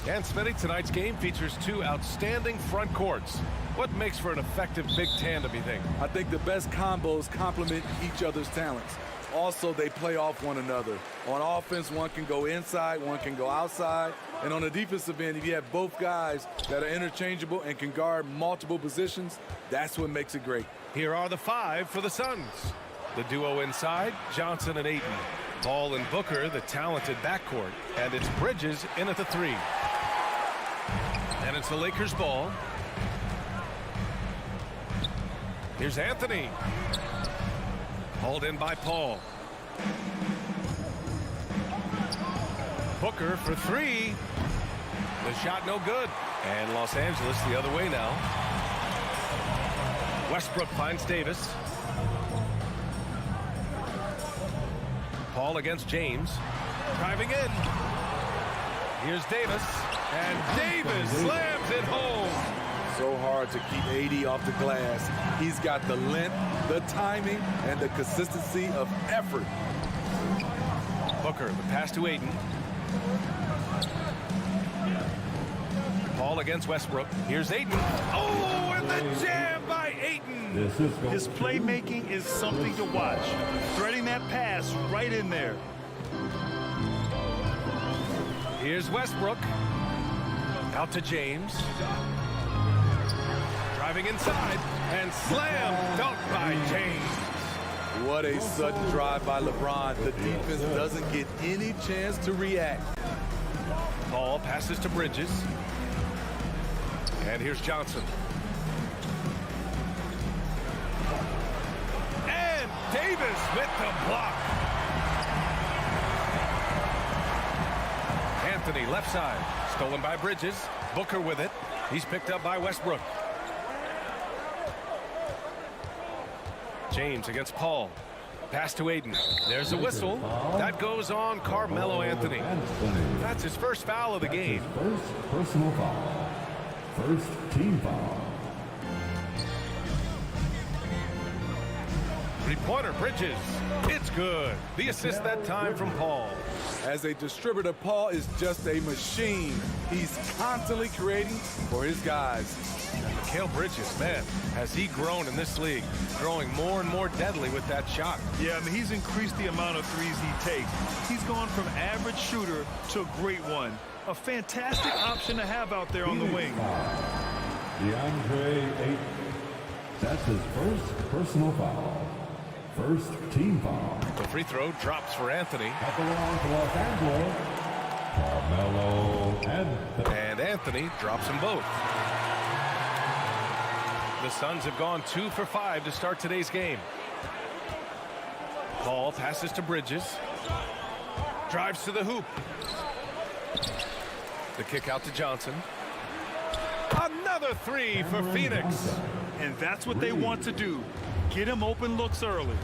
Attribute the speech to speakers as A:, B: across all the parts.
A: And Smitty, tonight's game features two outstanding front courts. What makes for an effective big tandem, you think?
B: I think the best combos complement each other's talents. Also, they play off one another. On offense, one can go inside, one can go outside. And on the defensive end, if you have both guys that are interchangeable and can guard multiple positions, that's what makes it great.
A: Here are the five for the Suns. The duo inside, Johnson and Ayton. Ball and Booker, the talented backcourt. And it's Bridges in at the three. And it's the Lakers' ball. Here's Anthony. Hauled in by Paul. Booker for three. The shot no good. And Los Angeles the other way now. Westbrook finds Davis. Paul against James. Driving in. Here's Davis. And Davis slams it home.
B: So hard to keep AD off the glass. He's got the length, the timing, and the consistency of effort.
A: Booker, the pass to Ayton. Paul against Westbrook. Here's Ayton. Oh, and the jam by Ayton.
C: His playmaking is something to watch. Threading that pass right in there.
A: Here's Westbrook. Out to James. Driving inside. And slam dunk by James.
B: What a sudden drive by LeBron. The defense doesn't get any chance to react.
A: Paul passes to Bridges. And here's Johnson. And Davis with the block. Anthony left side. Stolen by Bridges. Booker with it. He's picked up by Westbrook. James against Paul. Pass to Ayton. There's a whistle. That goes on Carmelo Anthony. That's his first foul of the game.
D: First personal foul. First team foul.
A: Three-pointer, Bridges. It's good. The assist that time from Paul.
B: As a distributor, Paul is just a machine. He's constantly creating for his guys.
A: Mikal Bridges, man, has he grown in this league, growing more and more deadly with that shot.
C: Yeah, I mean, he's increased the amount of threes he takes. He's gone from average shooter to a great one. A fantastic option to have out there on the wing.
D: DeAndre Ayton. That's his first personal foul. First team foul.
A: The free throw drops for Anthony.
D: That belongs to Los Angeles. Carmelo Anthony.
A: And Anthony drops them both. The Suns have gone 2 for 5 to start today's game. Paul passes to Bridges. Drives to the hoop. The kick out to Johnson. Another three for Phoenix.
C: And that's what they want to do. Get him open looks early.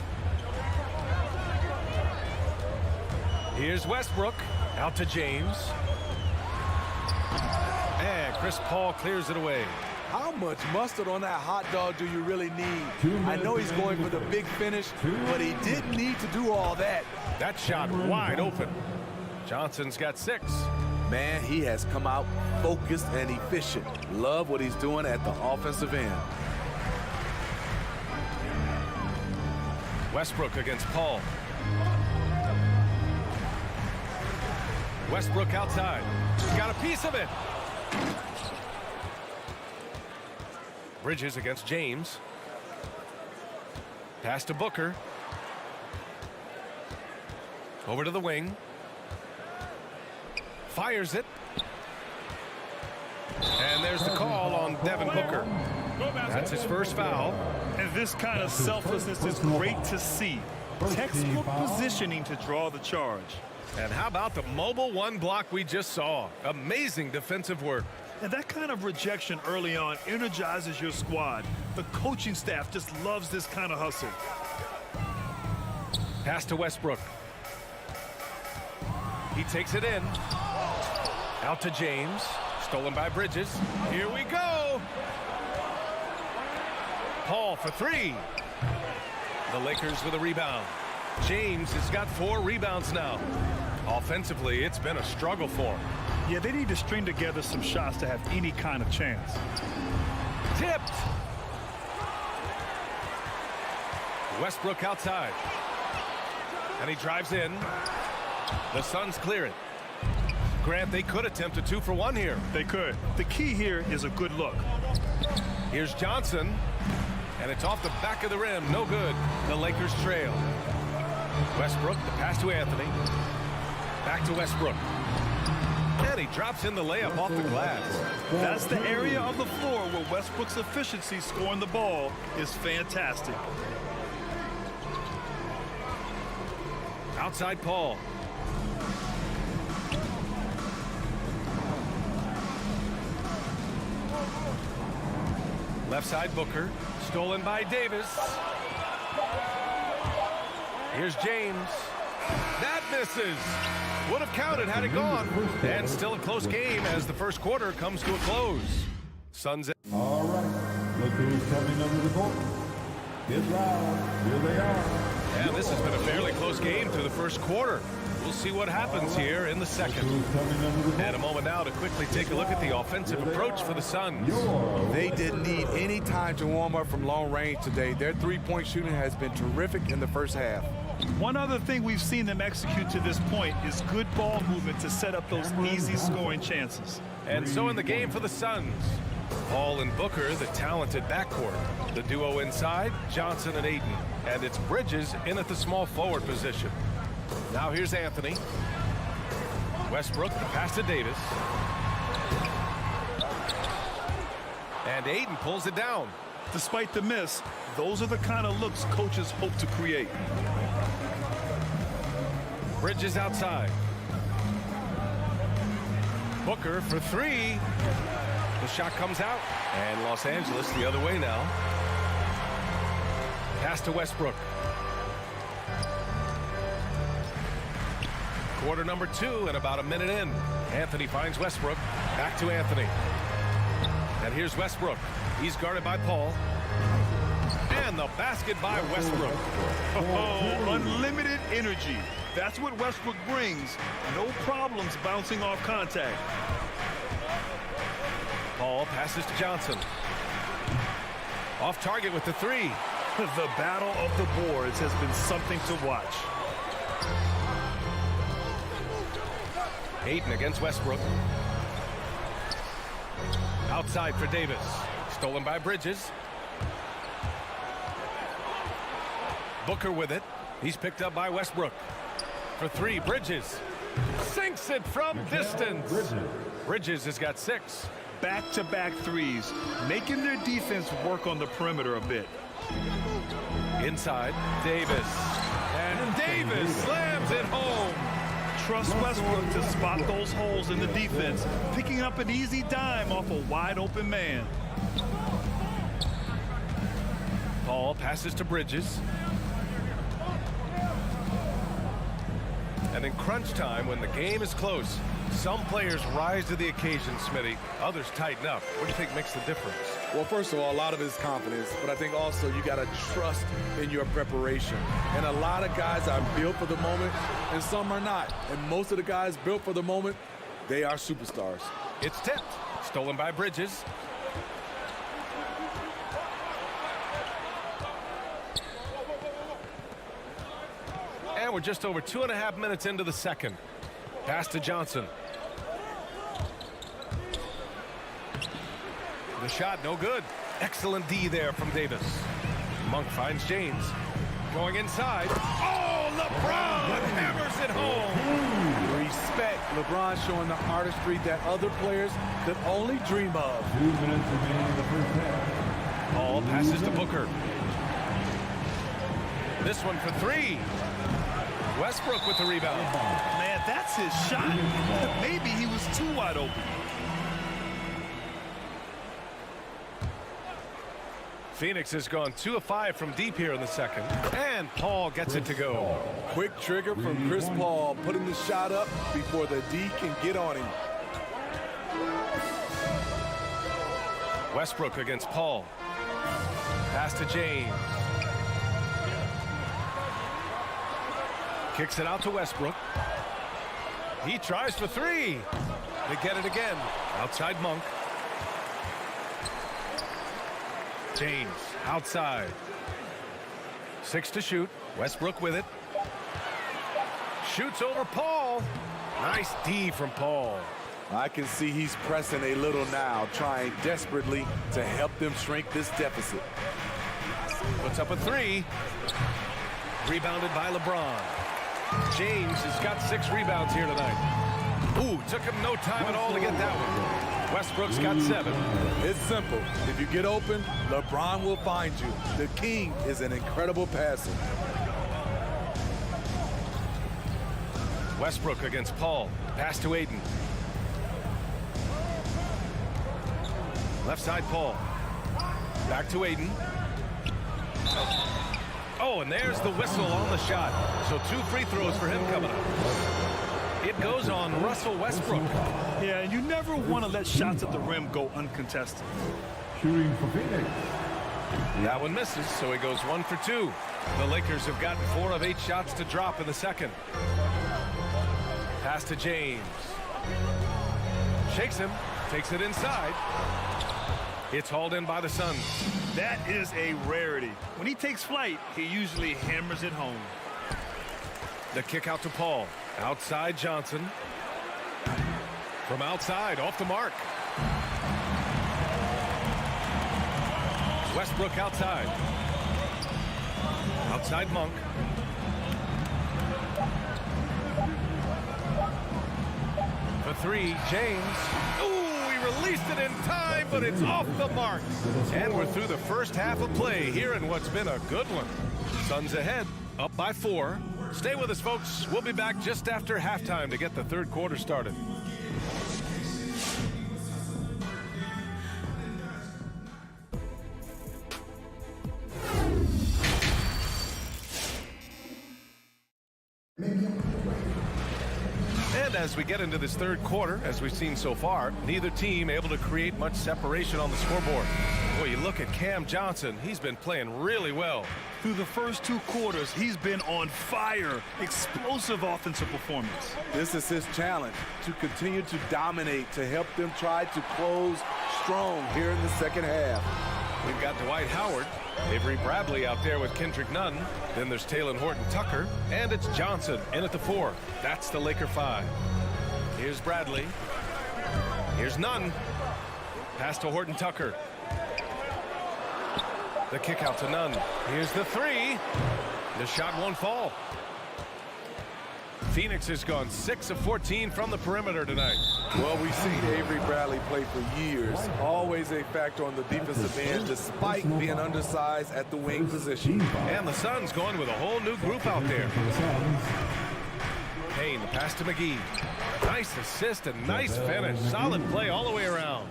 A: Here's Westbrook. Out to James. And Chris Paul clears it away.
B: How much mustard on that hot dog do you really need? I know he's going for the big finish, but he didn't need to do all that.
A: That shot wide open. Johnson's got 6.
B: Man, he has come out focused and efficient. Love what he's doing at the offensive end.
A: Westbrook against Paul. Westbrook outside. Got a piece of it. Bridges against James. Pass to Booker. Over to the wing. Fires it. And there's the call on Devin Booker. That's his first foul.
C: And this kind of selflessness is great to see. Textbook positioning to draw the charge.
A: And how about the mobile one block we just saw? Amazing defensive work.
C: And that kind of rejection early on energizes your squad. The coaching staff just loves this kind of hustle.
A: Pass to Westbrook. He takes it in. Out to James. Stolen by Bridges. Here we go. Paul for 3. The Lakers with a rebound. James has got 4 rebounds now. Offensively, it's been a struggle for him.
C: Yeah, they need to string together some shots to have any kind of chance.
A: Tipped. Westbrook outside. And he drives in. The Suns clear it. Grant, they could attempt a 2-for-1 here.
C: They could. The key here is a good look.
A: Here's Johnson. And it's off the back of the rim. No good. The Lakers trail. Westbrook, the pass to Anthony. Back to Westbrook. And he drops in the layup off the glass.
C: That's the area of the floor where Westbrook's efficiency scoring the ball is fantastic.
A: Outside Paul. Left side Booker. Stolen by Davis. Here's James. That misses. Would have counted had it gone. And still a close game as the first quarter comes to a close. Suns.
D: All right, look who's coming under the court. Get loud, here they are.
A: And this has been a fairly close game through the first quarter. We'll see what happens here in the second. And a moment now to quickly take a look at the offensive approach for the Suns.
B: They didn't need any time to warm up from long range today. Their three-point shooting has been terrific in the first half.
C: One other thing we've seen them execute to this point is good ball movement to set up those easy scoring chances.
A: And so in the game for the Suns, Paul and Booker, the talented backcourt. The duo inside, Johnson and Ayton. And it's Bridges in at the small forward position. Now here's Anthony. Westbrook, the pass to Davis. And Ayton pulls it down.
C: Despite the miss, those are the kind of looks coaches hope to create.
A: Bridges outside. Booker for three. The shot comes out. And Los Angeles the other way now. Pass to Westbrook. Quarter number 2 and about a minute in. Anthony finds Westbrook. Back to Anthony. And here's Westbrook. He's guarded by Paul. And the basket by Westbrook.
C: Oh, unlimited energy. That's what Westbrook brings. No problems bouncing off contact.
A: Paul passes to Johnson. Off target with the three.
C: The battle of the boards has been something to watch.
A: Ayton against Westbrook. Outside for Davis. Stolen by Bridges. Booker with it. He's picked up by Westbrook. For three, Bridges. Sinks it from distance. Bridges has got 6.
C: Back-to-back threes, making their defense work on the perimeter a bit.
A: Inside, Davis. And Davis slams it home.
C: Trust Westbrook to spot those holes in the defense, picking up an easy dime off a wide-open man.
A: Paul passes to Bridges. And in crunch time, when the game is close, some players rise to the occasion, Smitty. Others tighten up. What do you think makes the difference?
B: Well, first of all, a lot of it is confidence, but I think also you got to trust in your preparation. And a lot of guys are built for the moment, and some are not. And most of the guys built for the moment, they are superstars.
A: It's tipped. Stolen by Bridges. And we're just over 2.5 minutes into the second. Pass to Johnson. The shot, no good. Excellent D there from Davis. Monk finds James. Going inside. Oh, LeBron hammers it home.
B: Respect. LeBron showing the artistry that other players could only dream of.
D: 2 minutes remaining in the first half.
A: Paul passes to Booker. This one for three. Westbrook with the rebound.
C: Man, that's his shot. Maybe he was too wide open.
A: Phoenix has gone 2 of 5 from deep here in the second. And Paul gets it to go.
B: Quick trigger from Chris Paul, putting the shot up before the D can get on him.
A: Westbrook against Paul. Pass to James. Kicks it out to Westbrook. He tries for three. They get it again. Outside Monk. James outside. 6 to shoot. Westbrook with it. Shoots over Paul. Nice D from Paul.
B: I can see he's pressing a little now, trying desperately to help them shrink this deficit.
A: Puts up a 3. Rebounded by LeBron. James has got 6 rebounds here tonight. Ooh, took him no time at all to get that one. Westbrook's got 7.
B: It's simple. If you get open, LeBron will find you. The king is an incredible passer.
A: Westbrook against Paul. Pass to Aiden. Left side Paul. Back to Aiden. Oh, and there's the whistle on the shot. So 2 free throws for him coming up. It goes on Russell Westbrook.
C: Yeah, and you never want to let shots at the rim go uncontested.
D: Shooting for Phoenix.
A: That one misses, so he goes 1 for 2. The Lakers have gotten 4 of 8 shots to drop in the second. Pass to James. Shakes him, takes it inside. It's hauled in by the Suns.
C: That is a rarity. When he takes flight, he usually hammers it home.
A: The kick out to Paul. Outside Johnson. From outside, off the mark. Westbrook outside. Outside Monk. For 3, James. Ooh, he released it in time, but it's off the mark. And we're through the first half of play here in what's been a good one. Suns ahead, up by 4. Stay with us, folks. We'll be back just after halftime to get the third quarter started. And as we get into this third quarter, as we've seen so far, neither team able to create much separation on the scoreboard. Boy, you look at Cam Johnson, he's been playing really well.
C: Through the first 2 quarters, he's been on fire. Explosive offensive performance.
B: This is his challenge, to continue to dominate, to help them try to close strong here in the second half.
A: We've got Dwight Howard, Avery Bradley out there with Kendrick Nunn. Then there's Taylor Horton-Tucker, and it's Johnson in at the 4. That's the Laker 5. Here's Bradley. Here's Nunn. Pass to Horton-Tucker. The kick out to Nunn. Here's the 3. The shot won't fall. Phoenix has gone 6 of 14 from the perimeter tonight.
B: Well, we've seen Avery Bradley play for years. Always a factor on the defensive end, despite being undersized at the wing position.
A: And the Suns going with a whole new group out there. Payne, the pass to McGee. Nice assist and nice finish. Solid play all the way around.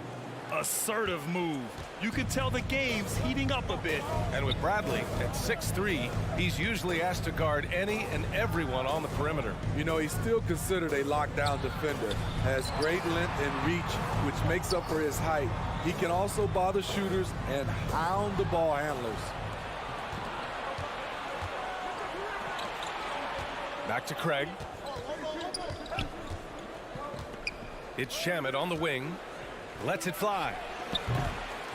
C: Assertive move. You can tell the game's heating up a bit.
A: And with Bradley at 6'3", he's usually asked to guard any and everyone on the perimeter.
B: You know, he's still considered a lockdown defender. Has great length and reach, which makes up for his height. He can also bother shooters and hound the ball handlers.
A: Back to Craig. It's Shamet on the wing. Lets it fly.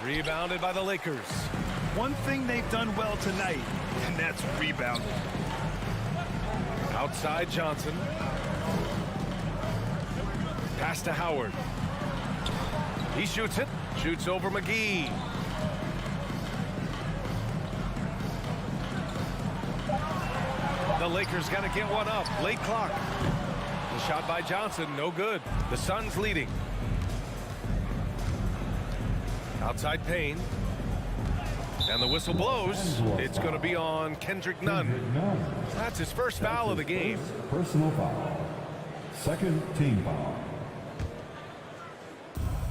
A: Rebounded by the Lakers.
C: One thing they've done well tonight, and that's rebounding.
A: Outside Johnson. Pass to Howard. He shoots it. Shoots over McGee. The Lakers got to get one up. Late clock. The shot by Johnson, no good. The Suns leading. Outside Payne. And the whistle blows. It's going to be on Kendrick Nunn. That's his first foul of the game.
D: Personal foul. Second team foul.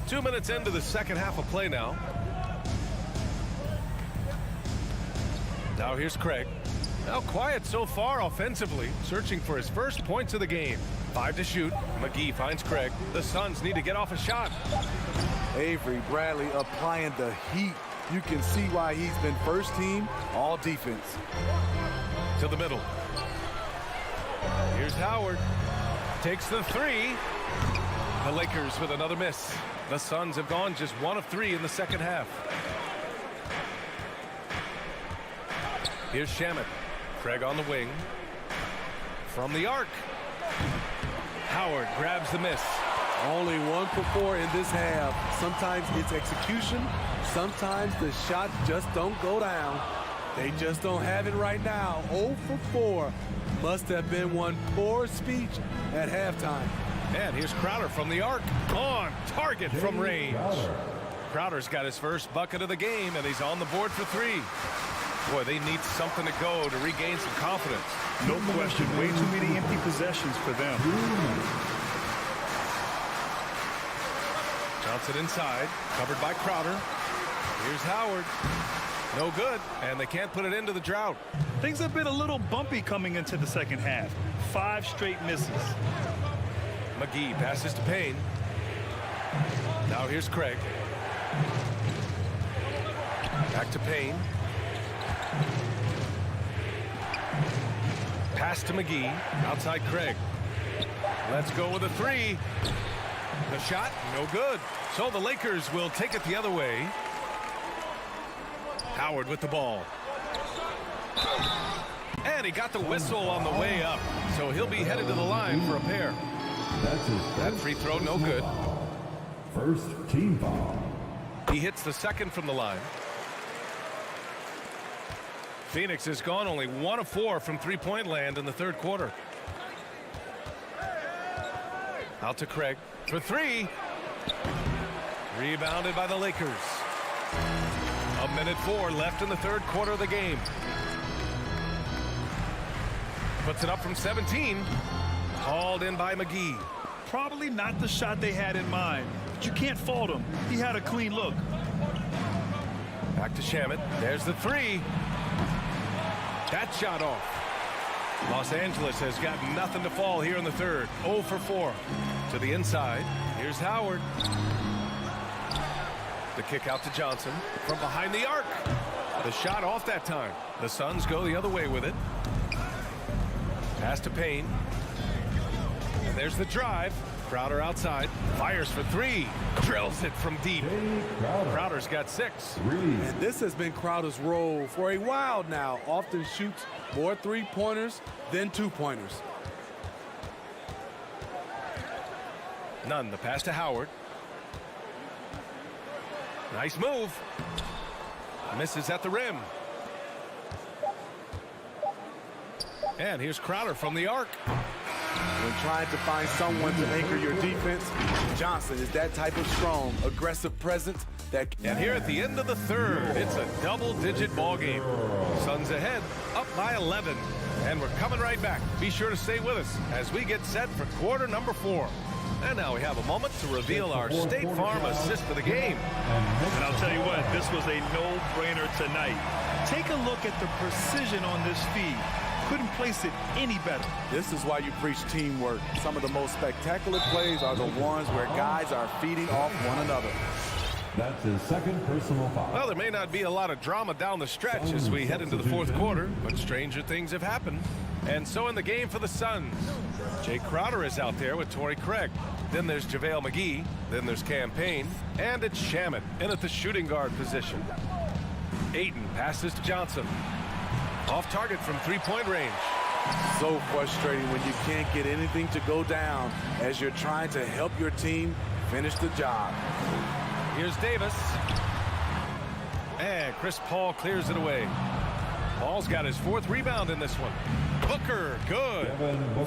A: 2 minutes into the second half of play now. Now here's Craig. Now quiet so far offensively, searching for his first points of the game. 5 to shoot. McGee finds Craig. The Suns need to get off a shot.
B: Avery Bradley applying the heat. You can see why he's been first team all defense.
A: To the middle. Here's Howard. Takes the 3. The Lakers with another miss. The Suns have gone just 1 of 3 in the second half. Here's Shamet. Craig on the wing. From the arc. Howard grabs the miss.
B: Only 1 for 4 in this half. Sometimes it's execution. Sometimes the shot just don't go down. They just don't have it right now. 0 for 4. Must have been one poor speech at halftime.
A: And here's Crowder from the arc. On target from range. Crowder's got his first bucket of the game, and he's on the board for 3. Boy, they need something to go to regain some confidence.
C: No question. Way too many empty possessions for them.
A: Johnson inside, covered by Crowder. Here's Howard. No good, and they can't put it into the drought.
C: Things have been a little bumpy coming into the second half. 5 straight misses.
A: McGee passes to Payne. Now here's Craig. Back to Payne. Pass to McGee. Outside Craig. Let's go with a 3. The shot, no good. So the Lakers will take it the other way. Howard with the ball. And he got the whistle on the way up. So he'll be headed to the line for a pair. That free throw, no good.
D: First team foul.
A: He hits the second from the line. Phoenix has gone only 1 of 4 from three-point land in the third quarter. Out to Craig for 3. Rebounded by the Lakers. 1:04 left in the third quarter of the game. Puts it up from 17. Hauled in by McGee.
C: Probably not the shot they had in mind, but you can't fault him. He had a clean look.
A: Back to Shamet. There's the 3. That shot off. Los Angeles has got nothing to fall here in the third. 0 for 4. To the inside. Here's Howard. The kick out to Johnson from behind the arc. The shot off that time. The Suns go the other way with it. Pass to Payne. And there's the drive. Crowder outside. Fires for 3. Drills it from deep. Crowder's got 6.
B: And this has been Crowder's role for a while now. Often shoots more 3-pointers than 2-pointers.
A: None. The pass to Howard. Nice move. Misses at the rim. And here's Crowder from the arc.
B: When trying to find someone to anchor your defense, Johnson is that type of strong, aggressive presence that...
A: And here at the end of the third, it's a double-digit ball game. Suns ahead, up by 11. And we're coming right back. Be sure to stay with us as we get set for quarter number 4. And now we have a moment to reveal our State Farm assist of the game.
C: And I'll tell you what, this was a no-brainer tonight. Take a look at the precision on this feed. Couldn't place it any better.
B: This is why you preach teamwork. Some of the most spectacular plays are the ones where guys are feeding off one another.
D: That's his second personal foul.
A: Well, there may not be a lot of drama down the stretch as we head into the fourth quarter, but stranger things have happened. And so in the game for the Suns, Jay Crowder is out there with Torrey Craig. Then there's JaVale McGee. Then there's Cam Payne. And it's Shamet in at the shooting guard position. Ayton passes to Johnson. Off target from three-point range.
B: So frustrating when you can't get anything to go down as you're trying to help your team finish the job.
A: Here's Davis. And Chris Paul clears it away. Paul's got his 4th rebound in this one. Booker, good.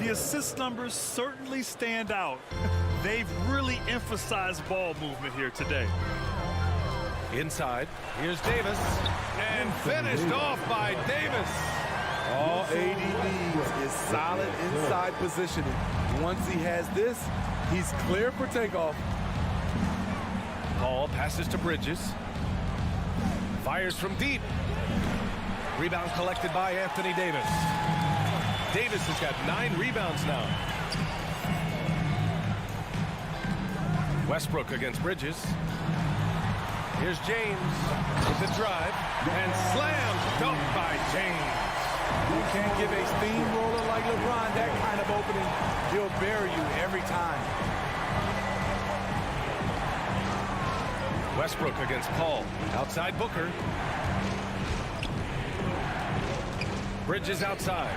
C: The assist numbers certainly stand out. They've really emphasized ball movement here today.
A: Inside, here's Davis. And finished off by Davis.
B: All AD needs is solid inside positioning. Once he has this, he's clear for takeoff.
A: Paul passes to Bridges. Fires from deep. Rebound collected by Anthony Davis. Davis has got 9 rebounds now. Westbrook against Bridges. Here's James with the drive. And slam dunk by James.
B: You can't give a steamroller like LeBron that kind of opening. He'll bury you every time.
A: Westbrook against Paul. Outside Booker. Bridges outside.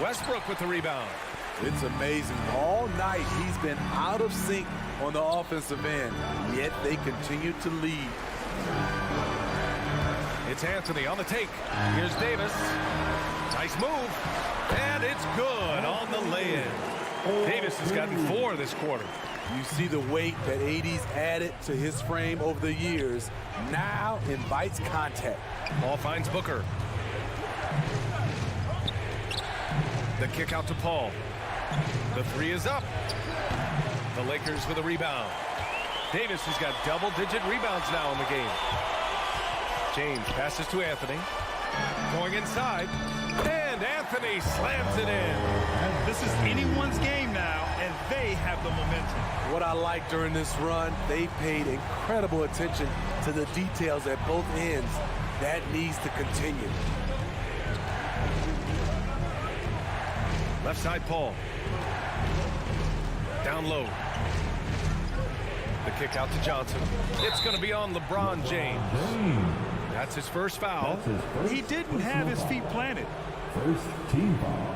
A: Westbrook with the rebound.
B: It's amazing. All night he's been out of sync on the offensive end, yet they continue to lead.
A: It's Anthony on the take. Here's Davis. Nice move. And it's good on the lay-in. Davis has gotten 4 this quarter.
B: You see the weight that AD's added to his frame over the years. Now invites contact.
A: Ball finds Booker. The kick out to Paul. The 3 is up. The Lakers with a rebound. Davis has got double-digit rebounds now in the game. James passes to Anthony. Going inside. And Anthony slams it in.
C: This is anyone's game now, and they have the momentum.
B: What I like during this run, they paid incredible attention to the details at both ends. That needs to continue.
A: Left side, Paul. Down low. The kick out to Johnson. It's going to be on LeBron James. That's his first foul.
C: He didn't have his feet planted.
D: First team foul.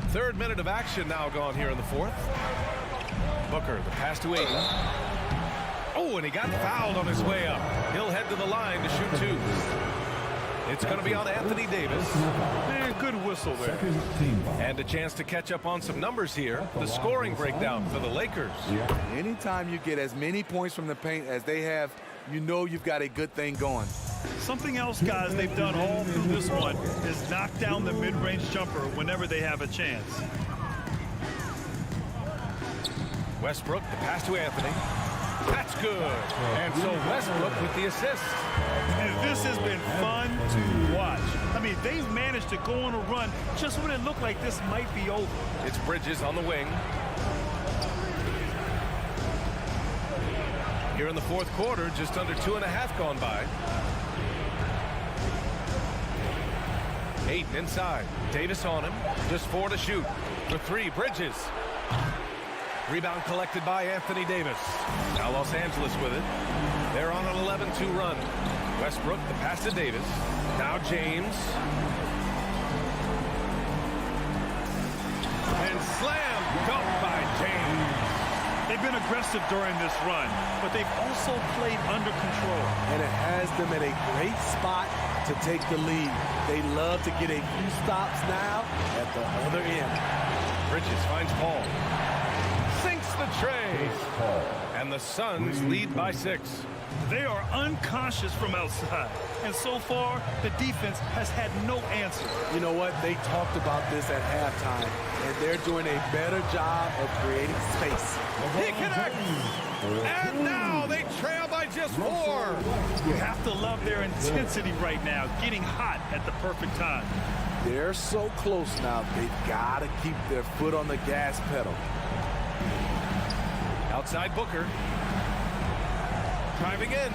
A: Third minute of action now gone here in the fourth. Booker, the pass to Aiden. Oh, and he got fouled on his way up. He'll head to the line to shoot 2. It's going to be on Anthony Davis.
C: Man, good whistle there.
D: Second team foul.
A: And a chance to catch up on some numbers here. The scoring breakdown for the Lakers.
B: Anytime you get as many points from the paint as they have, you know you've got a good thing going.
C: Something else, guys, they've done all through this one is knock down the mid-range jumper whenever they have a chance.
A: Westbrook, the pass to Anthony. That's good. And so Westbrook with the assist.
C: And this has been fun to watch. I mean, they've managed to go on a run just when it looked like this might be over.
A: It's Bridges on the wing. Here in the fourth quarter, just under 2.5 gone by. Aiden inside. Davis on him. Just 4 to shoot. For 3, Bridges. Rebound collected by Anthony Davis. Now Los Angeles with it. They're on an 11-2 run. Westbrook, the pass to Davis. Now James. And slam dunk by James.
C: They've been aggressive during this run, but they've also played under control.
B: And it has them at a great spot to take the lead. They love to get a few stops now at the other end.
A: Bridges finds Paul. Sinks the tray. And the Suns lead by 6.
C: They are unconscious from outside, and so far, the defense has had no answer.
B: You know what? They talked about this at halftime, and they're doing a better job of creating space.
A: He connects. And now they trail by just 4.
C: You have to love their intensity right now, getting hot at the perfect time.
B: They're so close now, they've got to keep their foot on the gas pedal.
A: Outside Booker. Driving in.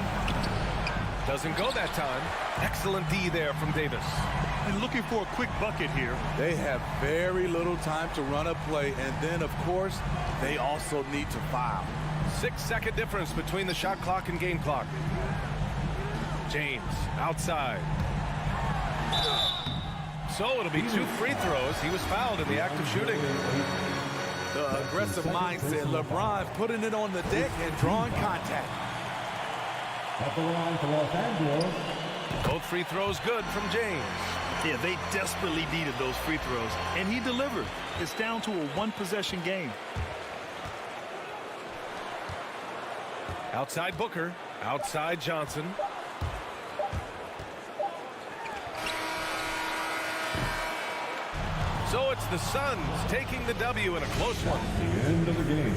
A: Doesn't go that time. Excellent D there from Davis.
C: And looking for a quick bucket here.
B: They have very little time to run a play, and then, of course, they also need to foul.
A: 6-second difference between the shot clock and game clock. James outside. So it'll be 2 free throws. He was fouled in the act of shooting.
B: The aggressive mindset. LeBron putting it on the deck and drawing contact.
D: At the line for Los Angeles.
A: Both free throws good from James.
C: Yeah, they desperately needed those free throws, and he delivered. It's down to a 1-possession game.
A: Outside Booker. Outside Johnson. So it's the Suns taking the W in a close one.
D: The end of the game.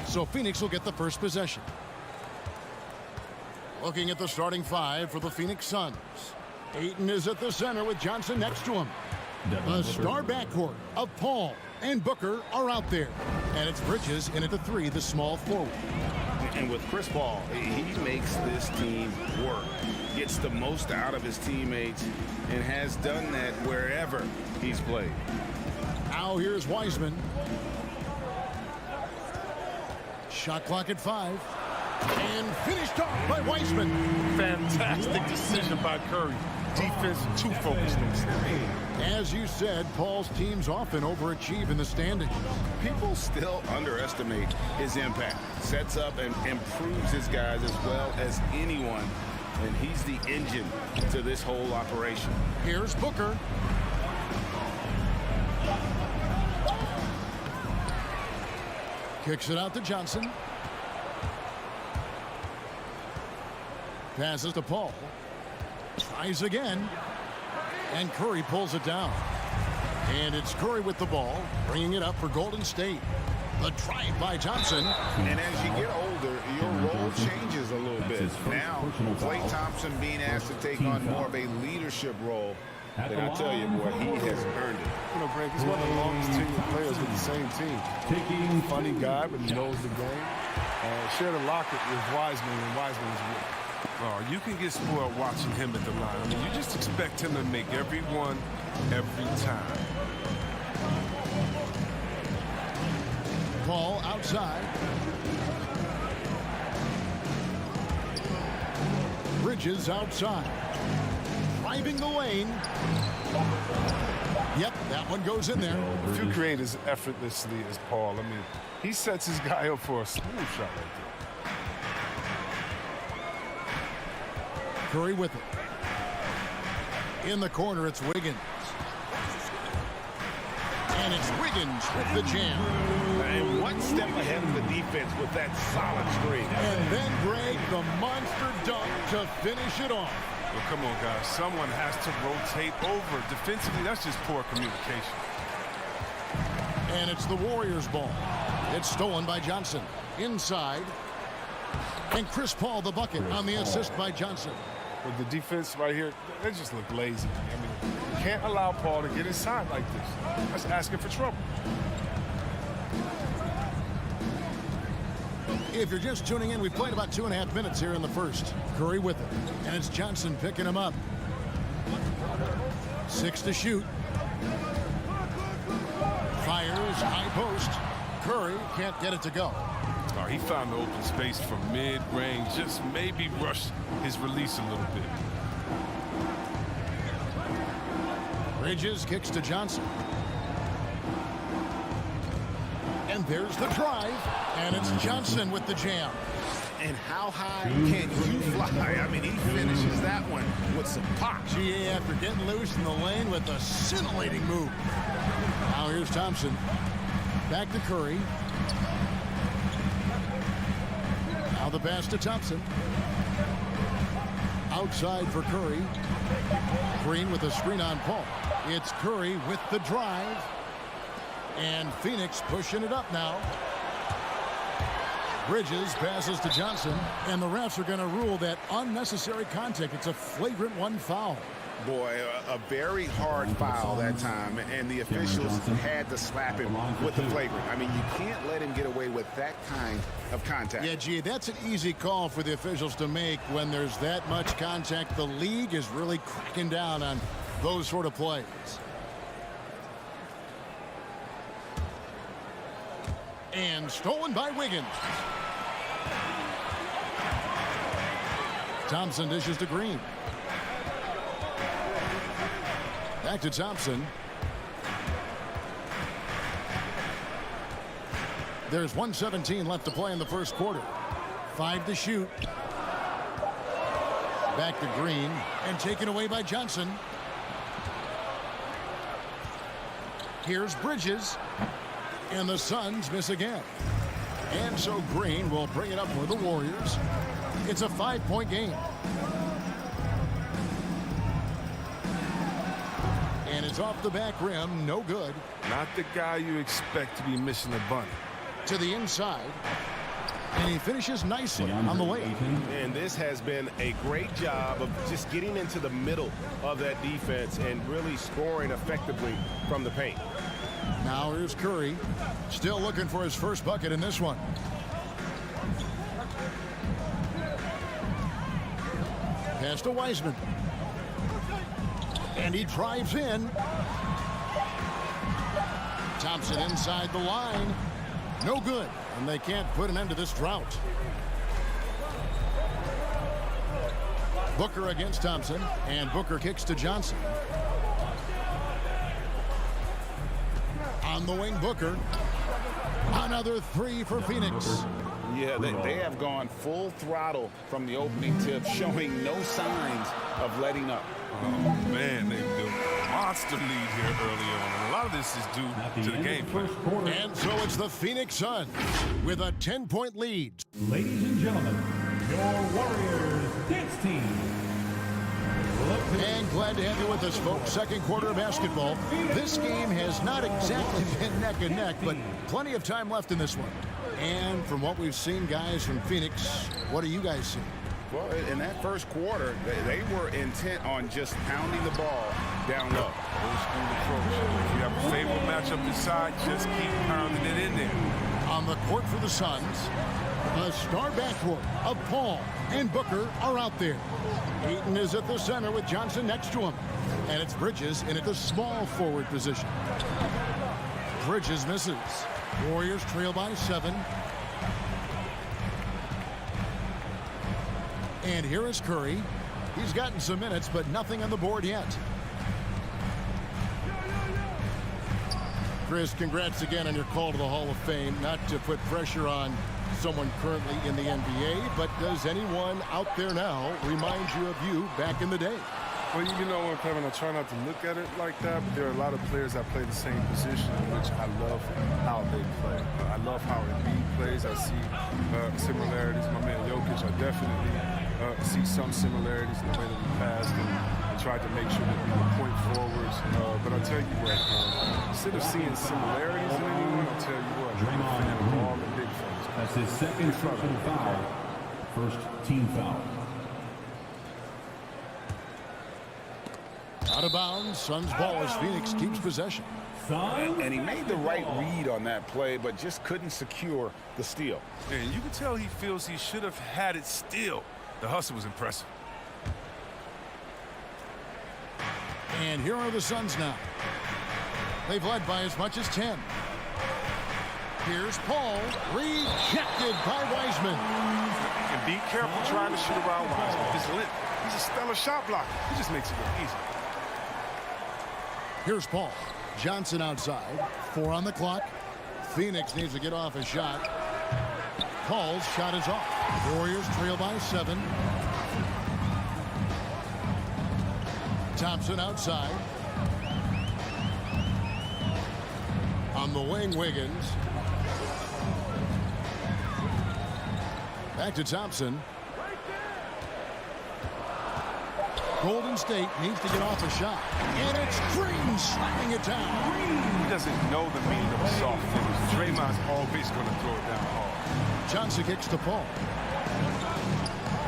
E: So Phoenix will get the first possession. Looking at the starting five for the Phoenix Suns. Ayton is at the center with Johnson next to him. The star backcourt of Paul and Booker are out there. And it's Bridges in at the three, the small forward.
F: And with Chris Paul, he makes this team work. Gets the most out of his teammates and has done that wherever he's played.
E: Now here's Wiseman. Shot clock at 5. And finished off by Wiseman.
G: Fantastic decision by Curry. Defense too focused on this.
E: As you said, Paul's teams often overachieve in the standings.
F: People still underestimate his impact. Sets up and improves his guys as well as anyone. And he's the engine to this whole operation.
E: Here's Booker. Kicks it out to Johnson. Passes to Paul. Tries again. And Curry pulls it down. And it's Curry with the ball, bringing it up for Golden State. The drive by Johnson.
F: And as you get older, your role changes a little bit. Now, Klay Thompson being asked to take on more of a leadership role. And I tell you, boy, he has earned it.
G: You know, Greg, he's one of the longest tenured players with the same team.
D: Taking
G: Funny guy, but he knows the game. Shared a locker with Wiseman, and Wiseman is with.
H: Oh, you can get spoiled watching him at the line. I mean, you just expect him to make every one, every time.
E: Paul outside. Bridges outside. Driving the lane. Yep, that one goes in there.
G: If you create as effortlessly as Paul, I mean, he sets his guy up for a smooth shot right there.
E: Curry with it. In the corner, it's Wiggins. And it's Wiggins with the jam.
F: And one step ahead of the defense with that solid screen.
E: And then Greg, the monster dunk to finish it off.
H: Well, come on, guys. Someone has to rotate over. Defensively, that's just poor communication.
E: And it's the Warriors' ball. It's stolen by Johnson. Inside. And Chris Paul the bucket on the assist by Johnson.
G: With the defense right here, they just look lazy. I mean, you can't allow Paul to get inside like this. That's asking for trouble.
E: If you're just tuning in, we've played about 2.5 minutes here in the first. Curry with it. And it's Johnson picking him up. 6 to shoot. Fires, high post. Curry can't get it to go.
H: Oh, he found the open space from mid-range. Just maybe rush his release a little bit.
E: Bridges kicks to Johnson. And there's the drive. And it's Johnson with the jam.
F: And how high can you fly? I mean, he finishes that one with some pop.
E: GA after getting loose in the lane with a scintillating move. Now here's Thompson. Back to Curry. Now the pass to Thompson. Outside for Curry. Green with a screen on Paul. It's Curry with the drive. And Phoenix pushing it up now. Bridges passes to Johnson. And the refs are going to rule that unnecessary contact. It's a flagrant 1 foul.
F: Boy, a very hard foul that time, and the officials had to slap him with the flagrant. I mean, you can't let him get away with that kind of contact.
E: Yeah, gee, that's an easy call for the officials to make when there's that much contact. The league is really cracking down on those sort of plays. And stolen by Wiggins. Thompson dishes to Green. Back to Thompson. There's 1:17 left to play in the first quarter. 5 to shoot. Back to Green and taken away by Johnson. Here's Bridges. And the Suns miss again. And so Green will bring it up for the Warriors. It's a 5-point game. And it's off the back rim, no good.
H: Not the guy you expect to be missing a bunny.
E: To the inside. And he finishes nicely on the lane.
F: And this has been a great job of just getting into the middle of that defense and really scoring effectively from the paint.
E: Now here's Curry, still looking for his first bucket in this one. Pass to Wiseman. And he drives in. Thompson inside the line. No good. And they can't put an end to this drought. Booker against Thompson. And Booker kicks to Johnson. On the wing, Booker. Another three for Phoenix.
F: Yeah, they have gone full throttle from the opening tip, showing no signs of letting up.
H: Oh, man, they built a monster lead here early on. And a lot of this is due to the game plan.
E: And so it's the Phoenix Suns with a 10-point lead.
D: Ladies and gentlemen, your Warriors dance team.
E: And glad to have you with us, folks. Second quarter of basketball. This game has not exactly been neck and neck, but plenty of time left in this one. And from what we've seen, guys, from Phoenix, what do you guys see?
F: Well, in that first quarter, they were intent on just pounding the ball down low.
H: Old school approach. If you have a favorable matchup inside, just keep pounding it in there.
E: On the court for the Suns, the star backcourt of Paul and Booker are out there. Ayton is at the center with Johnson next to him. And it's Bridges in at the small forward position. Bridges misses. Warriors trail by 7. And here is Curry. He's gotten some minutes, but nothing on the board yet. Chris, congrats again on your call to the Hall of Fame. Not to put pressure on someone currently in the NBA, but does anyone out there now remind you of you back in the day?
G: Well, you know, Kevin, I try not to look at it like that, but there are a lot of players that play the same position, which I love how they play. I love how Embiid plays. I see similarities. My man Jokic, I definitely see some similarities in the way that we passed and tried to make sure that we were point forwards. But I tell you what, instead of seeing similarities in anyone, I tell you what, I'm a fan of all the big fellas.
D: That's his second personal foul. First team foul.
E: Out of bounds, Suns ball as Phoenix keeps possession.
F: And he made the right read on that play, but just couldn't secure the steal.
H: And you can tell he feels he should have had it still. The hustle was impressive.
E: And here are the Suns now. They've led by as much as 10. Here's Paul, rejected by Wiseman.
G: And be careful trying to shoot around Wiseman. He's a stellar shot blocker. He just makes it look easy.
E: Here's Paul. Johnson outside. 4 on the clock. Phoenix needs to get off a shot. Paul's shot is off. Warriors trail by 7. Thompson outside. On the wing, Wiggins. Back to Thompson. Golden State needs to get off a shot. And it's Green slamming it down.
G: He doesn't know the meaning of a soft finish. Draymond's always going to throw it down hard.
E: Johnson kicks to Paul.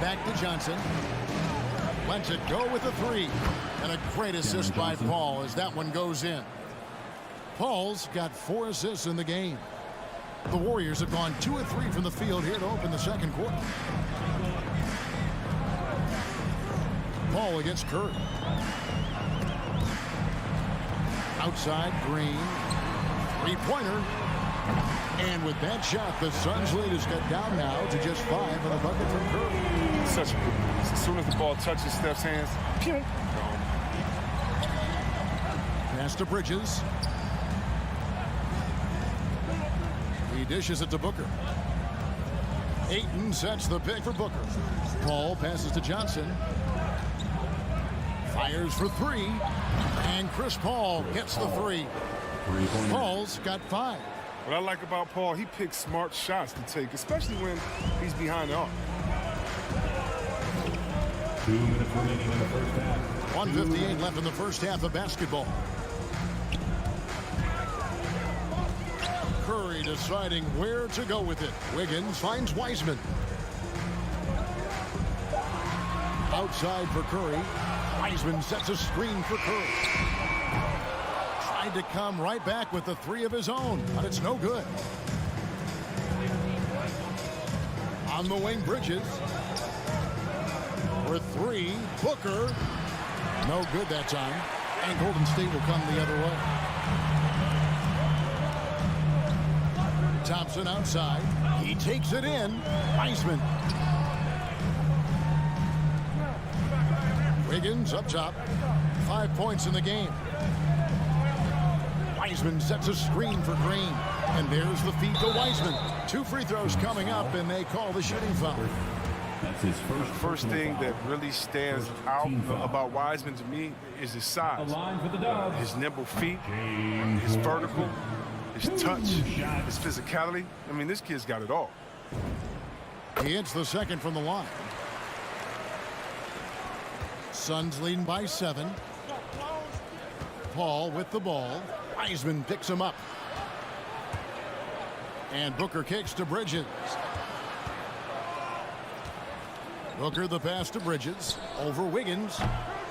E: Back to Johnson. Lets it go with a 3. And a great assist by Paul as that one goes in. Paul's got 4 assists in the game. The Warriors have gone 2 of 3 from the field here to open the second quarter. Paul against Curry. Outside, Green. 3-pointer. And with that shot, the Suns' lead is cut down now to just 5 on the bucket from Curry.
G: Such a good release. As soon as the ball touches Steph's hands, pew.
E: Pass to Bridges. He dishes it to Booker. Ayton sets the pick for Booker. Paul passes to Johnson. Fires for 3. And Chris Paul gets the 3. Paul's got 5.
G: What I like about Paul, he picks smart shots to take, especially when he's behind the arc.
D: 2 minutes remaining in the first half.
E: 1:58 left in the first half of basketball. Curry deciding where to go with it. Wiggins finds Wiseman. Outside for Curry. Wiseman sets a screen for Curry. Tried to come right back with the three of his own, but it's no good. On the wing, Bridges. For three, Booker. No good that time. And Golden State will come the other way. Thompson outside. He takes it in. Wiseman. Wiggins up top. 5 points in the game. Wiseman sets a screen for Green. And there's the feed to Wiseman. 2 free throws coming up, and they call the shooting foul.
D: That's his
G: First thing that really stands out about Wiseman to me is his size. His nimble feet, his vertical, his touch, his physicality. I mean, this kid's got it all.
E: He hits the second from the line. Suns leading by 7. Paul with the ball. Wiseman picks him up. And Booker kicks to Bridges. Booker the pass to Bridges. Over Wiggins.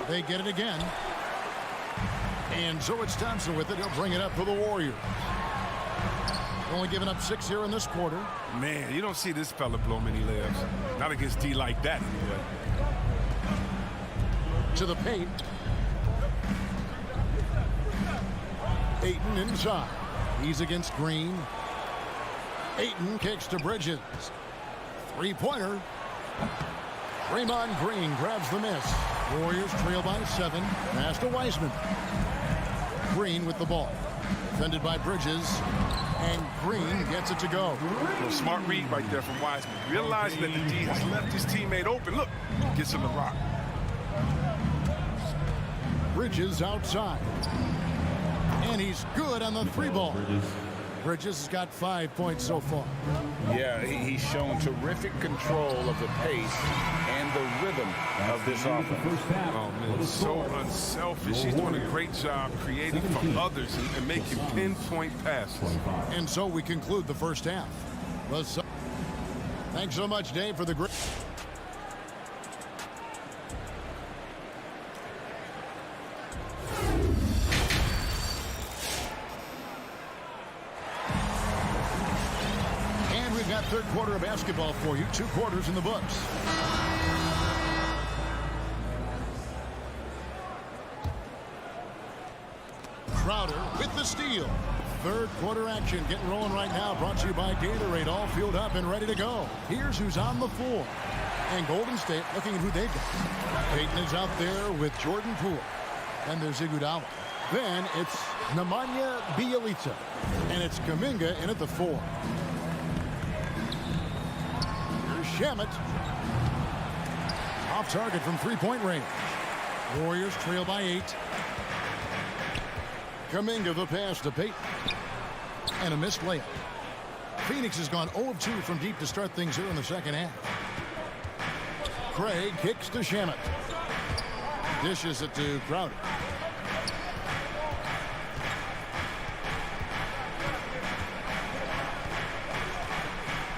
E: They get it again. And so it's Thompson with it. He'll bring it up for the Warriors. Only giving up 6 here in this quarter.
G: Man, you don't see this fella blow many layups. Not against D like that, anyway.
E: To the paint. Ayton inside. He's against Green. Ayton kicks to Bridges. 3-pointer. Draymond Green grabs the miss. Warriors trail by 7. Pass to Wiseman. Green with the ball. Defended by Bridges. And Green gets it to go.
G: Smart read right there from Wiseman. Realizing that the D has left his teammate open. Look, gets him the rock.
E: Bridges outside. And he's good on the 3-ball. Bridges has got 5 points so far.
F: Yeah, he's shown terrific control of the pace and the rhythm of this offense.
G: Oh, man, so unselfish. He's doing a great job creating for others and making pinpoint passes.
E: And so we conclude the first half. Thanks so much, Dave, for the great... Third quarter of basketball for you. 2 quarters in the books. Crowder with the steal. Third quarter action getting rolling right now. Brought to you by Gatorade. All fueled up and ready to go. Here's who's on the floor. And Golden State looking at who they've got. Peyton is out there with Jordan Poole. And there's Iguodala. Then it's Nemanja Bjelica. And it's Kuminga in at the 4. Shamet. Off target from 3-point range. Warriors trail by 8. Kuminga the pass to Peyton. And a missed layup. Phoenix has gone 0 of 2 from deep to start things here in the second half. Craig kicks to Shamet. Dishes it to Crowder.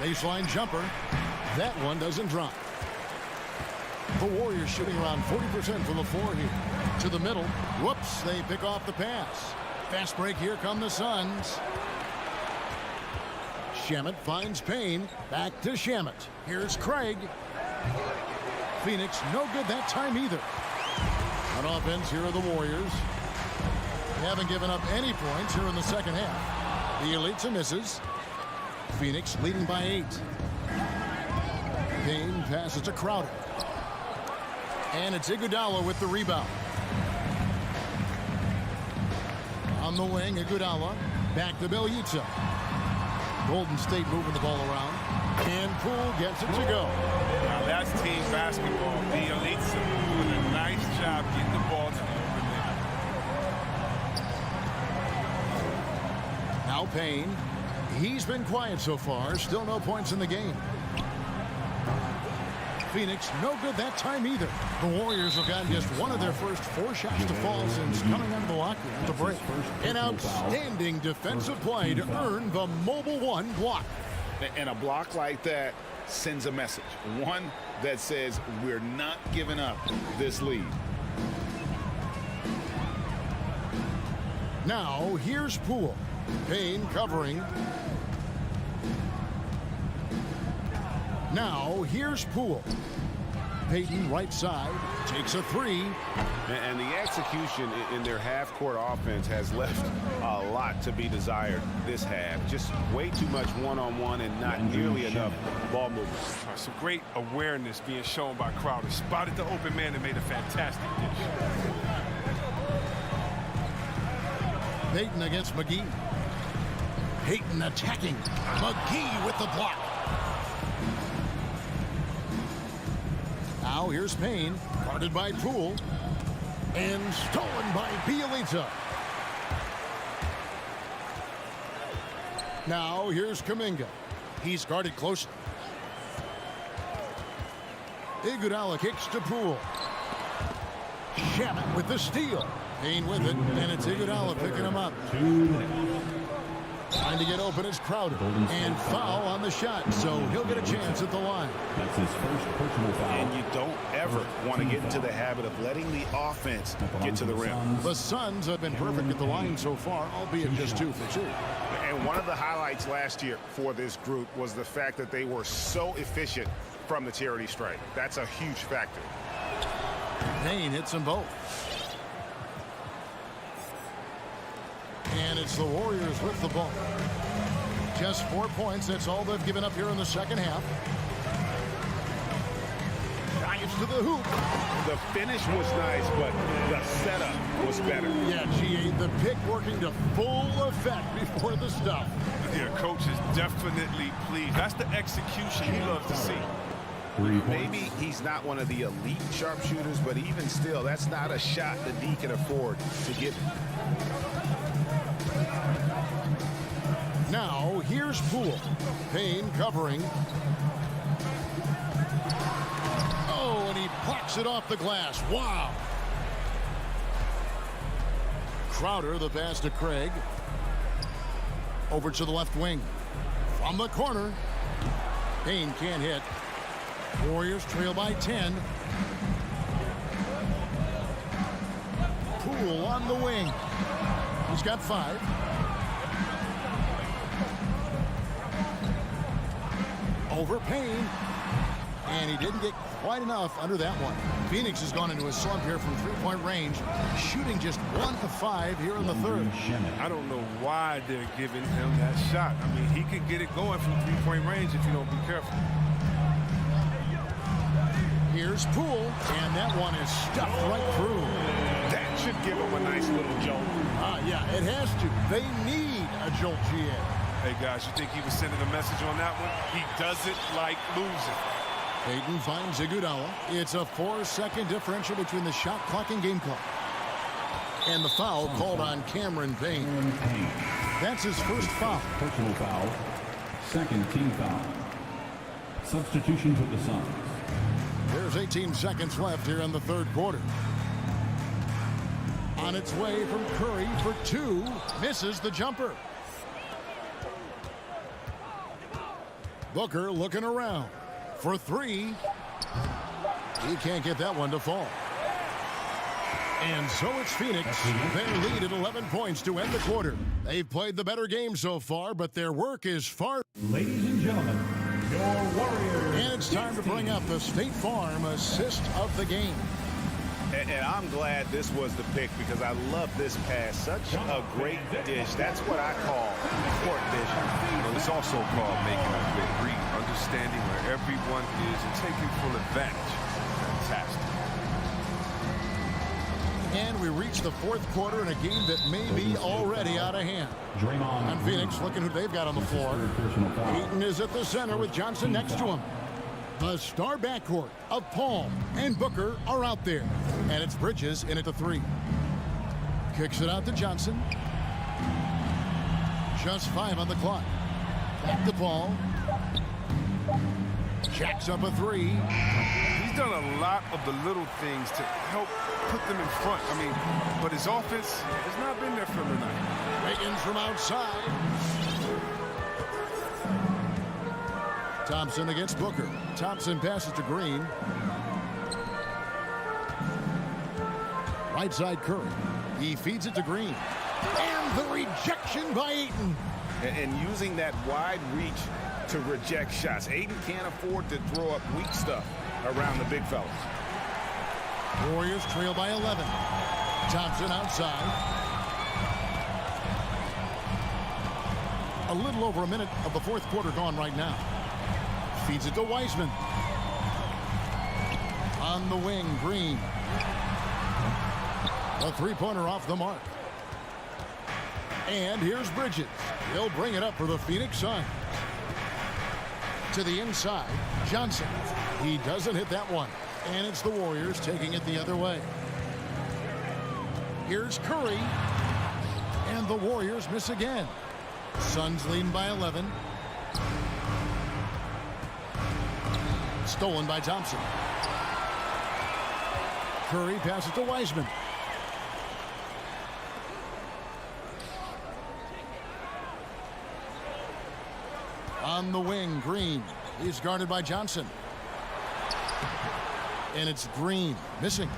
E: Baseline jumper. That one doesn't drop. The Warriors shooting around 40% from the floor here. To the middle. Whoops, they pick off the pass. Fast break, here come the Suns. Shamet finds Payne. Back to Shamet. Here's Craig. Phoenix, no good that time either. On offense, here are the Warriors. They haven't given up any points here in the second half. The Elite misses. Phoenix leading by 8. Payne passes to Crowder. And it's Iguodala with the rebound. On the wing, Iguodala. Back to Bjelica. Golden State moving the ball around. And Poole gets it to go.
G: Now that's team basketball. Bjelica doing a nice job getting the ball to the open man.
E: Now Payne. He's been quiet so far. Still no points in the game. Phoenix, no good that time either. The Warriors have gotten just one of their first 4 shots to fall since coming out of the locker room at the break. An outstanding defensive play to earn the Mobile One block.
F: And a block like that sends a message. One that says we're not giving up this lead.
E: Now, here's Poole. Payne covering. Now, here's Poole. Payton, right side, takes a 3.
A: And the execution in their half-court offense has left a lot to be desired this half. Just way too much one-on-one and not nearly enough ball movement.
H: Some great awareness being shown by Crowder. Spotted the open man and made a fantastic dish.
E: Payton against McGee. Payton attacking. McGee with the block. Now here's Payne, guarded by Poole, and stolen by Bielitsa. Now here's Kuminga. He's guarded closely. Iguodala kicks to Poole. Shamet with the steal. Payne with it, and it's Iguodala picking him up. Trying to get open is Crowder, and foul on the shot, so he'll get a chance at the line.
D: That's his first personal foul.
F: And you don't ever want to get into the habit of letting the offense get to the rim.
E: The Suns have been perfect at the line so far, albeit just 2 for 2.
F: And one of the highlights last year for this group was the fact that they were so efficient from the charity stripe. That's a huge factor.
E: Payne hits them both. And it's the Warriors with the ball. Just 4 points. That's all they've given up here in the second half. Drives to the hoop.
F: The finish was nice, but the setup was better.
E: Yeah, GA, the pick working to full effect before the stuff.
H: Yeah, coach is definitely pleased. That's the execution he loves to see.
F: Maybe he's not one of the elite sharpshooters, but even still, that's not a shot that he can afford to get.
E: Now, here's Poole. Payne covering. Oh, and he blocks it off the glass. Wow. Crowder, the pass to Craig. Over to the left wing. From the corner. Payne can't hit. Warriors trail by 10. Poole on the wing. He's got 5. Over Payne. And he didn't get quite enough under that one. Phoenix has gone into a slump here from 3-point range, shooting just 1 of 5 here in the third.
H: I don't know why they're giving him that shot. I mean, he could get it going from 3-point range if you don't be careful.
E: Here's Poole, and that one is stuffed right through.
F: That should give him a nice little jolt.
E: Yeah, it has to. They need a jolt, GA.
H: Hey, guys, you think he was sending a message on that one? He doesn't like losing.
E: Payton finds Iguodala. It's a 4-second differential between the shot clock and game clock. And the foul called on Cameron Payne. That's his first foul.
D: Personal foul. Second team foul. Substitution for the Suns.
E: There's 18 seconds left here in the third quarter. On its way from Curry for 2. Misses the jumper. Booker looking around for 3. He can't get that one to fall. And so it's Phoenix. They lead at 11 points to end the quarter. They've played the better game so far, but their work is far.
D: Ladies and gentlemen, your Warriors.
E: And it's time to bring up the State Farm assist of the game.
F: And I'm glad this was the pick because I love this pass. Such a great dish. That's what I call court vision.
H: You know, it's also called making a good read, understanding where everyone is and taking full advantage. Fantastic.
E: And we reach the fourth quarter in a game that may be already out of hand. And Phoenix looking who they've got on the floor. Ayton is at the center with Johnson next to him. The star backcourt of Paul and Booker are out there. And it's Bridges in at the 3. Kicks it out to Johnson. Just 5 on the clock. Back to Paul. Jacks up a three.
G: He's done a lot of the little things to help put them in front. I mean, but his offense has not been there for him tonight.
E: Wiggins from outside. Thompson against Booker. Thompson passes to Green. Right side Curry. He feeds it to Green. And the rejection by Ayton.
F: And using that wide reach to reject shots. Ayton can't afford to throw up weak stuff around the big fellas.
E: Warriors trail by 11. Thompson outside. A little over a minute of the fourth quarter gone right now. Feeds it to Wiseman. On the wing, Green. A three-pointer off the mark. And here's Bridges. He'll bring it up for the Phoenix Suns. To the inside, Johnson. He doesn't hit that one. And it's the Warriors taking it the other way. Here's Curry. And the Warriors miss again. Suns leading by 11. Stolen by Thompson. Curry passes to Wiseman. On the wing, Green. He's guarded by Johnson. And it's Green missing.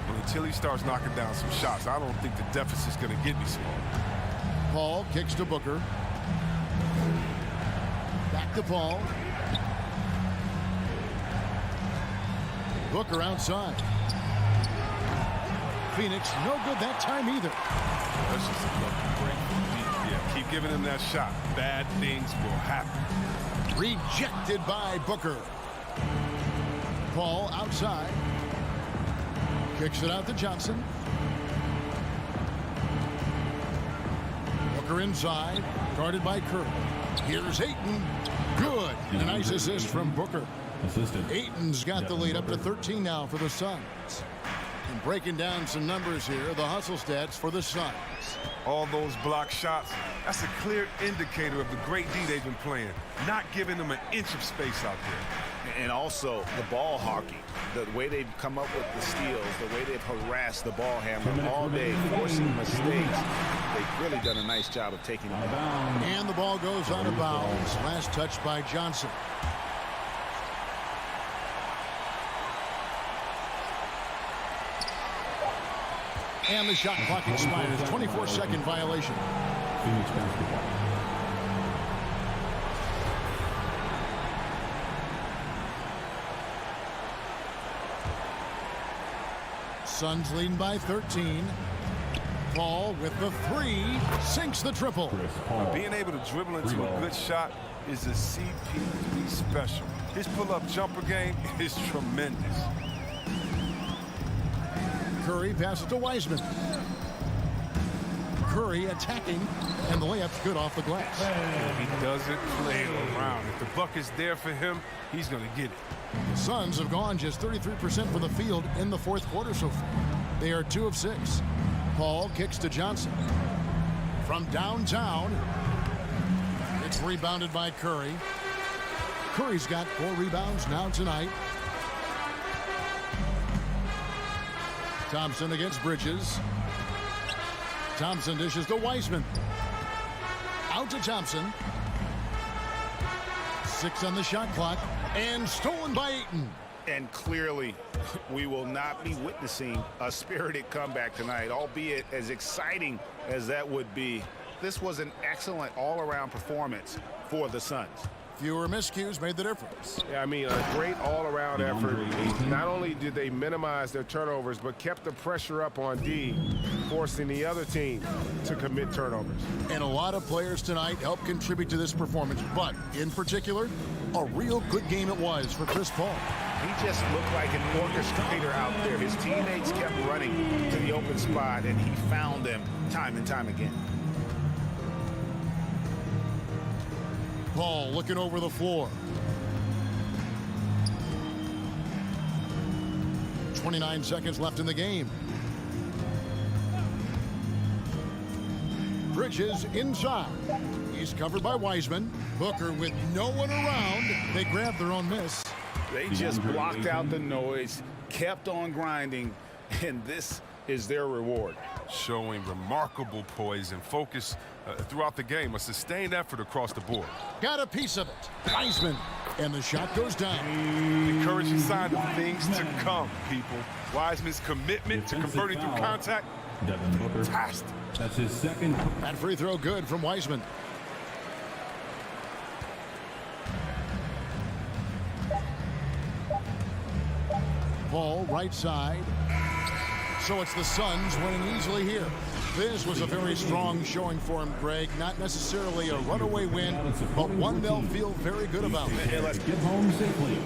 G: Well, until he starts knocking down some shots, I don't think the deficit's going to get me small.
E: Paul kicks to Booker. Back to Paul. Booker outside. Phoenix no good that time either.
G: That's just a lucky break. Yeah, keep giving him that shot. Bad things will happen.
E: Rejected by Booker. Paul outside. Kicks it out to Johnson. Booker inside. Guarded by Curry. Here's Ayton. Good. And a nice assist from Booker. Ayton's got the lead up to 13 now for the Suns. And breaking down some numbers here, the hustle stats for the Suns.
G: All those block shots, that's a clear indicator of the great D they've been playing. Not giving them an inch of space out there.
F: And also the ball hockey. The way they've come up with the steals, the way they've harassed the ball handler all day, forcing mistakes. They've really done a nice job of taking them down.
E: And the ball goes out of bounds. Last touch by Johnson. And the shot clock expires. 24-second violation.
D: Phoenix basketball.
E: Suns leading by 13. Paul with the three. Sinks the triple.
G: Being able to dribble into a good shot is a CP3 special. His pull-up jumper game is tremendous.
E: Curry passes to Wiseman. Curry attacking, and the layup's good off the glass.
G: He doesn't play around. If the buck is there for him, he's going to get it.
E: The Suns have gone just 33% from the field in the fourth quarter so far. They are 2 of 6. Paul kicks to Johnson. From downtown, it's rebounded by Curry. Curry's got 4 rebounds now tonight. Thompson against Bridges. Thompson dishes to Wiseman. Out to Thompson. 6 on the shot clock. And stolen by Ayton.
F: And clearly, we will not be witnessing a spirited comeback tonight, albeit as exciting as that would be. This was an excellent all-around performance for the Suns.
E: Fewer miscues made the difference.
H: Yeah, I mean, a great all-around effort. Not only did they minimize their turnovers, but kept the pressure up on D, forcing the other team to commit turnovers.
E: And a lot of players tonight helped contribute to this performance, but in particular, a real good game it was for Chris Paul.
F: He just looked like an orchestrator out there. His teammates kept running to the open spot, and he found them time and time again.
E: Paul looking over the floor. 29 seconds left in the game. Bridges inside. He's covered by Wiseman. Booker with no one around. They grab their own miss.
F: They just blocked out the noise, kept on grinding, and this is their reward.
G: Showing remarkable poise and focus throughout the game. A sustained effort across the board.
E: Got a piece of it. Wiseman. And the shot goes down.
G: Encouraging sign of things to come, people. Wiseman's commitment to converting through contact. Fantastic.
D: That's his second.
E: That free throw good from Wiseman. Paul, right side. So it's the Suns winning easily here. This was a very strong showing for him, Greg. Not necessarily a runaway win, but one they'll feel very good about.
D: Let's get home safely.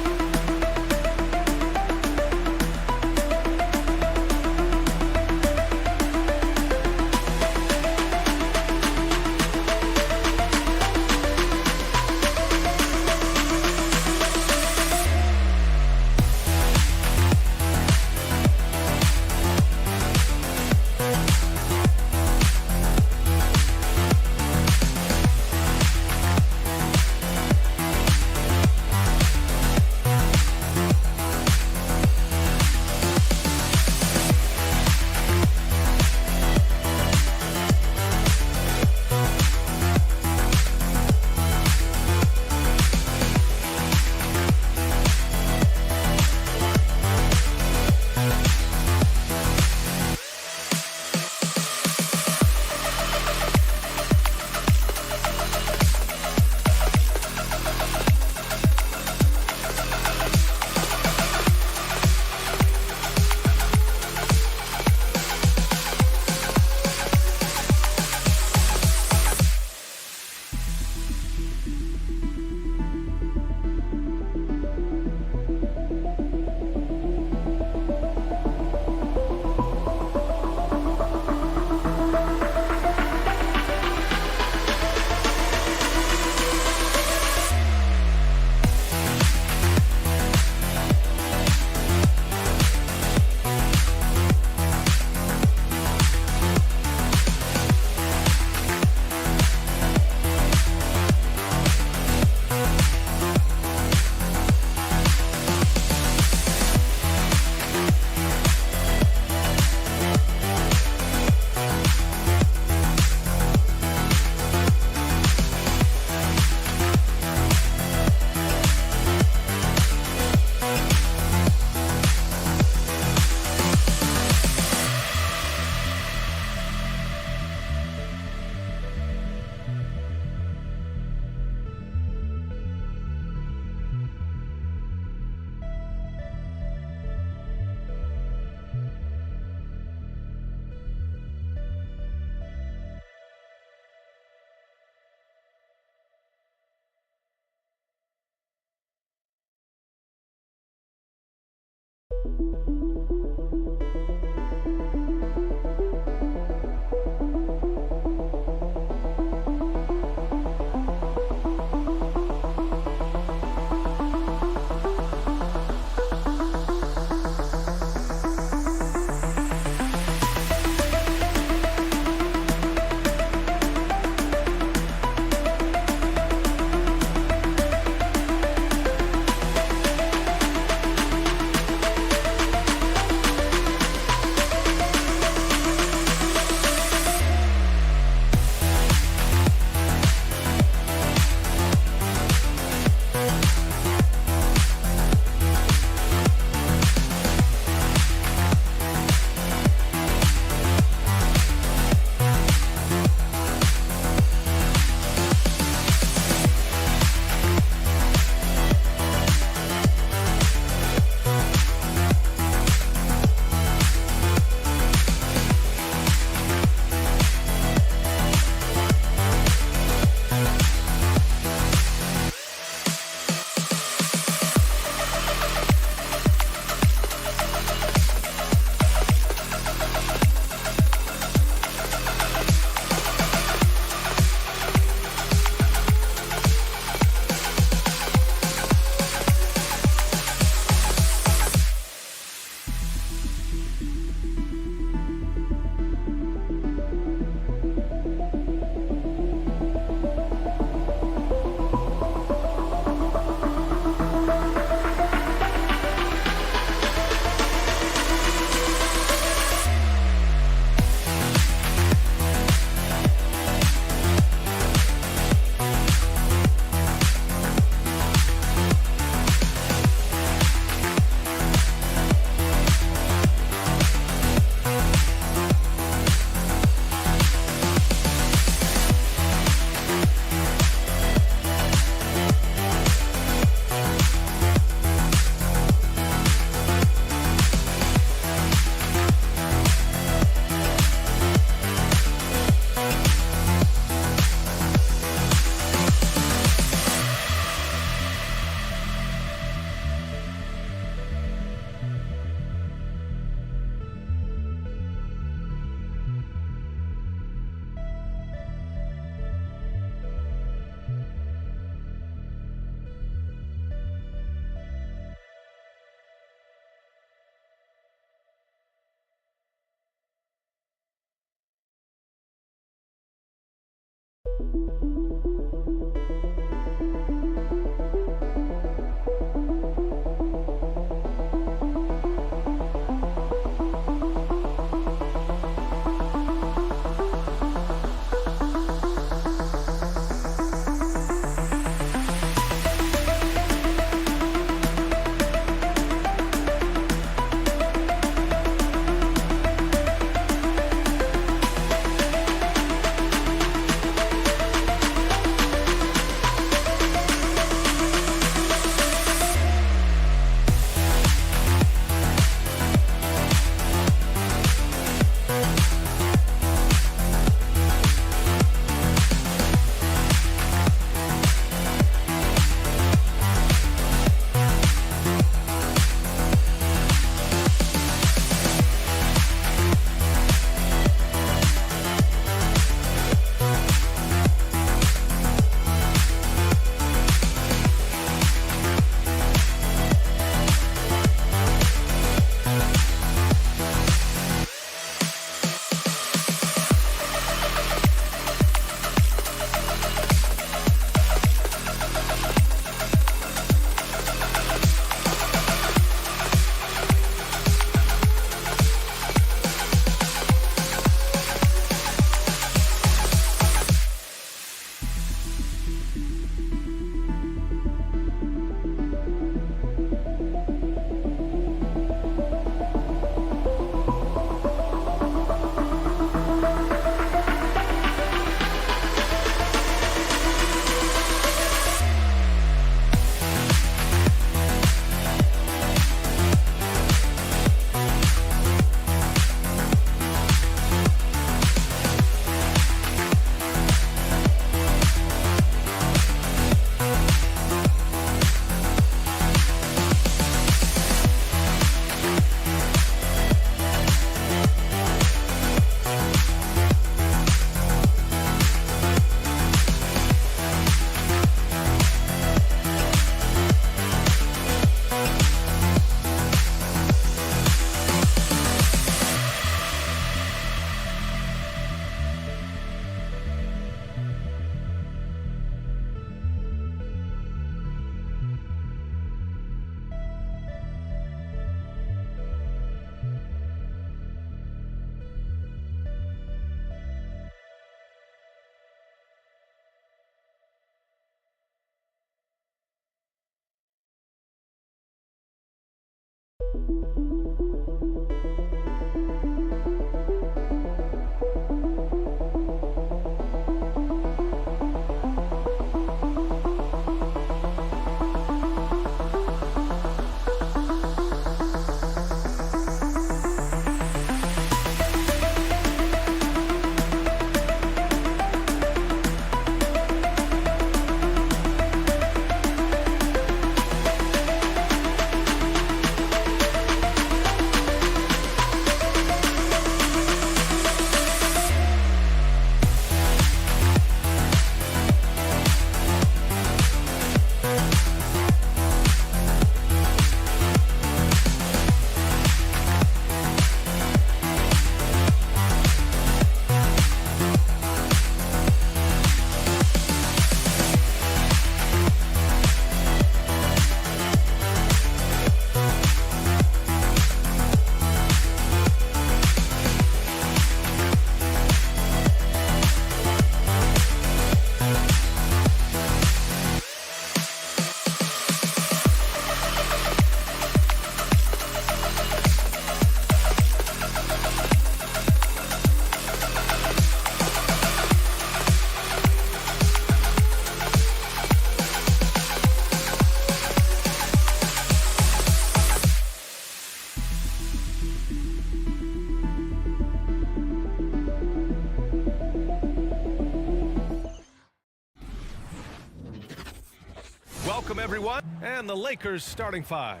A: Welcome, everyone. And the Lakers starting five.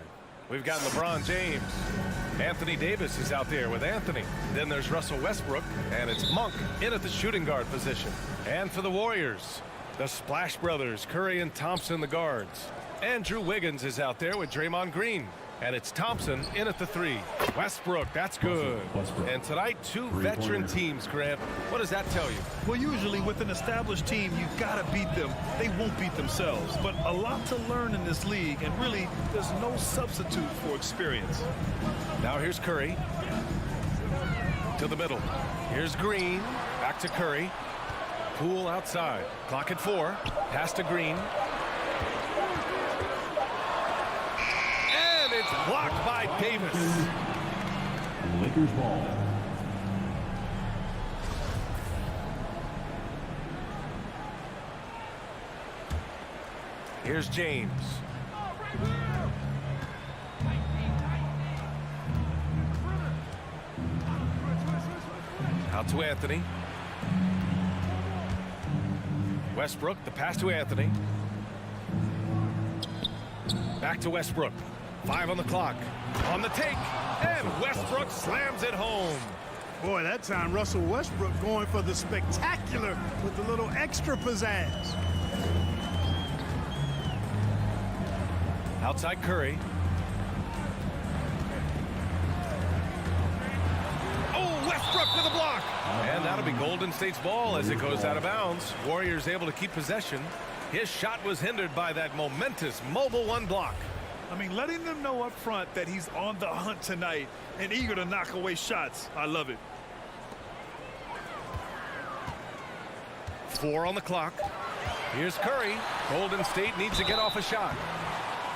A: We've got LeBron James. Anthony Davis is out there with Anthony. Then there's Russell Westbrook, and it's Monk in at the shooting guard position. And for the Warriors, the Splash Brothers, Curry and Thompson, the guards. Andrew Wiggins is out there with Draymond Green. And it's Thompson in at the 3. Westbrook, that's good.
D: Westbrook.
A: And tonight, 2 veteran teams, Grant. What does that tell you?
C: Well, usually with an established team, you've got to beat them. They won't beat themselves. But a lot to learn in this league, and really, there's no substitute for experience.
A: Now here's Curry. To the middle. Here's Green. Back to Curry. Poole outside. Clock at 4. Pass to Green. And it's blocked by Davis.
D: Lakers ball.
A: Here's James. Out to Anthony. Westbrook, the pass to Anthony. Back to Westbrook. 5 on the clock. On the take. And Westbrook slams it home.
I: Boy, that time Russell Westbrook going for the spectacular with a little extra pizzazz.
A: Outside Curry. Oh, Westbrook with a block. And that'll be Golden State's ball as it goes out of bounds. Warriors able to keep possession. His shot was hindered by that momentous mobile 1 block.
C: I mean, letting them know up front that he's on the hunt tonight and eager to knock away shots. I love it.
A: 4 on the clock. Here's Curry. Golden State needs to get off a shot.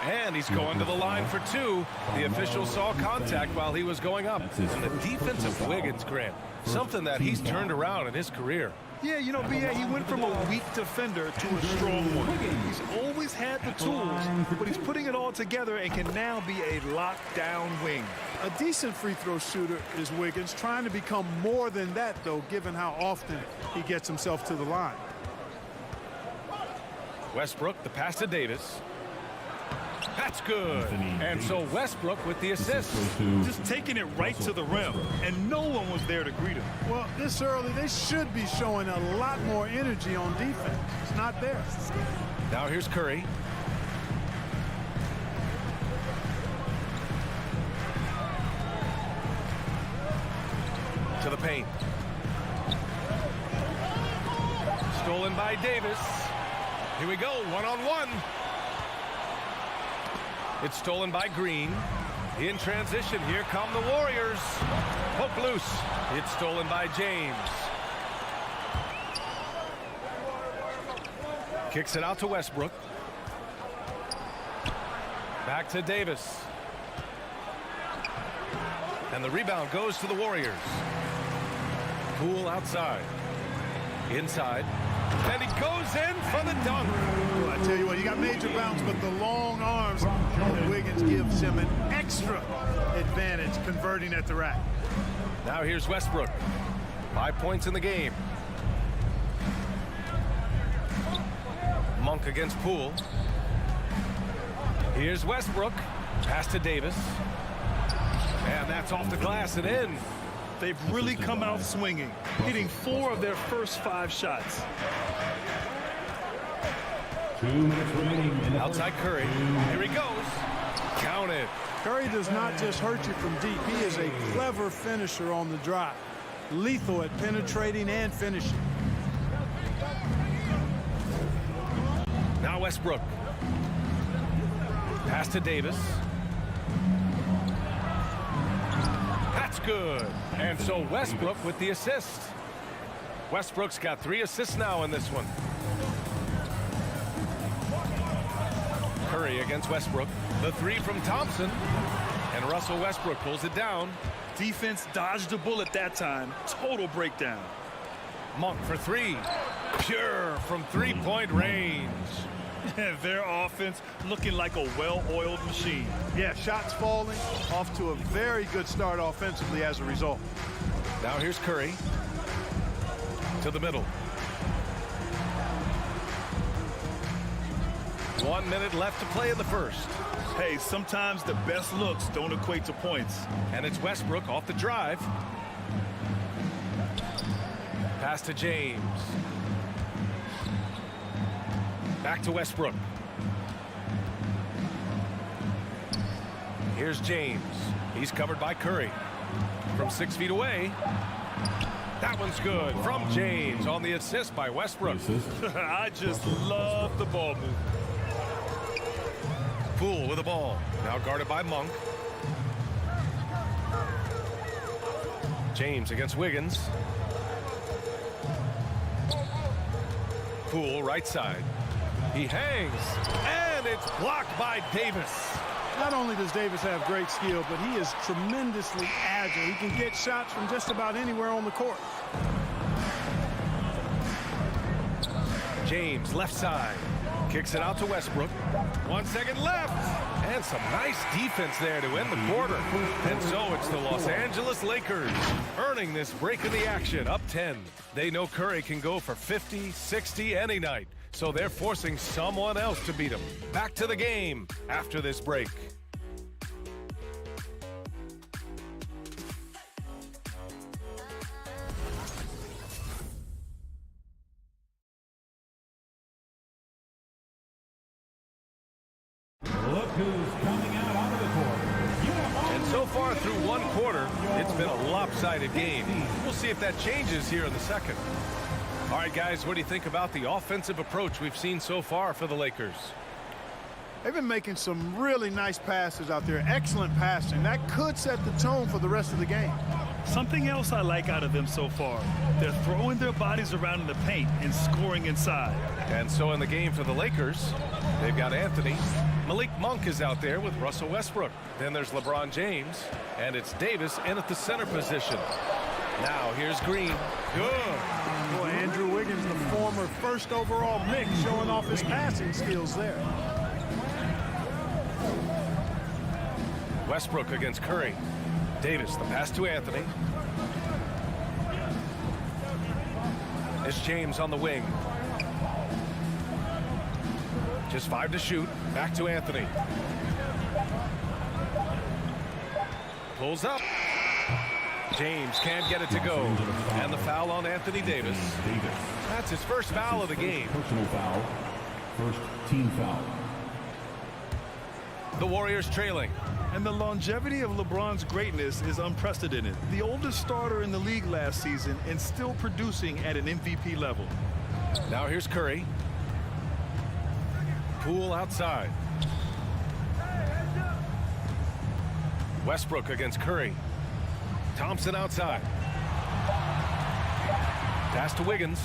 A: And he's going to the line for 2. The official saw contact while he was going up. And the defense of Wiggins, Grant, something that he's turned around in his career.
C: Yeah, you know, B.A., he went from a weak defender to a strong one. He's always had the tools, but he's putting it all together and can now be a lockdown wing.
I: A decent free throw shooter is Wiggins, trying to become more than that, though, given how often he gets himself to the line.
A: Westbrook, the pass to Davis. That's good. And so Westbrook with the assist.
C: Just taking it right to the rim, and no one was there to greet him.
I: Well, this early, they should be showing a lot more energy on defense. It's not there.
A: Now here's Curry. To the paint. Stolen by Davis. Here we go, 1-on-1. It's stolen by Green. In transition, here come the Warriors. Poke loose. It's stolen by James. Kicks it out to Westbrook. Back to Davis. And the rebound goes to the Warriors. Poole outside. Inside. And he goes in for the dunk.
I: Well, I tell you what, you got major bounce, but the long arms of Wiggins gives him an extra advantage converting at the rack.
A: Now here's Westbrook. 5 points in the game. Monk against Poole. Here's Westbrook. Pass to Davis. And that's off the glass and in.
C: They've really come out swinging, hitting 4 of their first 5 shots.
D: 2 minutes remaining.
A: Outside Curry. Here he goes. Count it.
I: Curry does not just hurt you from deep. He is a clever finisher on the drive. Lethal at penetrating and finishing.
A: Now Westbrook. Pass to Davis. That's good. And so Westbrook with the assist. Westbrook's got 3 assists now in this one. Curry against Westbrook. The 3 from Thompson. And Russell Westbrook pulls it down.
C: Defense dodged a bullet that time. Total breakdown.
A: Monk for 3. Pure from 3-point range.
C: Their offense looking like a well-oiled machine.
I: Yeah, shots falling, off to a very good start offensively as a result.
A: Now here's Curry. To the middle. 1 minute left to play in the first.
C: Hey, sometimes the best looks don't equate to points.
A: And it's Westbrook off the drive. Pass to James. Back to Westbrook. Here's James. He's covered by Curry. From 6 feet away. That one's good from James on the assist by Westbrook.
C: I just love the ball movement.
A: Poole with the ball. Now guarded by Monk. James against Wiggins. Poole right side. He hangs. And it's blocked by Davis.
I: Not only does Davis have great skill, but he is tremendously agile. He can get shots from just about anywhere on the court.
A: James left side. Kicks it out to Westbrook. 1 second left. And some nice defense there to end the quarter. And so it's the Los Angeles Lakers earning this break in the action, up 10. They know Curry can go for 50, 60 any night. So they're forcing someone else to beat him. Back to the game after this break.
D: Look who's coming out onto the court.
A: And so far through one quarter, it's been a lopsided game. We'll see if that changes here in the second. All right, guys, what do you think about the offensive approach we've seen so far for the Lakers?
I: They've been making some really nice passes out there. Excellent passing. That could set the tone for the rest of the game.
C: Something else I like out of them so far, they're throwing their bodies around in the paint and scoring inside.
A: And so in the game for the Lakers, they've got Anthony. Malik Monk is out there with Russell Westbrook. Then there's LeBron James, and it's Davis in at the center position. Now here's Green. Good.
I: Boy, Andrew Wiggins, the former first overall pick, showing off his passing skills there.
A: Westbrook against Curry. Davis, the pass to Anthony. It's James on the wing. Just 5 to shoot. Back to Anthony. Pulls up. James can't get it to go. And the foul on Anthony Davis. That's his first foul of the game.
D: Personal foul. First team foul.
A: The Warriors trailing.
C: And the longevity of LeBron's greatness is unprecedented. The oldest starter in the league last season and still producing at an MVP level.
A: Now here's Curry. Poole outside. Westbrook against Curry. Thompson outside. Pass to Wiggins.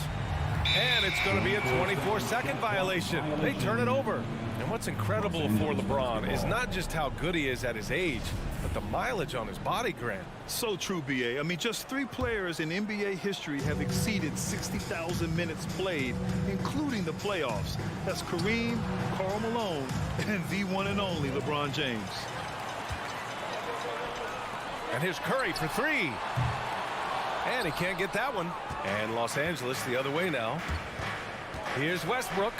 A: And it's going to be a 24-second violation. They turn it over. And what's incredible for LeBron is not just how good he is at his age, but the mileage on his body, Grant.
C: So true, B.A. I mean, just 3 players in NBA history have exceeded 60,000 minutes played, including the playoffs. That's Kareem, Karl Malone, and the one and only LeBron James.
A: And here's Curry for 3. And he can't get that one. And Los Angeles the other way now. Here's Westbrook.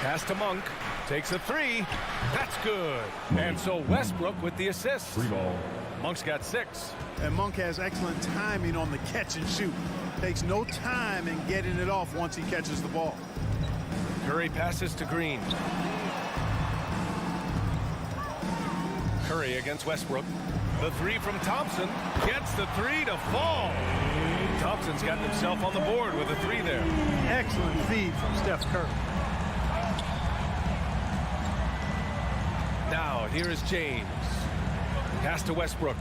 A: Pass to Monk. Takes a 3. That's good. And so Westbrook with the assist.
D: 3 ball.
A: Monk's got 6.
I: And Monk has excellent timing on the catch and shoot. Takes no time in getting it off once he catches the ball.
A: Curry passes to Green. Curry against Westbrook. The 3 from Thompson. Gets the 3 to fall. Thompson's got himself on the board with a 3 there.
I: Excellent feed from Steph Curry.
A: Now here is James. Pass to Westbrook.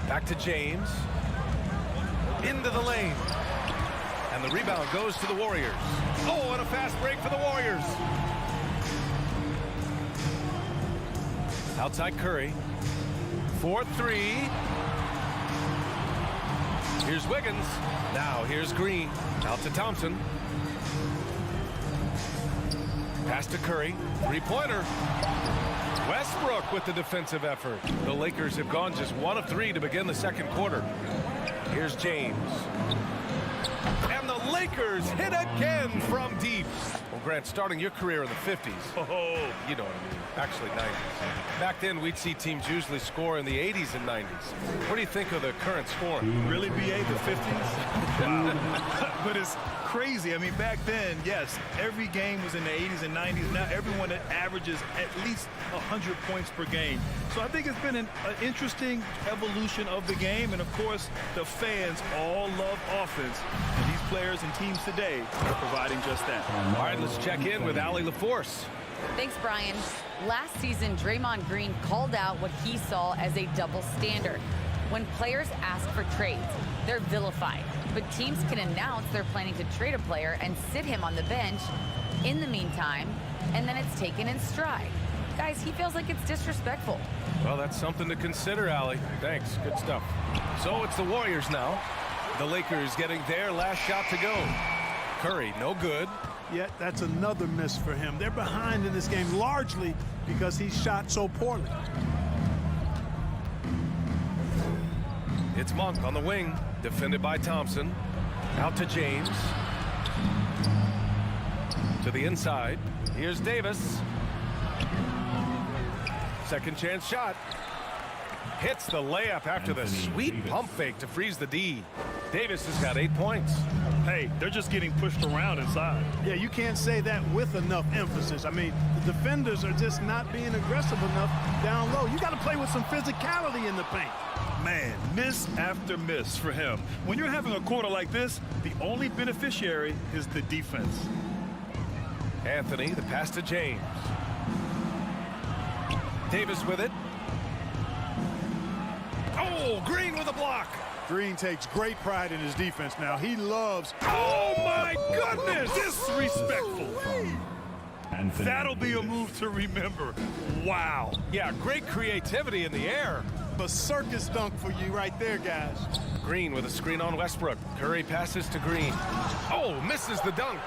A: Back to James. Into the lane. And the rebound goes to the Warriors. Oh, and a fast break for the Warriors. Outside Curry. 4-3. Here's Wiggins. Now here's Green. Out to Thompson. Pass to Curry. 3-pointer. Westbrook with the defensive effort. The Lakers have gone just 1 of 3 to begin the second quarter. Here's James. And the Lakers hit again from deep. Well, Grant, starting your career in the 50s.
C: Oh,
A: You know what I mean. Actually, 90s. Back then, we'd see teams usually score in the 80s and 90s. What do you think of the current scoring?
C: really, BA, the 50s? Wow. But it's crazy. I mean, back then, yes, every game was in the 80s and 90s. Now everyone that averages at least 100 points per game. So I think it's been an interesting evolution of the game. And, of course, the fans all love offense. And these players and teams today are providing just that.
A: All right, let's check in with Allie LaForce.
J: Thanks, Brian. Last season, Draymond Green called out what he saw as a double standard. When players ask for trades, they're vilified. But teams can announce they're planning to trade a player and sit him on the bench in the meantime, and then it's taken in stride. Guys, he feels like it's disrespectful.
A: Well, that's something to consider, Allie. Thanks. Good stuff. So it's the Warriors now. The Lakers getting their last shot to go. Curry, no good.
I: Yet that's another miss for him. They're behind in this game largely because he shot so poorly.
A: It's Monk on the wing, defended by Thompson. Out to James. To the inside. Here's Davis. Second chance shot. Hits the layup after the sweet pump fake to freeze the D. Davis has got 8 points.
C: Hey, they're just getting pushed around inside.
I: Yeah, you can't say that with enough emphasis. I mean, the defenders are just not being aggressive enough down low. You got to play with some physicality in the paint.
C: Man, miss after miss for him. When you're having a quarter like this, the only beneficiary is the defense.
A: Anthony, the pass to James. Davis with it. Oh, Green with a block.
I: Green takes great pride in his defense now. He loves...
C: Oh, my goodness! Disrespectful.
D: Anthony
C: That'll be a
D: Davis.
C: move to remember. Wow.
A: Yeah, great creativity in the air.
I: A circus dunk for you right there, guys.
A: Green with a screen on Westbrook. Curry passes to Green. Oh, misses the dunk.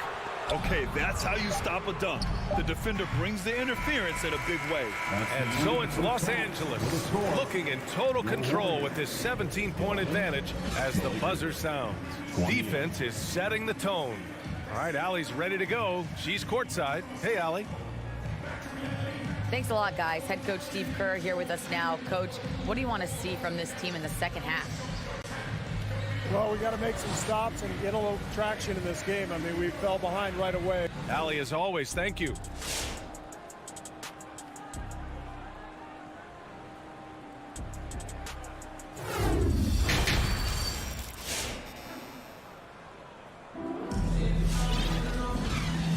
C: Okay, that's how you stop a dunk. The defender brings the interference in a big way.
A: And so it's Los Angeles looking in total control with this 17-point advantage as the buzzer sounds. Defense is setting the tone. All right, Allie's ready to go. She's courtside. Hey, Allie.
J: Thanks a lot, guys. Head coach Steve Kerr here with us now. Coach, what do you want to see from this team in the second half?
K: Well, we got to make some stops and get a little traction in this game. I mean, we fell behind right away.
A: Allie, as always, thank you.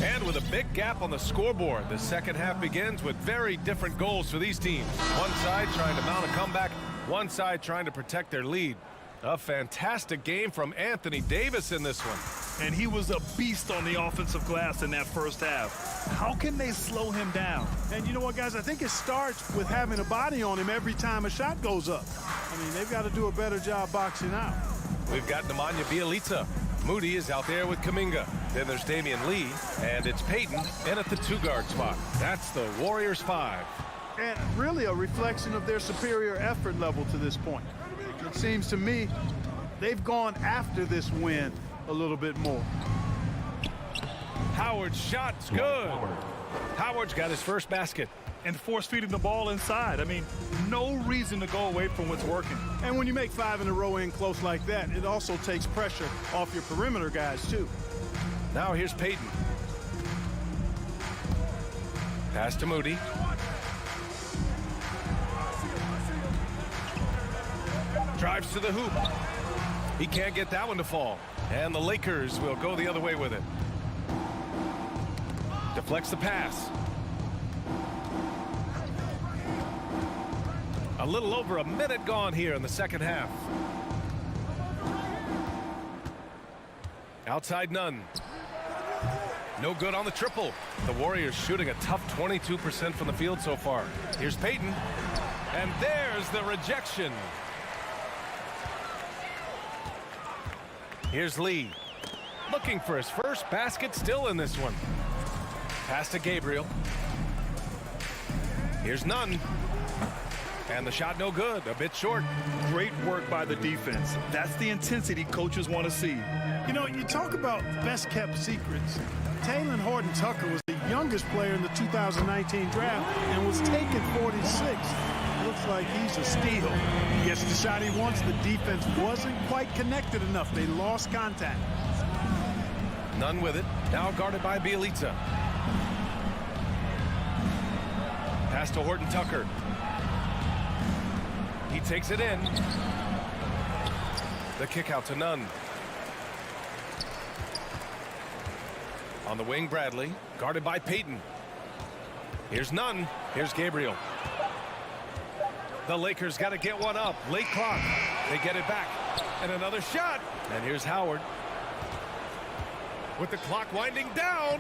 A: And with a big gap on the scoreboard, the second half begins with very different goals for these teams. One side trying to mount a comeback, one side trying to protect their lead. A fantastic game from Anthony Davis in this one.
C: And he was a beast on the offensive glass in that first half. How can they slow him down?
I: And you know what, guys? I think it starts with having a body on him every time a shot goes up. I mean, they've got to do a better job boxing out.
A: We've got Nemanja Bjelica. Moody is out there with Kuminga. Then there's Damian Lee, and it's Payton in at the two-guard spot. That's the Warriors 5.
I: And really a reflection of their superior effort level to this point. It seems to me they've gone after this win a little bit more.
A: Howard's shot's good. Howard's got his first basket.
C: And force-feeding the ball inside. I mean, no reason to go away from what's working.
I: And when you make 5 in a row in close like that, it also takes pressure off your perimeter guys, too.
A: Now here's Payton. Pass to Moody. Drives to the hoop. He can't get that one to fall. And the Lakers will go the other way with it. Deflects the pass. A little over a minute gone here in the second half. Outside none. No good on the triple. The Warriors shooting a tough 22% from the field so far. Here's Payton. And there's the rejection. Here's Lee. Looking for his first basket, still in this one. Pass to Gabriel. Here's Nunn. And the shot no good, a bit short.
C: Great work by the defense. That's the intensity coaches want to see.
I: You know, you talk about best-kept secrets. Taylor Horton-Tucker was the youngest player in the 2019 draft and was taken 46th. Looks like he's a steal. He gets the shot he wants. The defense wasn't quite connected enough. They lost contact.
A: None with it. Now guarded by Bielitsa. Pass to Horton-Tucker. He takes it in. The kick out to Nunn. On the wing, Bradley, guarded by Payton. Here's Nunn. Here's Gabriel. The Lakers got to get one up. Late clock. They get it back. And another shot. And here's Howard. With the clock winding down.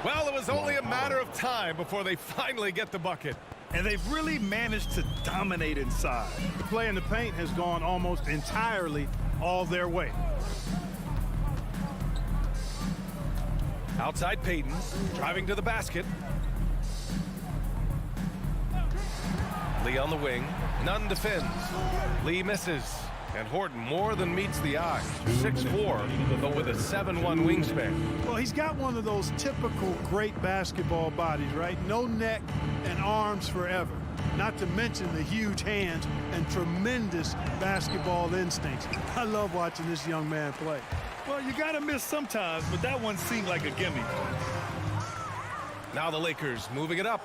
A: Well, it was only a matter of time before they finally get the bucket.
C: And they've really managed to dominate inside.
I: The play in the paint has gone almost entirely all their way.
A: Outside Payton, driving to the basket. Lee on the wing. Nunn defends. Lee misses. And Horton more than meets the eye. 6'4", but with a 7'1" wingspan.
I: Well, he's got one of those typical great basketball bodies, right? No neck and arms forever. Not to mention the huge hands and tremendous basketball instincts. I love watching this young man play.
C: Well, you got to miss sometimes, but that one seemed like a gimme.
A: Now the Lakers moving it up.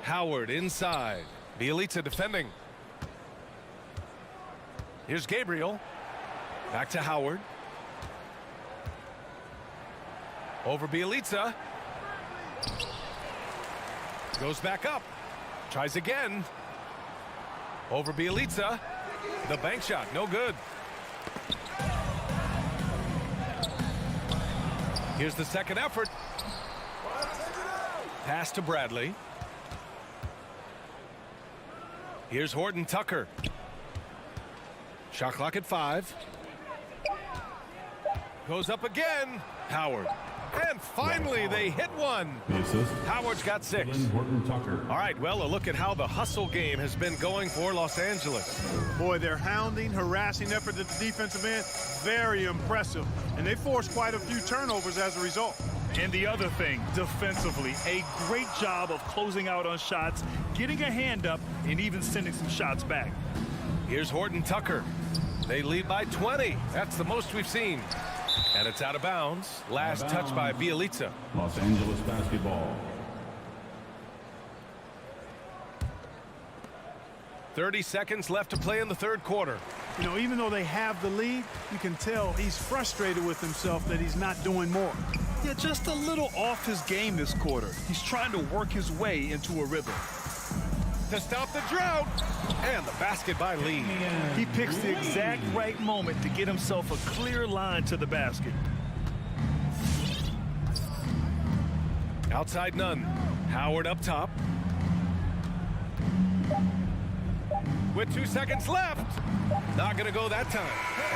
A: Howard inside. Bielitsa defending. Here's Gabriel. Back to Howard. Over Bielitsa. Goes back up. Tries again. Over Bielitsa. The bank shot, no good. Here's the second effort. Pass to Bradley. Here's Horton-Tucker. Shot clock at 5. Goes up again. Howard. And finally, they hit one. Howard's got 6. All right, well, a look at how the hustle game has been going for Los Angeles.
I: Boy, their hounding, harassing effort at the defensive end, very impressive. And they forced quite a few turnovers as a result.
C: And the other thing, defensively, a great job of closing out on shots, getting a hand up, and even sending some shots back.
A: Here's Horton-Tucker. They lead by 20. That's the most we've seen. And it's out of bounds. Last touch by Bielitsa.
D: Los Angeles basketball.
A: 30 seconds left to play in the third quarter.
I: You know, even though they have the lead, you can tell he's frustrated with himself that he's not doing more.
C: Yeah, just a little off his game this quarter. He's trying to work his way into a rhythm.
A: To stop the drought. And the basket by Lee.
C: He picks the exact right moment to get himself a clear line to the basket.
A: Outside Nunn. Howard up top. With 2 seconds left. Not going to go that time.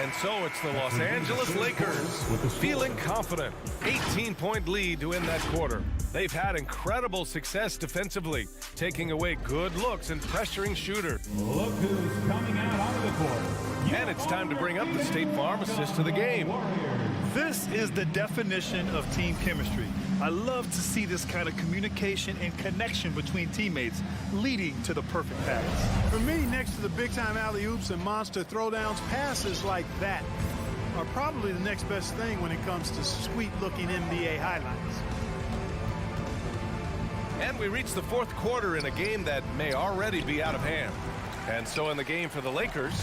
A: And so it's the Los Angeles Lakers feeling confident. 18-point lead to end that quarter. They've had incredible success defensively, taking away good looks and pressuring shooters.
D: Look who's coming out of the court.
A: And it's time to bring up the State Farm assist to the game.
C: This is the definition of team chemistry. I love to see this kind of communication and connection between teammates leading to the perfect pass.
I: For me, next to the big-time alley-oops and monster throwdowns, passes like that are probably the next best thing when it comes to sweet-looking NBA highlights.
A: And we reach the fourth quarter in a game that may already be out of hand. And so in the game for the Lakers,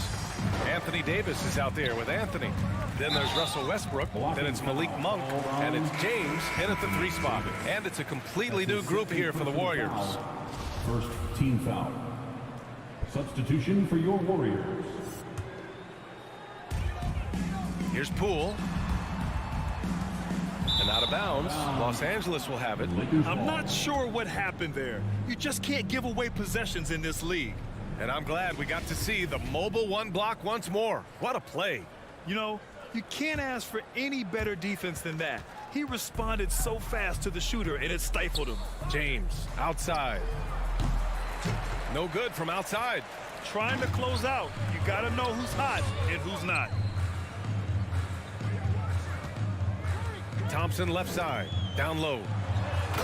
A: Anthony Davis is out there with Anthony. Then there's Russell Westbrook. Then it's Malik Monk. And it's James in at the 3 spot. And it's a completely new group here for the Warriors.
D: First team foul. Substitution for your Warriors.
A: Here's Poole. And out of bounds. Los Angeles will have it.
C: I'm not sure what happened there. You just can't give away possessions in this league.
A: And I'm glad we got to see the mobile one block once more. What a play.
C: You know, you can't ask for any better defense than that. He responded so fast to the shooter, and it stifled him.
A: James outside. No good from outside.
C: trying to close out, you got to know who's hot and who's not.
A: Thompson left side, down low.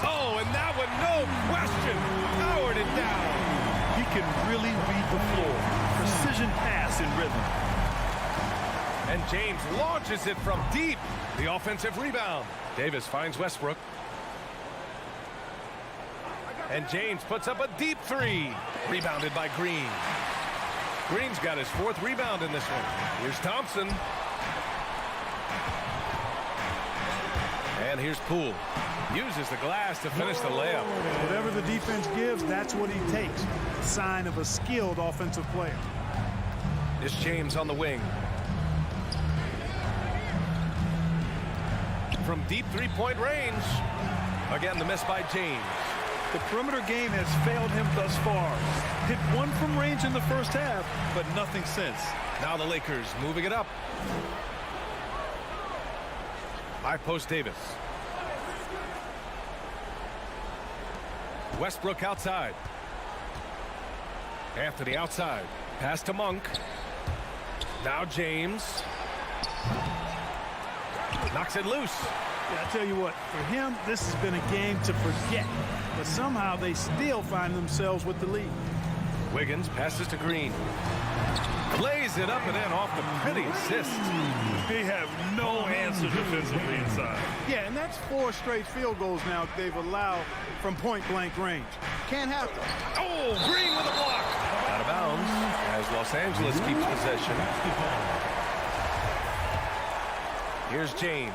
A: Oh, and that one, no question, powered it down.
C: He can really read the floor. Precision pass in rhythm.
A: And James launches it from deep. The offensive rebound. Davis finds Westbrook. And James puts up a deep three. Rebounded by Green. Green's got his 4th rebound in this one. Here's Thompson. And here's Poole. Uses the glass to finish the layup.
I: Whatever the defense gives, that's what he takes. Sign of a skilled offensive player.
A: It's James on the wing. From deep three-point range. Again, the miss by James.
C: The perimeter game has failed him thus far. Hit one from range in the first half, but nothing since.
A: Now the Lakers moving it up. High post Davis. Westbrook outside. Anthony outside. Pass to Monk. Now James. Knocks it loose.
I: Yeah, I tell you what, for him, this has been a game to forget. But somehow they still find themselves with the lead.
A: Wiggins passes to Green. Lays it up and in off the pretty assist.
C: They have no answer defensively inside.
I: Yeah, and that's 4 straight field goals now they've allowed from point-blank range. Can't happen.
A: Oh, Green with a block. Out of bounds as Los Angeles keeps possession. Here's James.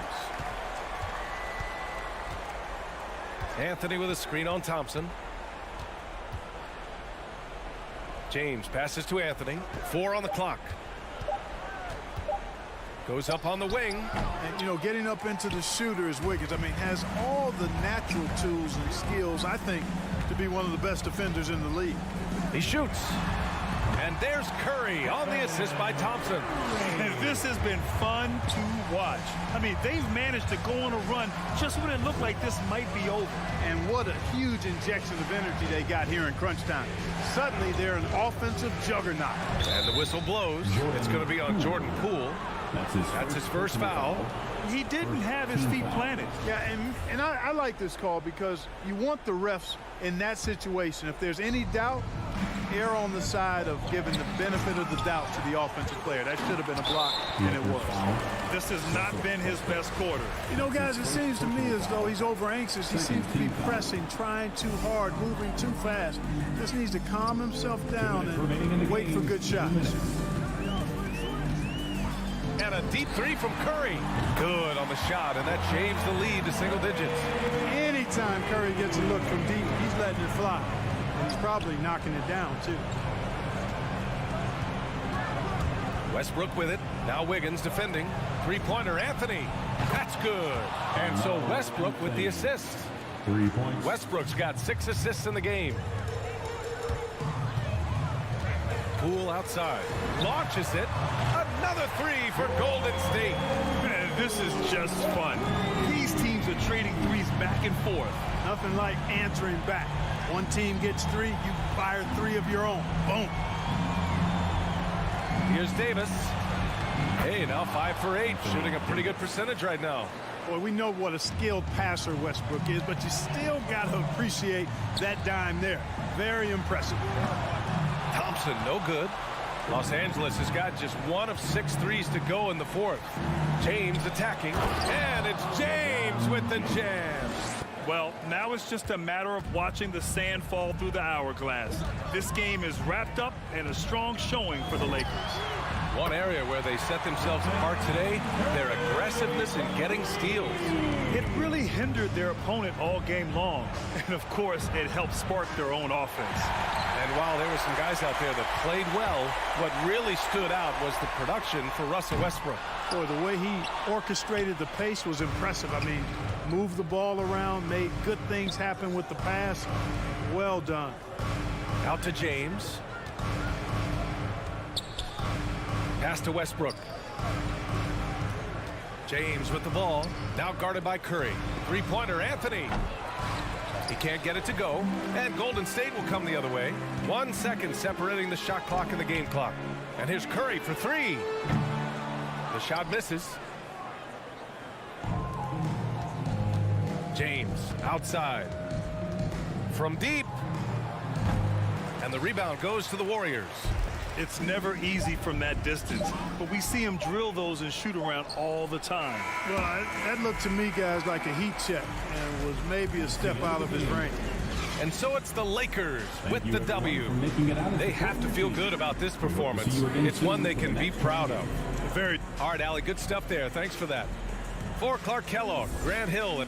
A: Anthony with a screen on Thompson. James passes to Anthony. 4 on the clock. Goes up on the wing.
I: And, you know, getting up into the shooter is Wiggins. I mean, has all the natural tools and skills, I think, to be one of the best defenders in the league.
A: He shoots. And there's Curry on the assist by Thompson.
C: And this has been fun to watch. I mean, they've managed to go on a run just when it looked like this might be over.
I: And what a huge injection of energy they got here in crunch time. Suddenly, they're an offensive juggernaut.
A: And the whistle blows. It's going to be on Jordan Poole. That's his first foul.
C: He didn't have his feet planted.
I: Yeah, and I like this call because you want the refs in that situation. If there's any doubt, err on the side of giving the benefit of the doubt to the offensive player. That should have been a block, and it was.
C: This has not been his best quarter.
I: You know, guys, it seems to me as though he's over-anxious. He seems to be pressing, trying too hard, moving too fast. Just needs to calm himself down and wait for good shots.
A: And a deep three from Curry. Good on the shot, and that shaves the lead to single digits.
I: Anytime Curry gets a look from deep, he's letting it fly. And he's probably knocking it down, too.
A: Westbrook with it. Now Wiggins defending. Three-pointer, Anthony. That's good. And so Westbrook with the assist.
D: 3 points.
A: Westbrook's got 6 assists in the game. Poole outside. Launches it. Another three for Golden State.
C: Man, this is just fun. These teams are trading threes back and forth.
I: Nothing like answering back. One team gets 3, you fire 3 of your own. Boom.
A: Here's Davis. Hey, now 5 for 8, shooting a pretty good percentage right now.
I: Boy, we know what a skilled passer Westbrook is, but you still got to appreciate that dime there. Very impressive.
A: Thompson, no good. Los Angeles has got just 1 of 6 threes to go in the 4th. James attacking, and it's James with the jam.
C: Well, now it's just a matter of watching the sand fall through the hourglass. This game is wrapped up in a strong showing for the Lakers.
A: One area where they set themselves apart today, their aggressiveness in getting steals.
C: It really hindered their opponent all game long. And, of course, it helped spark their own offense.
A: And while there were some guys out there that played well, what really stood out was the production for Russell Westbrook.
I: Boy, the way he orchestrated the pace was impressive. I mean, moved the ball around, made good things happen with the pass. Well done.
A: Out to James. Pass to Westbrook. James with the ball. Now guarded by Curry. Three-pointer, Anthony. He can't get it to go, and Golden State will come the other way. 1 second separating the shot clock and the game clock. And here's Curry for three. The shot misses. James outside. From deep. And the rebound goes to the Warriors.
C: It's never easy from that distance, but we see him drill those and shoot around all the time.
I: Well, that looked to me, guys, like a heat check and was maybe a step out of his range.
A: And so it's the Lakers with the W. They have to feel good about this performance. It's one they can be proud of.
C: Very.
A: All right, Allie, good stuff there. Thanks for that. For Clark Kellogg, Grant Hill.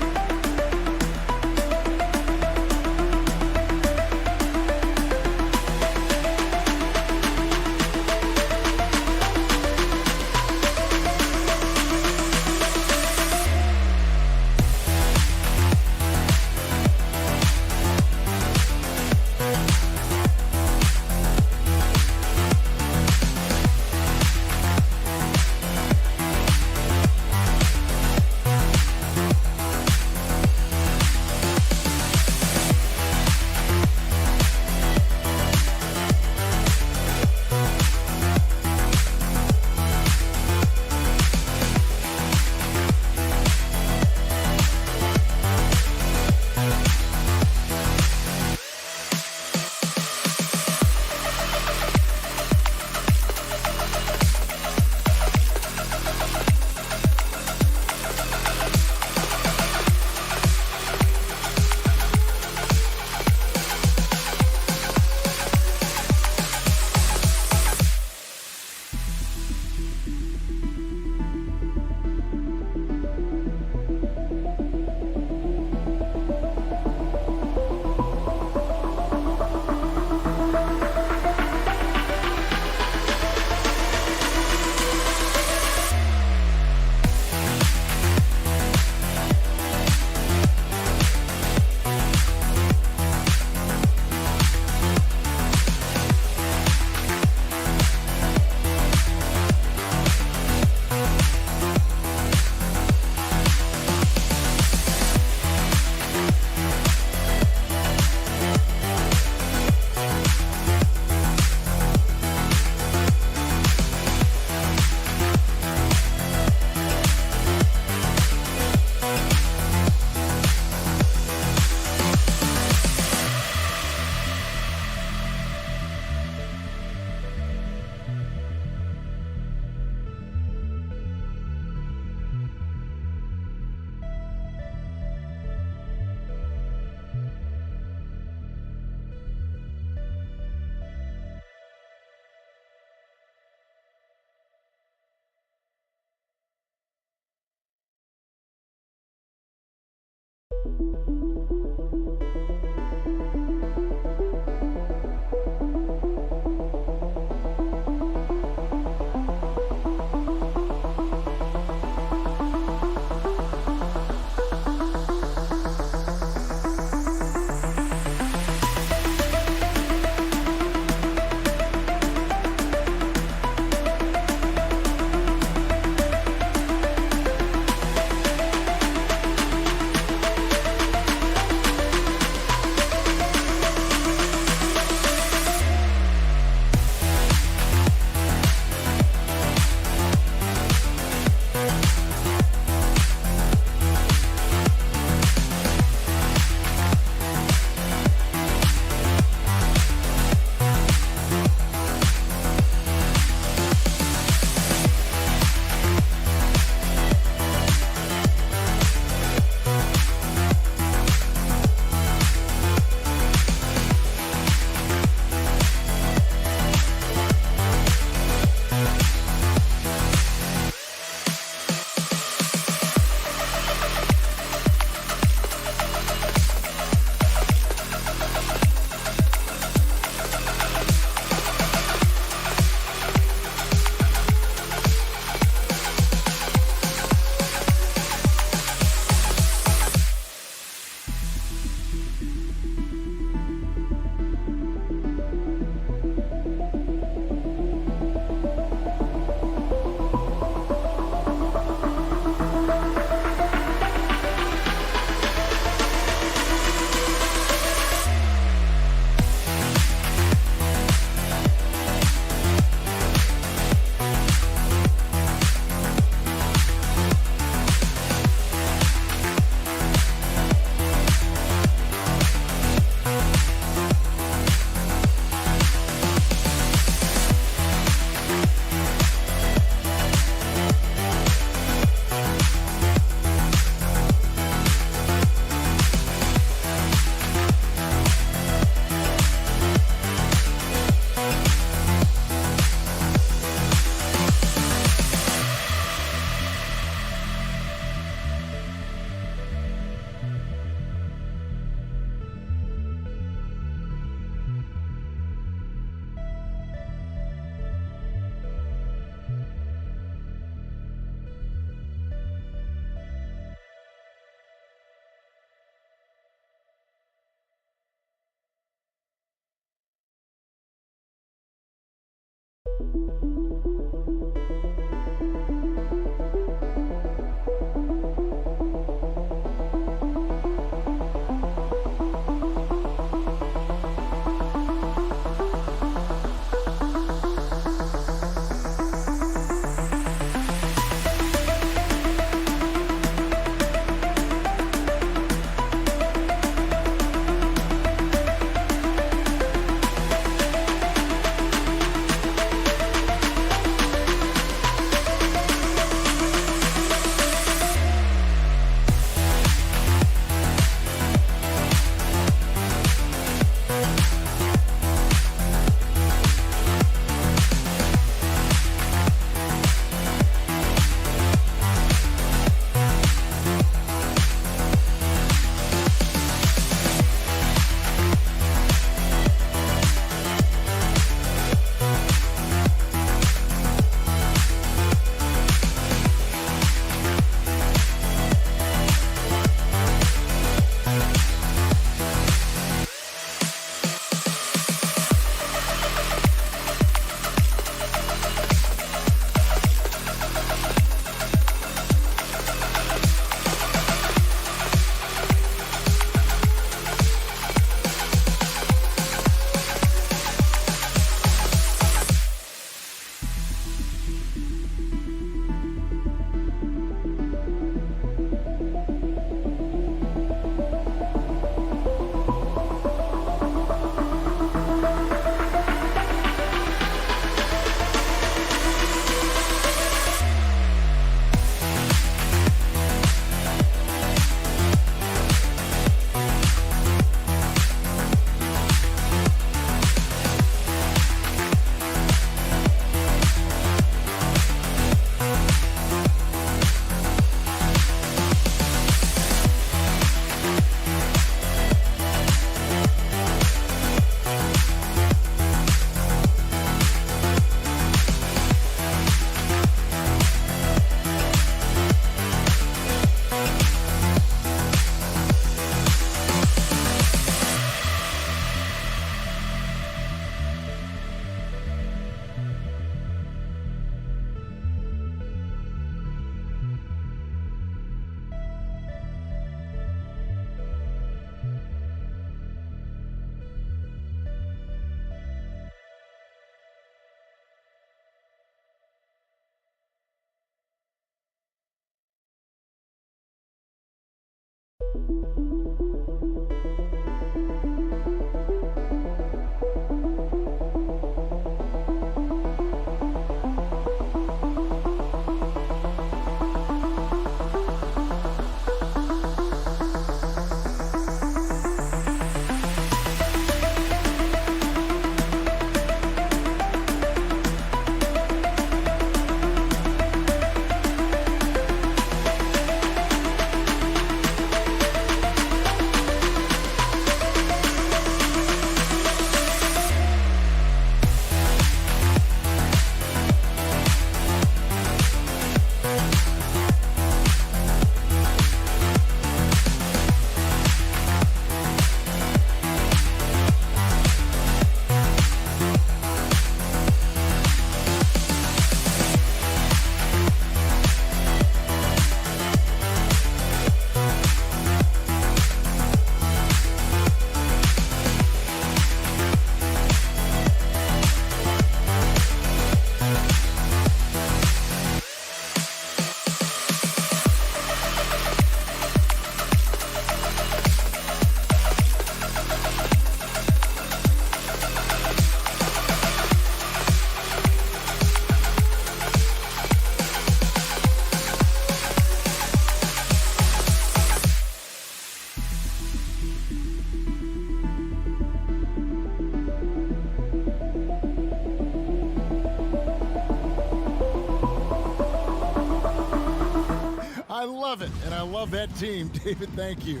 E: I love it, and I love that team. David, thank you.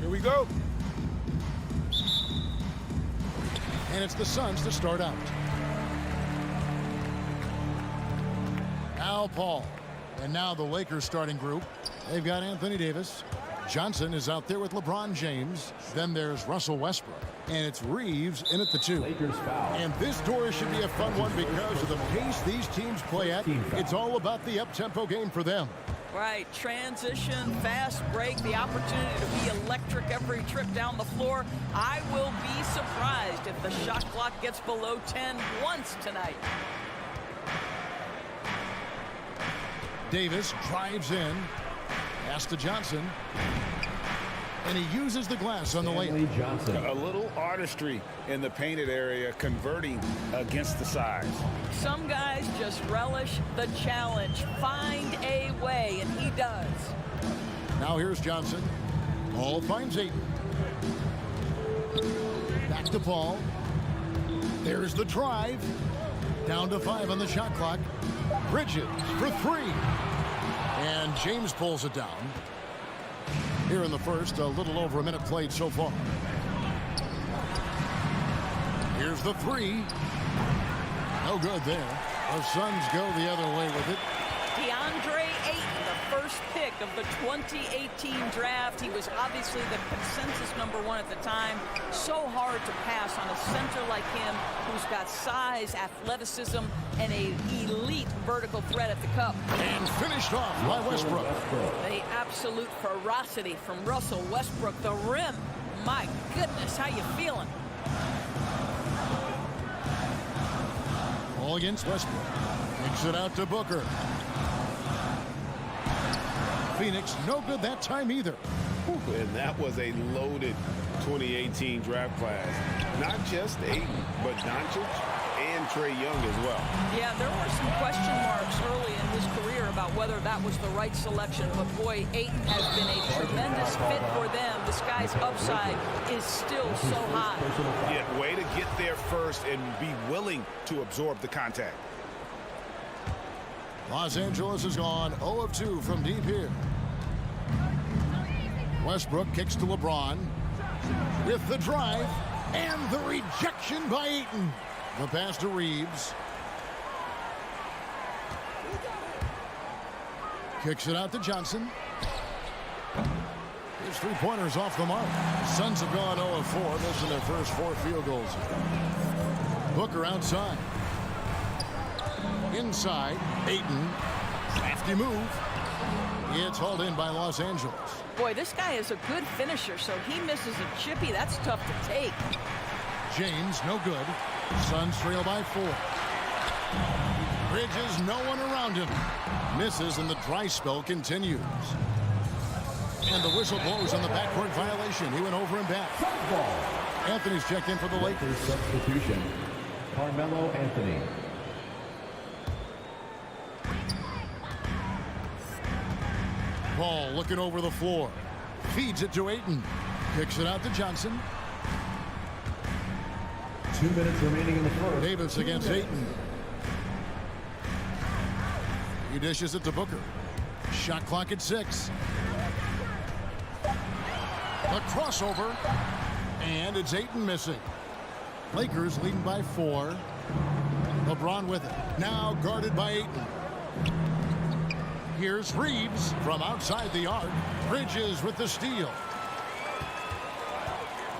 H: Here we go.
E: And it's the Suns to start out. Al Paul. And now the Lakers starting group. They've got Anthony Davis, Johnson is out there with LeBron James. Then there's Russell Westbrook. And it's Reeves in at the 2.
D: Lakers foul.
E: And this door should be a fun one because of the pace these teams play at. It's all about the up-tempo game for them.
L: Right, transition, fast break, the opportunity to be electric every trip down the floor. I will be surprised if the shot clock gets below 10 once tonight.
E: Davis drives in. Pass to Johnson. And he uses the glass on the layup.
D: Johnson.
F: A little artistry in the painted area, converting against the size.
L: Some guys just relish the challenge. Find a way, and he does.
E: Now here's Johnson. Paul finds Ayton. Back to Paul. There's the drive. Down to 5 on the shot clock. Bridges for 3. And James pulls it down. Here in the first, a little over a minute played so far. Here's the 3. No good there. The Suns go the other way with it.
L: DeAndre Ayton, the first pick of the 2018 draft. He was obviously the consensus #1 at the time. So hard to pass on a center like him who's got size, athleticism, and an elite vertical threat at the cup.
E: And finished off by Westbrook.
L: The absolute ferocity from Russell Westbrook. The rim. My goodness, how you feeling?
E: Ball against Westbrook. Kicks it out to Booker. Phoenix, no good that time either.
H: And that was a loaded 2018 draft class. Not just Ayton, but Doncic and Trae Young as well.
L: Yeah, there were some question marks early in his career about whether that was the right selection. But boy, Ayton has been a tremendous fit for them. This guy's upside is still so high.
F: Yeah, way to get there first and be willing to absorb the contact.
E: Los Angeles is gone 0 of 2 from deep here. Westbrook kicks to LeBron with the drive and the rejection by Ayton. The pass to Reeves. Kicks it out to Johnson. His 3-pointers off the mark. The Suns have gone 0 of 4, missing their first 4 field goals. Booker outside. Inside, Ayton. Crafty move. It's hauled in by Los Angeles.
L: Boy, this guy is a good finisher, so he misses a chippy. That's tough to take.
E: James, no good. Suns trail by 4. Bridges, no one around him. Misses, and the dry spell continues. And the whistle blows on the backcourt violation. He went over and back. Anthony's checked in for the Lakers.
D: Substitution. Carmelo Anthony.
E: Paul looking over the floor. Feeds it to Ayton. Kicks it out to Johnson.
D: 2 minutes remaining in the first.
E: Davis against Ayton. He dishes it to Booker. Shot clock at 6. A crossover. And it's Ayton missing. Lakers leading by 4. LeBron with it. Now guarded by Ayton. Here's Reeves from outside the arc. Bridges with the steal.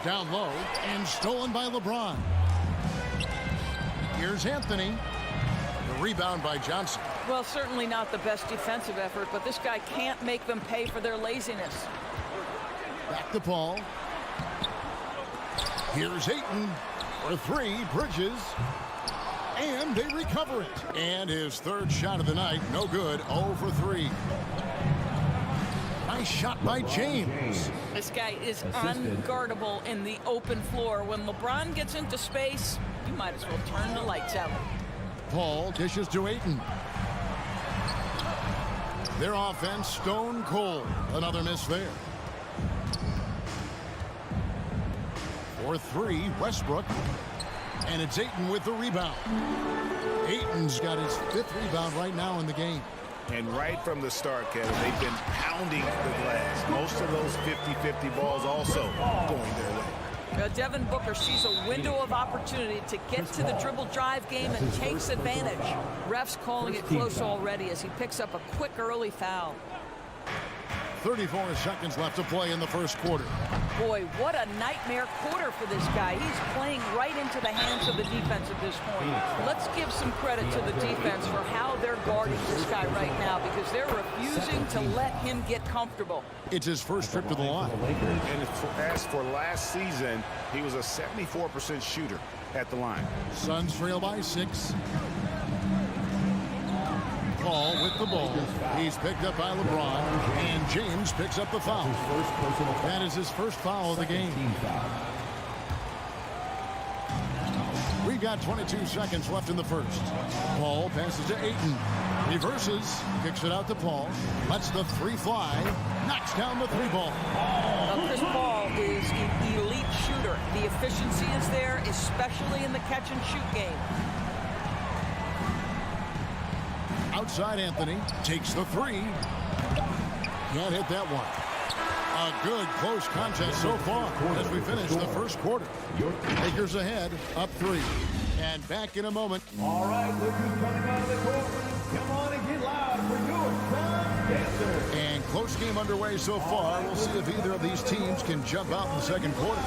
E: Down low and stolen by LeBron. Here's Anthony. The rebound by Johnson.
L: Well, certainly not the best defensive effort, but this guy can't make them pay for their laziness.
E: Back to Paul. Here's Ayton for 3. Bridges. And they recover it. And his 3rd shot of the night, no good, 0 for 3. Nice shot by James.
L: This guy is unguardable in the open floor. When LeBron gets into space, you might as well turn the lights out.
E: Paul dishes to Ayton. Their offense stone cold. Another miss there. For 3, Westbrook. And it's Ayton with the rebound. Ayton's got his 5th rebound right now in the game.
F: And right from the start, Kevin, they've been pounding the glass. Most of those 50-50 balls also going their way.
L: Devin Booker sees a window of opportunity to get to the dribble drive game and takes advantage. Refs calling it close already as he picks up a quick early foul.
E: 34 seconds left to play in the first quarter.
L: Boy, what a nightmare quarter for this guy. He's playing right into the hands of the defense at this point. Let's give some credit to the defense for how they're guarding this guy right now, because they're refusing to let him get comfortable.
E: It's his first trip to the line.
F: And as for last season, he was a 74% shooter at the line.
E: Suns trail by 6. Paul with the ball. He's picked up by LeBron, and James picks up the foul. That is his first foul of the game. We've got 22 seconds left in the first. Paul passes to Ayton. Reverses, kicks it out to Paul. Lets the 3 fly. Knocks down the 3 ball.
L: Now, Chris Paul is an elite shooter. The efficiency is there, especially in the catch-and-shoot game.
E: Outside Anthony takes the 3. Can't hit that one. A good close contest so far as we finish the first quarter. Lakers ahead, up 3. And back in a moment.
D: All right, Lakers coming out of the court. Come on and get loud for your Sun Dancers.
E: And close game underway so far. We'll see if either of these teams can jump out in the second quarter.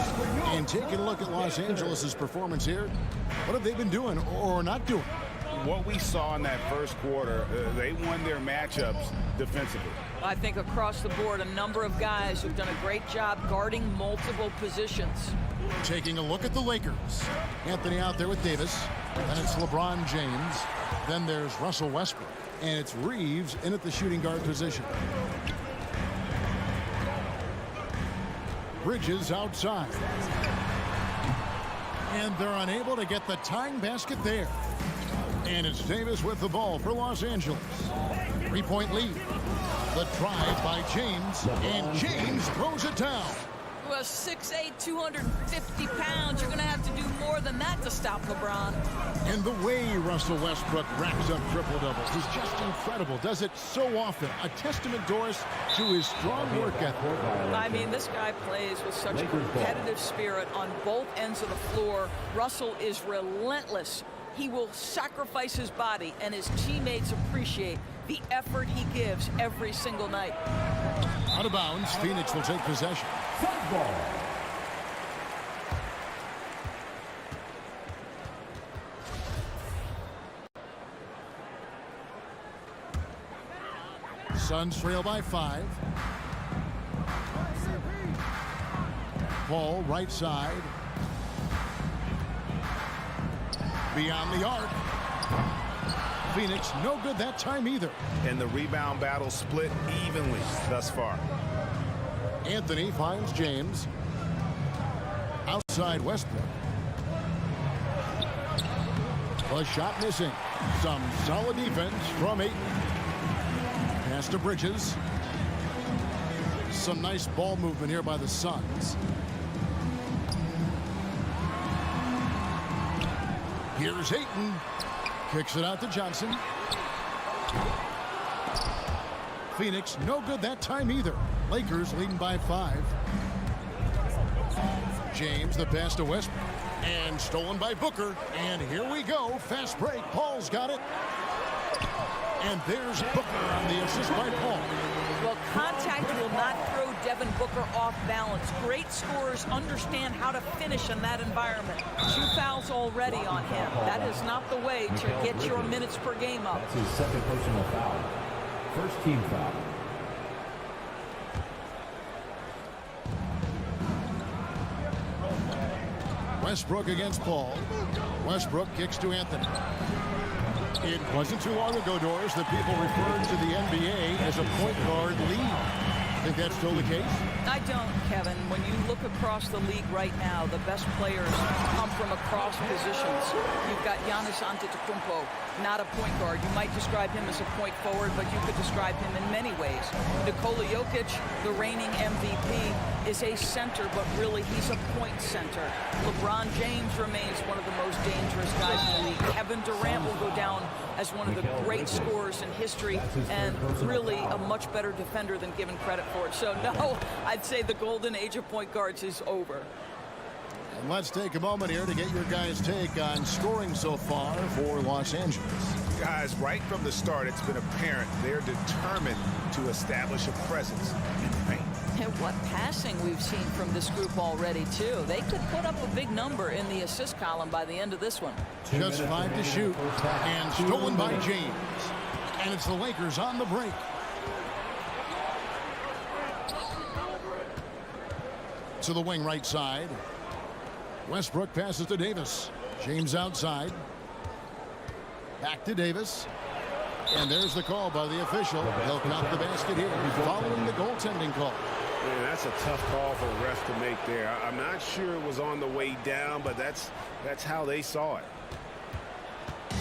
E: And taking a look at Los Angeles' performance here, what have they been doing or not doing?
F: What we saw in that first quarter, they won their matchups defensively.
L: I think across the board, a number of guys who've done a great job guarding multiple positions.
E: Taking a look at the Lakers. Anthony out there with Davis. Then it's LeBron James. Then there's Russell Westbrook. And it's Reeves in at the shooting guard position. Bridges outside. And they're unable to get the tying basket there. And it's Davis with the ball for Los Angeles. 3-point lead. The drive by James. And James throws it down.
L: Well, 6'8", 250 pounds. You're going to have to do more than that to stop LeBron.
E: And the way Russell Westbrook racks up triple-doubles is just incredible. Does it so often. A testament, Doris, to his strong work ethic.
L: I mean, this guy plays with such a competitive spirit on both ends of the floor. Russell is relentless. He will sacrifice his body, and his teammates appreciate the effort he gives every single night.
E: Out of bounds, Phoenix will take possession. Suns trail by 5. Paul right side. Beyond the arc. Phoenix no good that time either.
F: And the rebound battle split evenly thus far.
E: Anthony finds James. Outside Westbrook. A shot missing. Some solid defense from Ayton. Pass to Bridges. Some nice ball movement here by the Suns. Here's Ayton. Kicks it out to Johnson. Phoenix no good that time either. Lakers leading by 5. James the pass to Westbrook. And stolen by Booker. And here we go. Fast break. Paul's got it. And there's Booker on the assist by Paul.
L: Well, contact will not throw Devin Booker off balance. Great scorers understand how to finish in that environment. 2 fouls already on him. That is not the way to get your minutes per game up.
D: That's his second personal foul. First team foul.
E: Westbrook against Paul. Westbrook kicks to Anthony. It wasn't too long ago, Doris, that people referred to the NBA as a point guard league. Think that's still the case?
L: I don't, Kevin. When you look across the league right now, the best players come from across positions. You've got Giannis Antetokounmpo, not a point guard. You might describe him as a point forward, but you could describe him in many ways. Nikola Jokic, the reigning MVP, is a center, but really he's a point center. LeBron James remains one of the most dangerous guys in the league. Kevin Durant will go down as one of the great scorers in history and really a much better defender than given credit for it. So no, I'd say the golden age of point guards is over.
E: And let's take a moment here to get your guys' take on scoring so far for Los Angeles.
F: Guys, right from the start, it's been apparent they're determined to establish a presence in the paint.
L: And what passing we've seen from this group already, too. They could put up a big number in the assist column by the end of this one.
E: Just 5 to shoot. And stolen by James. And it's the Lakers on the break. To the wing right side. Westbrook passes to Davis. James outside. Back to Davis. And there's the call by the official. He'll count the basket here following the goaltending call.
H: Man, that's a tough call for a ref to make there. I'm not sure it was on the way down, but that's how they saw it.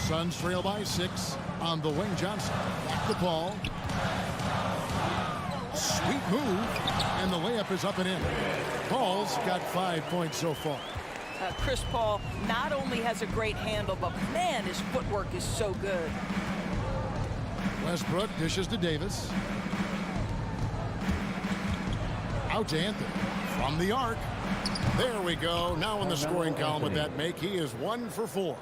E: Suns trail by 6 on the wing. Johnson. Back to Paul. Sweet move. And the layup is up and in. Paul's got 5 points so far.
L: Chris Paul not only has a great handle, but man, his footwork is so good.
E: Westbrook dishes to Davis. Out to Anthony. From the arc. There we go. Now in the scoring column with that make. He is 1 for 4.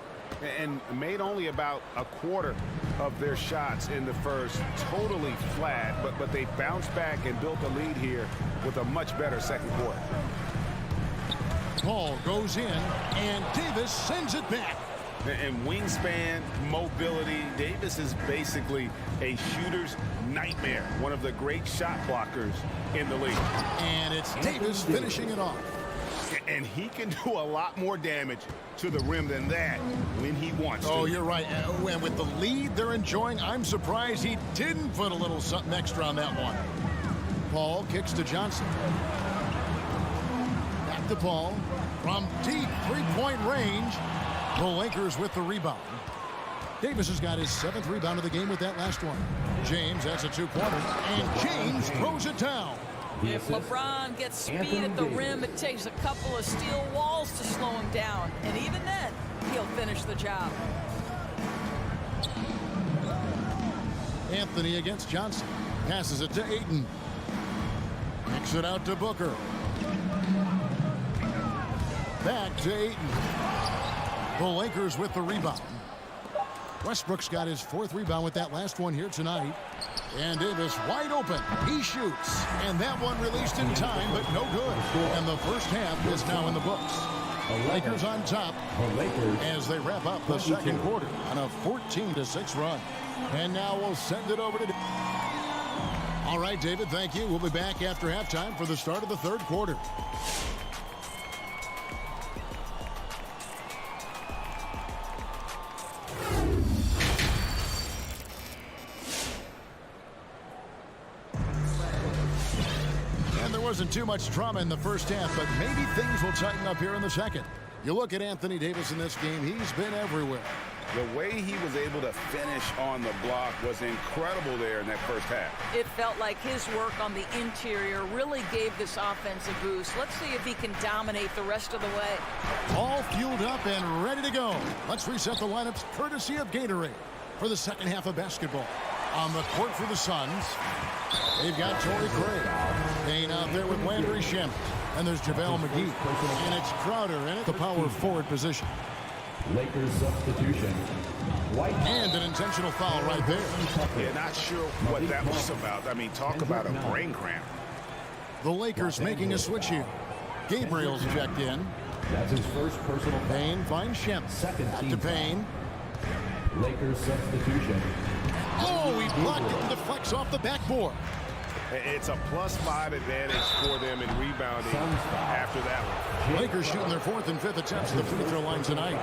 H: And made only about a quarter of their shots in the first. Totally flat, but they bounced back and built a lead here with a much better second quarter.
E: Paul goes in, and Davis sends it back.
H: And wingspan, mobility, Davis is basically a shooter's nightmare. One of the great shot blockers in the league.
E: And it's Davis finishing it off.
H: And he can do a lot more damage to the rim than that when he wants to.
E: Oh, you're right. And with the lead they're enjoying, I'm surprised he didn't put a little something extra on that one. Paul kicks to Johnson. Back to Paul. From deep three-point range, the Lakers with the rebound. Davis has got his 7th rebound of the game with that last one. James, that's a 2-pointer. And James throws it down.
L: If LeBron gets speed at the rim, it takes a couple of steel walls to slow him down. And even then, he'll finish the job.
E: Anthony against Johnson. Passes it to Ayton. Kicks it out to Booker. Back to Ayton. The Lakers with the rebound. Westbrook's got his 4th rebound with that last one here tonight. And Davis wide open. He shoots. And that one released in time, but no good. And the first half is now in the books. Lakers on top as they wrap up the second quarter on a 14-6 run. And now we'll send it over to... All right, David, thank you. We'll be back after halftime for the start of the third quarter. Wasn't too much drama in the first half, but maybe things will tighten up here in the second. You look at Anthony Davis in this game, he's been everywhere.
F: The way he was able to finish on the block was incredible there in that first half.
L: It felt like his work on the interior really gave this offense a boost. Let's see if he can dominate the rest of the way.
E: All fueled up and ready to go. Let's reset the lineups courtesy of Gatorade for the second half of basketball. On the court for the Suns, they've got Torrey Craig. Payne out there with Landry Shamet. And there's JaVale McGee. And it's Crowder in at the power forward position.
D: Lakers substitution. White.
E: And an intentional foul right there.
F: Yeah, not sure what that was about. I mean, talk about a brain cramp.
E: The Lakers making a switch here. Gabriel's checked in.
D: That's his first personal foul.
E: Payne finds Shamet.
D: Second
E: Back
D: team
E: to Payne.
D: Lakers substitution.
E: Oh, he blocked it and deflects off the backboard.
H: It's a +5 advantage for them in rebounding after that one.
E: Lakers shooting their 4th and 5th attempts at the free throw line tonight.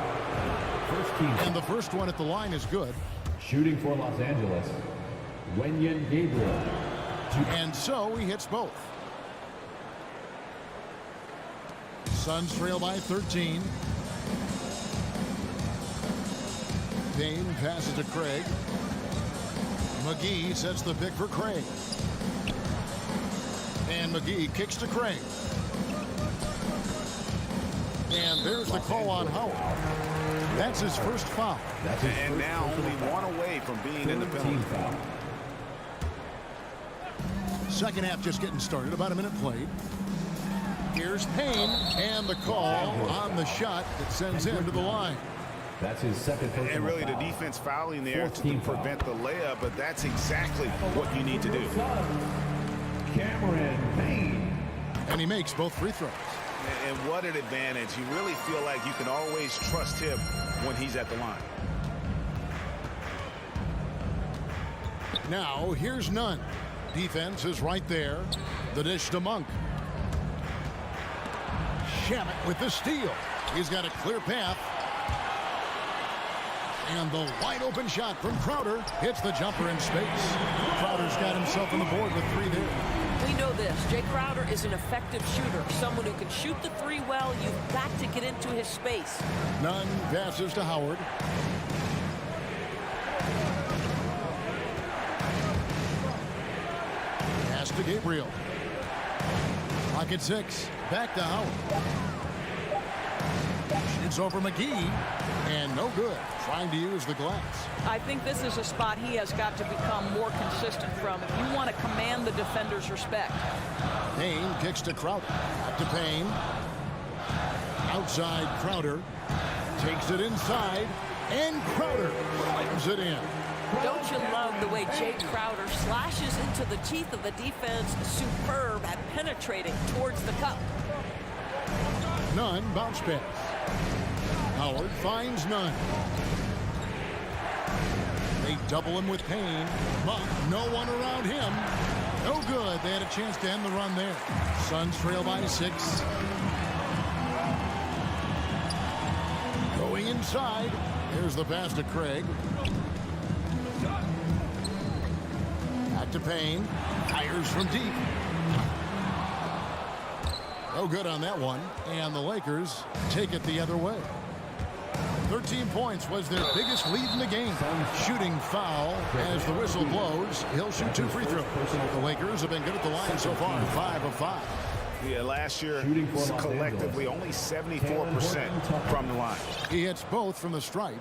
E: And the first one at the line is good.
D: Shooting for Los Angeles, Wenyen Gabriel.
E: And so he hits both. Suns trail by 13. Payne passes to Craig. McGee sets the pick for Craig. And McGee kicks to Craig. And there's the call on Howard. That's his first foul.
F: And now only one away from being in the penalty.
E: Second half just getting started. About a minute played. Here's Payne. And the call on the shot that sends him to the line.
D: That's his second personal
F: And really the
D: foul.
F: defense fouling there
D: Fourth
F: to
D: team
F: prevent the layup, but that's exactly what you need to do.
D: Cameron Payne.
E: And he makes both free throws.
F: And what an advantage. You really feel like you can always trust him when he's at the line.
E: Now, here's Nunn. Defense is right there. The dish to Monk. Shamet with the steal. He's got a clear path. And the wide open shot from Crowder hits the jumper in space. Crowder's got himself on the board with 3 there.
L: We know this. Jay Crowder is an effective shooter, someone who can shoot the 3 well. You've got to get into his space.
E: Nunn passes to Howard. Pass to Gabriel. Clock at 6. Back to Howard. Shoots over McGee. And no good. Trying to use the glass.
L: I think this is a spot he has got to become more consistent from if you want to command the defender's respect.
E: Payne kicks to Crowder. Back to Payne. Outside Crowder. Takes it inside. And Crowder slams it in.
L: Don't you love the way Jay Crowder slashes into the teeth of the defense? Superb at penetrating towards the cup.
E: Nunn bounce pass. Howard finds Nunn. They double him with Payne. Monk, no one around him. No good. They had a chance to end the run there. Suns trail by 6. Going inside. Here's the pass to Craig. Back to Payne. Fires from deep. No good on that one. And the Lakers take it the other way. 13 points was their biggest lead in the game. Shooting foul as the whistle blows. He'll shoot 2 free throws. The Lakers have been good at the line so far, 5 of 5.
F: Yeah, last year, collectively, only 74% from the line.
E: He hits both from the stripe.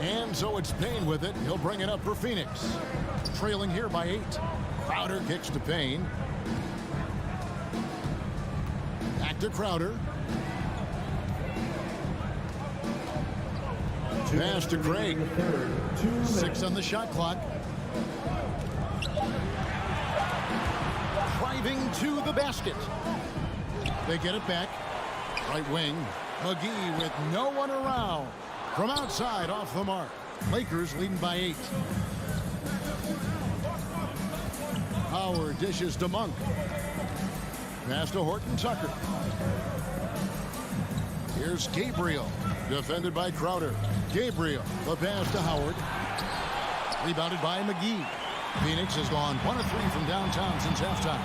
E: And so it's Payne with it. He'll bring it up for Phoenix. Trailing here by 8. Crowder kicks to Payne. Back to Crowder. Pass to Craig. 6 on the shot clock. Driving to the basket. They get it back. Right wing. McGee with no one around. From outside, off the mark. Lakers leading by 8. Howard dishes to Monk. Pass to Horton Tucker. Here's Gabriel. Defended by Crowder. Gabriel, the pass to Howard. Rebounded by McGee. Phoenix has gone 1 of 3 from downtown since halftime.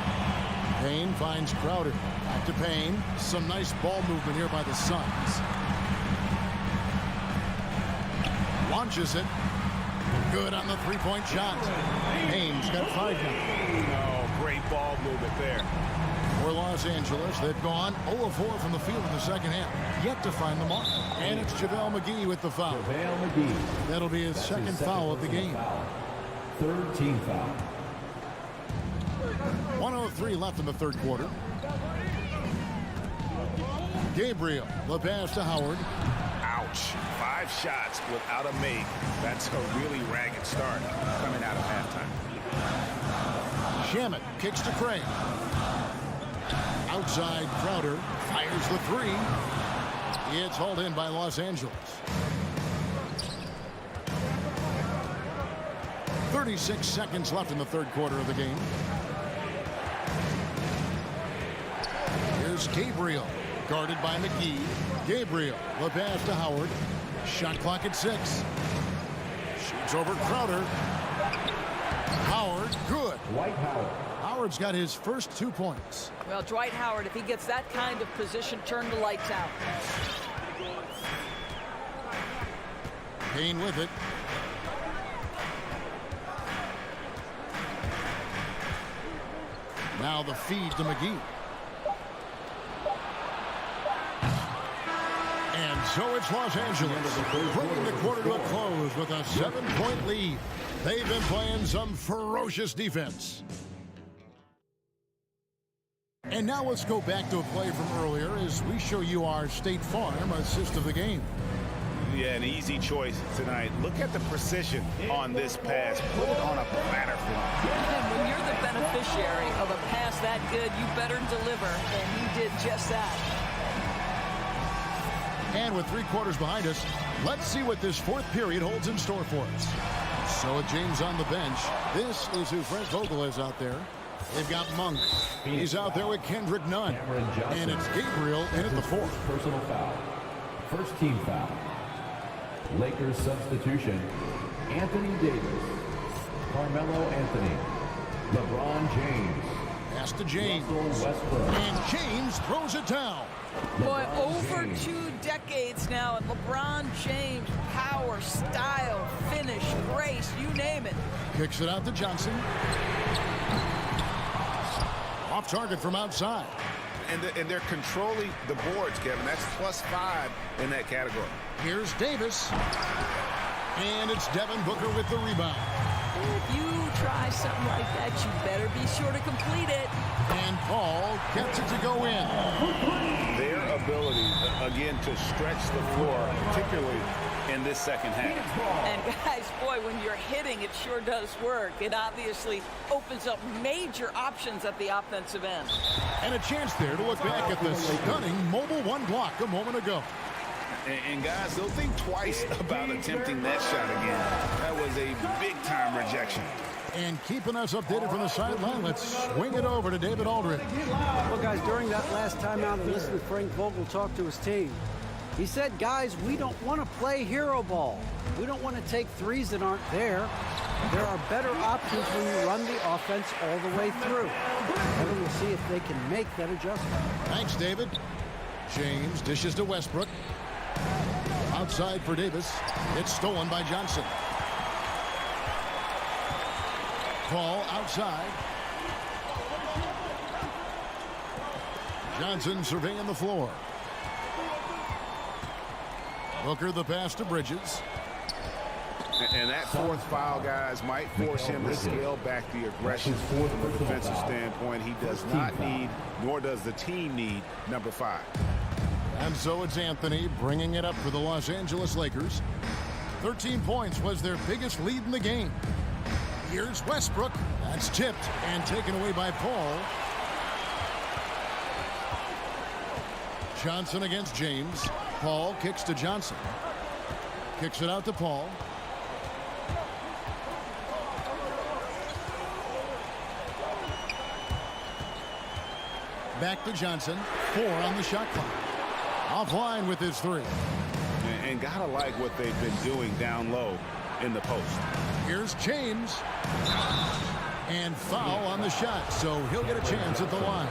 E: Payne finds Crowder. Back to Payne. Some nice ball movement here by the Suns. Launches it. Good on the 3-point shot. Payne's got 5 now.
F: Oh, great ball movement there.
E: For Los Angeles, they've gone 0 of 4 from the field in the second half. Yet to find the mark. And it's JaVale McGee with the foul.
D: JaVale McGee.
E: That'll be his second foul of the game.
D: Foul. 3rd team foul.
E: 1:03 left in the 3rd quarter. Gabriel, the pass to Howard.
F: Ouch. 5 shots without a make. That's a really ragged start coming out of halftime.
E: Shamet kicks to Craig. Outside Crowder fires the 3. It's hauled in by Los Angeles. 36 seconds left in the 3rd quarter of the game. Here's Gabriel, guarded by McGee. Gabriel, the pass to Howard. Shot clock at 6. Shoots over Crowder. Howard, good.
D: Dwight Howard.
E: Howard's got his first 2 points.
L: Well, Dwight Howard, if he gets that kind of position, turn the lights out.
E: Payne with it. Now the feed to McGee. And so it's Los Angeles bringing the quarter to a close with a 7-point lead. They've been playing some ferocious defense. And now let's go back to a play from earlier as we show you our State Farm assist of the game.
F: Yeah, an easy choice tonight. Look at the precision on this pass. Put it on a platter for him.
L: And when you're the beneficiary of a pass that good, you better deliver, and he did just that.
E: And with 3 quarters behind us, let's see what this 4th period holds in store for us. So with James on the bench, this is who Frank Vogel is out there. They've got Monk. He's out there with Kendrick Nunn. And it's Gabriel in at the 4th.
D: Personal foul. First team foul. Lakers substitution. Anthony Davis. Carmelo Anthony. LeBron James.
E: Pass to James.
D: Westbrook.
E: And James throws it down.
L: Boy, over 2 decades now, and LeBron James, power, style, finish, grace, you name it.
E: Kicks it out to Johnson. Off target from outside.
F: And they're controlling the boards, Kevin. That's +5 in that category.
E: Here's Davis. And it's Devin Booker with the rebound.
L: If you try something like that, you better be sure to complete it.
E: And Paul gets it to go in.
F: Their ability, again, to stretch the floor, particularly in this second half.
L: And guys, boy, when you're hitting, it sure does work. It obviously opens up major options at the offensive end.
E: And a chance there to look back at the stunning mobile 1 block a moment ago.
F: And guys, they'll think twice about attempting that shot again. That was a big-time rejection.
E: And keeping us updated from the sideline, let's swing it over to David Aldridge.
M: Well, guys, during that last timeout, and listening to Frank Vogel talk to his team, he said, guys, we don't want to play hero ball. We don't want to take threes that aren't there. There are better options when you run the offense all the way through. And we'll see if they can make that adjustment.
E: Thanks, David. James dishes to Westbrook. Outside for Davis. It's stolen by Johnson. Paul outside. Johnson surveying the floor. Booker the pass to Bridges.
F: And that 4th foul, guys, might force him to scale back the aggression from a defensive standpoint. He does not need, nor does the team need, number 5.
E: And so it's Anthony bringing it up for the Los Angeles Lakers. 13 points was their biggest lead in the game. Here's Westbrook. That's tipped and taken away by Paul. Johnson against James. Paul kicks to Johnson. Kicks it out to Paul. Back to Johnson. 4 on the shot clock. Offline with his 3.
F: And gotta like what they've been doing down low in the post.
E: Here's James. And foul on the shot, so he'll get a chance at the line.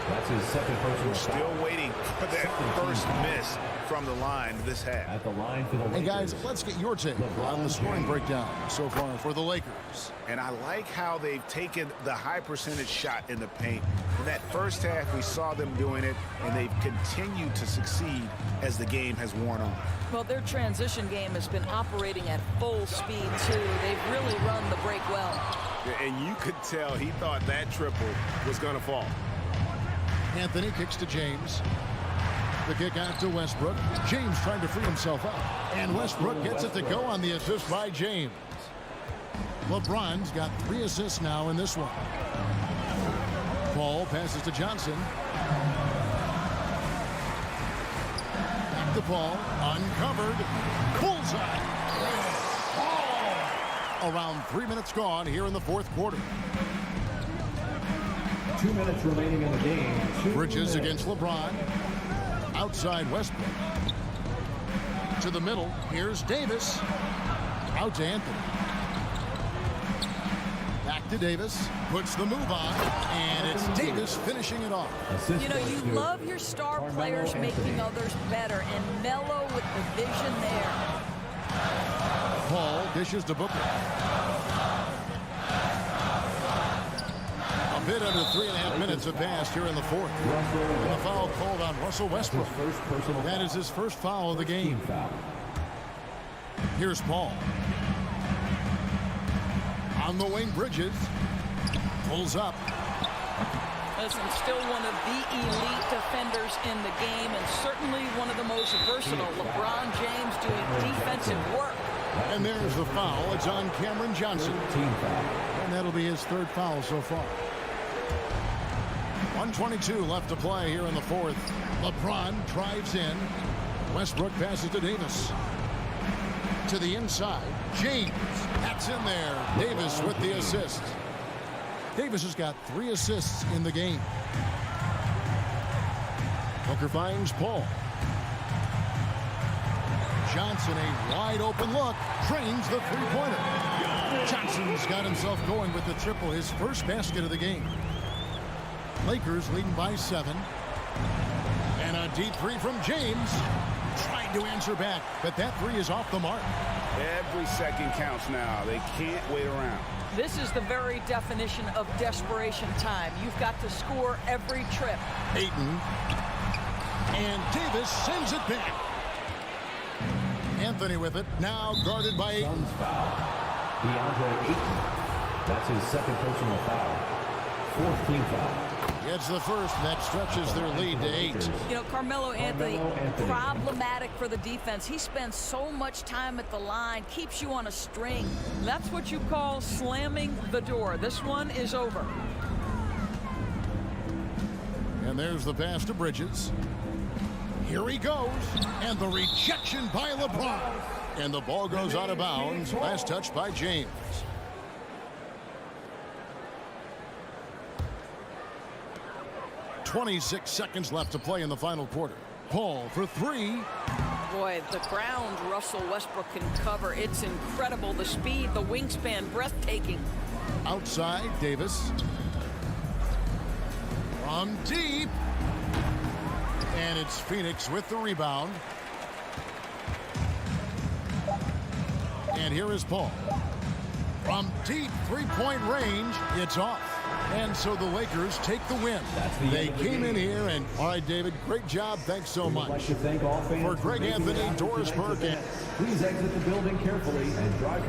D: That's his second personal.
F: Still waiting for that first miss from the line this half.
D: At the line for the Lakers.
E: Hey guys, let's get your take on the scoring breakdown so far for the Lakers.
F: And I like how they've taken the high percentage shot in the paint. In that first half, we saw them doing it, and they've continued to succeed as the game has worn on.
L: Well, their transition game has been operating at full speed, too. They've really run the break well.
F: And you could tell he thought that triple was going to fall.
E: Anthony kicks to James. The kick out to Westbrook. James trying to free himself up. And Westbrook gets it to go on the assist by James. LeBron's got 3 assists now in this one. Paul passes to Johnson. Back to Paul. Uncovered. Bullseye. Around 3 minutes gone here in the 4th quarter.
D: 2 minutes remaining in the game.
E: Bridges against LeBron. Outside Westbrook. To the middle. Here's Davis. Out to Anthony. Back to Davis. Puts the move on. And it's Davis finishing it off.
L: You know, you love your star players making others better. And Melo with the vision there.
E: Paul dishes to Booker. A bit under 3.5 minutes have passed here in the 4th. And a foul called on Russell Westbrook. That is his first foul of the game. Here's Paul. On the wing, Bridges. Pulls up.
L: Listen, still one of the elite defenders in the game and certainly one of the most versatile. LeBron James doing defensive work.
E: And there's the foul. It's on Cameron Johnson. And that'll be his third foul so far. 1:22 left to play here in the fourth. LeBron drives in. Westbrook passes to Davis. To the inside. James. That's in there. Davis with the assist. Davis has got 3 assists in the game. Booker finds Paul. Johnson, a wide open look, drains the three-pointer. Johnson's got himself going with the triple, his first basket of the game. Lakers leading by 7. And a deep 3 from James. Trying to answer back, but that 3 is off the mark.
H: Every second counts now. They can't wait around.
L: This is the very definition of desperation time. You've got to score every trip.
E: Ayton. And Davis sends it back. Anthony with it, now guarded by Ayton.
D: DeAndre Ayton. That's his second personal foul. 4th team foul.
E: Gets the first, and that stretches their lead to 8.
L: You know, Carmelo Anthony, problematic for the defense. He spends so much time at the line, keeps you on a string. That's what you call slamming the door. This one is over.
E: And there's the pass to Bridges. Here he goes, and the rejection by LeBron. And the ball goes out of bounds. Last touch by James. .26 seconds left to play in the final quarter. Paul for 3.
L: Boy, the ground Russell Westbrook can cover. It's incredible. The speed, the wingspan, breathtaking.
E: Outside, Davis. From deep. And it's Phoenix with the rebound. And here is Paul. From deep three-point range, it's off. And so the Lakers take the win. They came in here, and all right, David, great job. Thanks so much.
D: I'd like to thank all fans
E: for Greg Anthony, Doris Burke.
D: Please exit the building carefully and drive.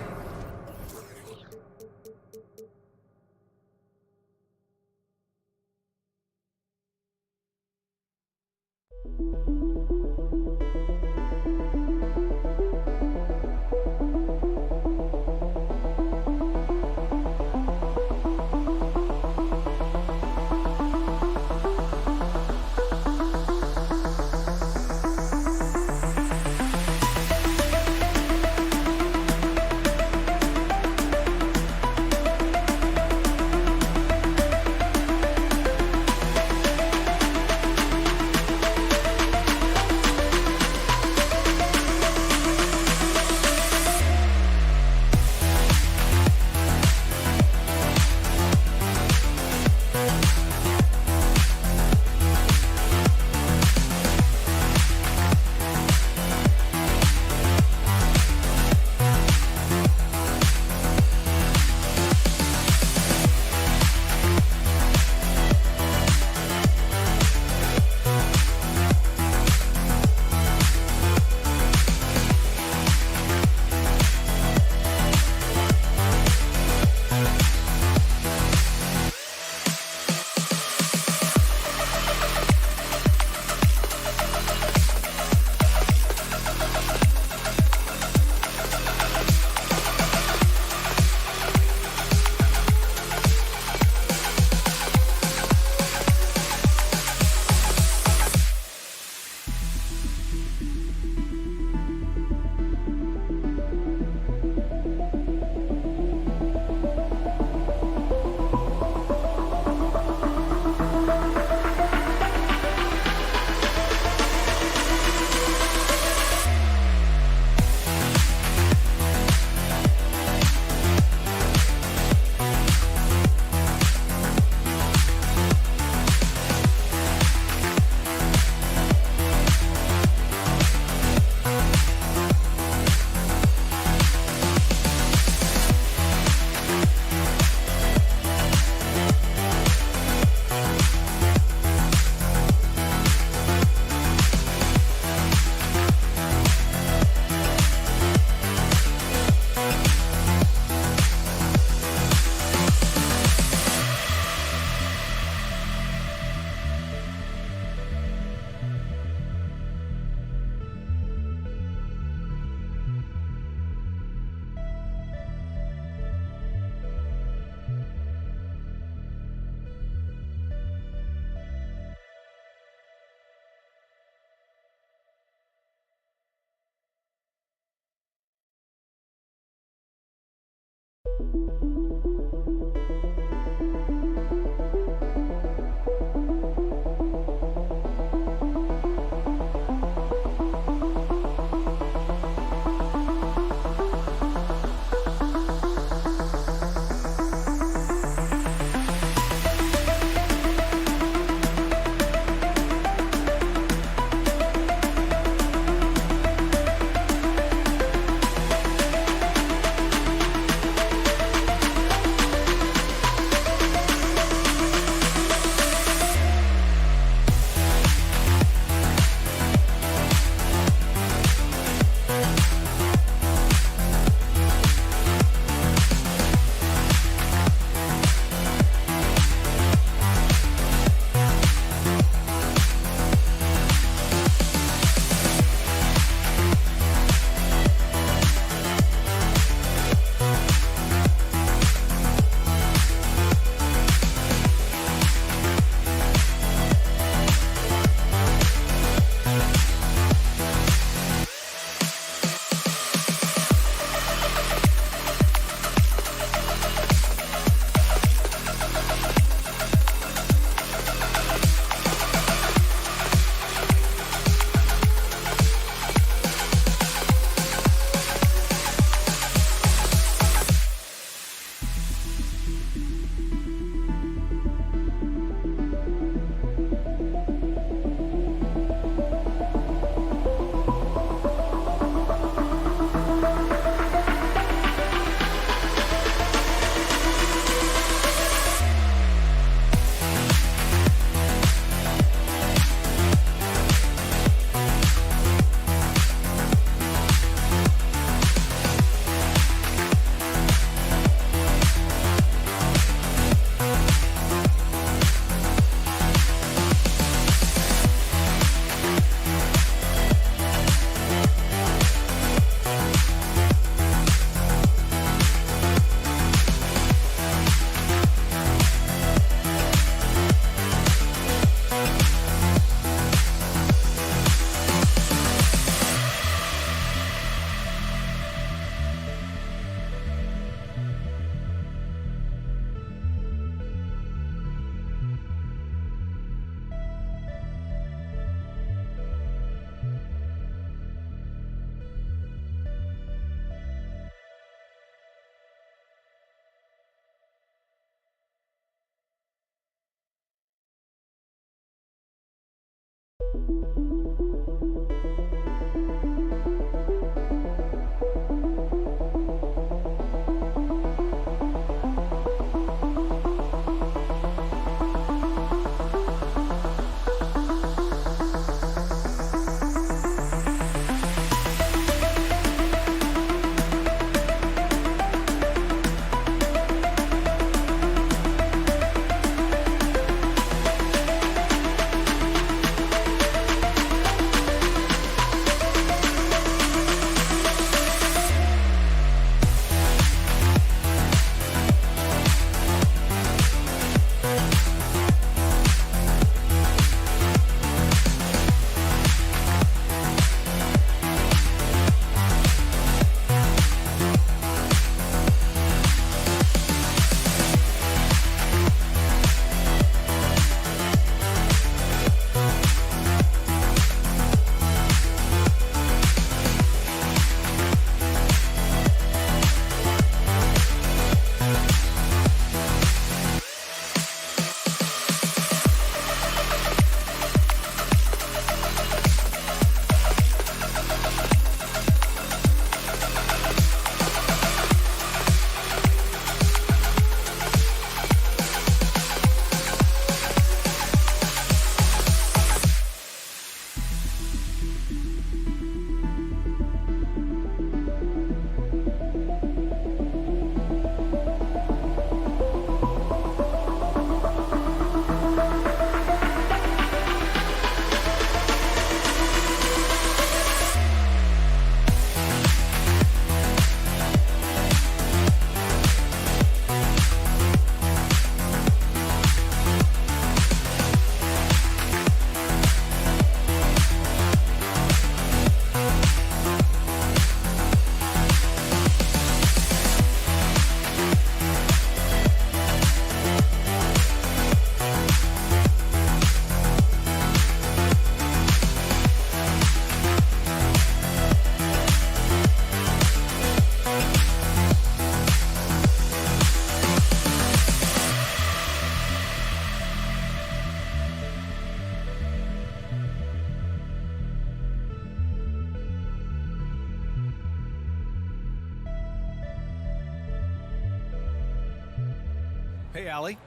A: Hey, Allie.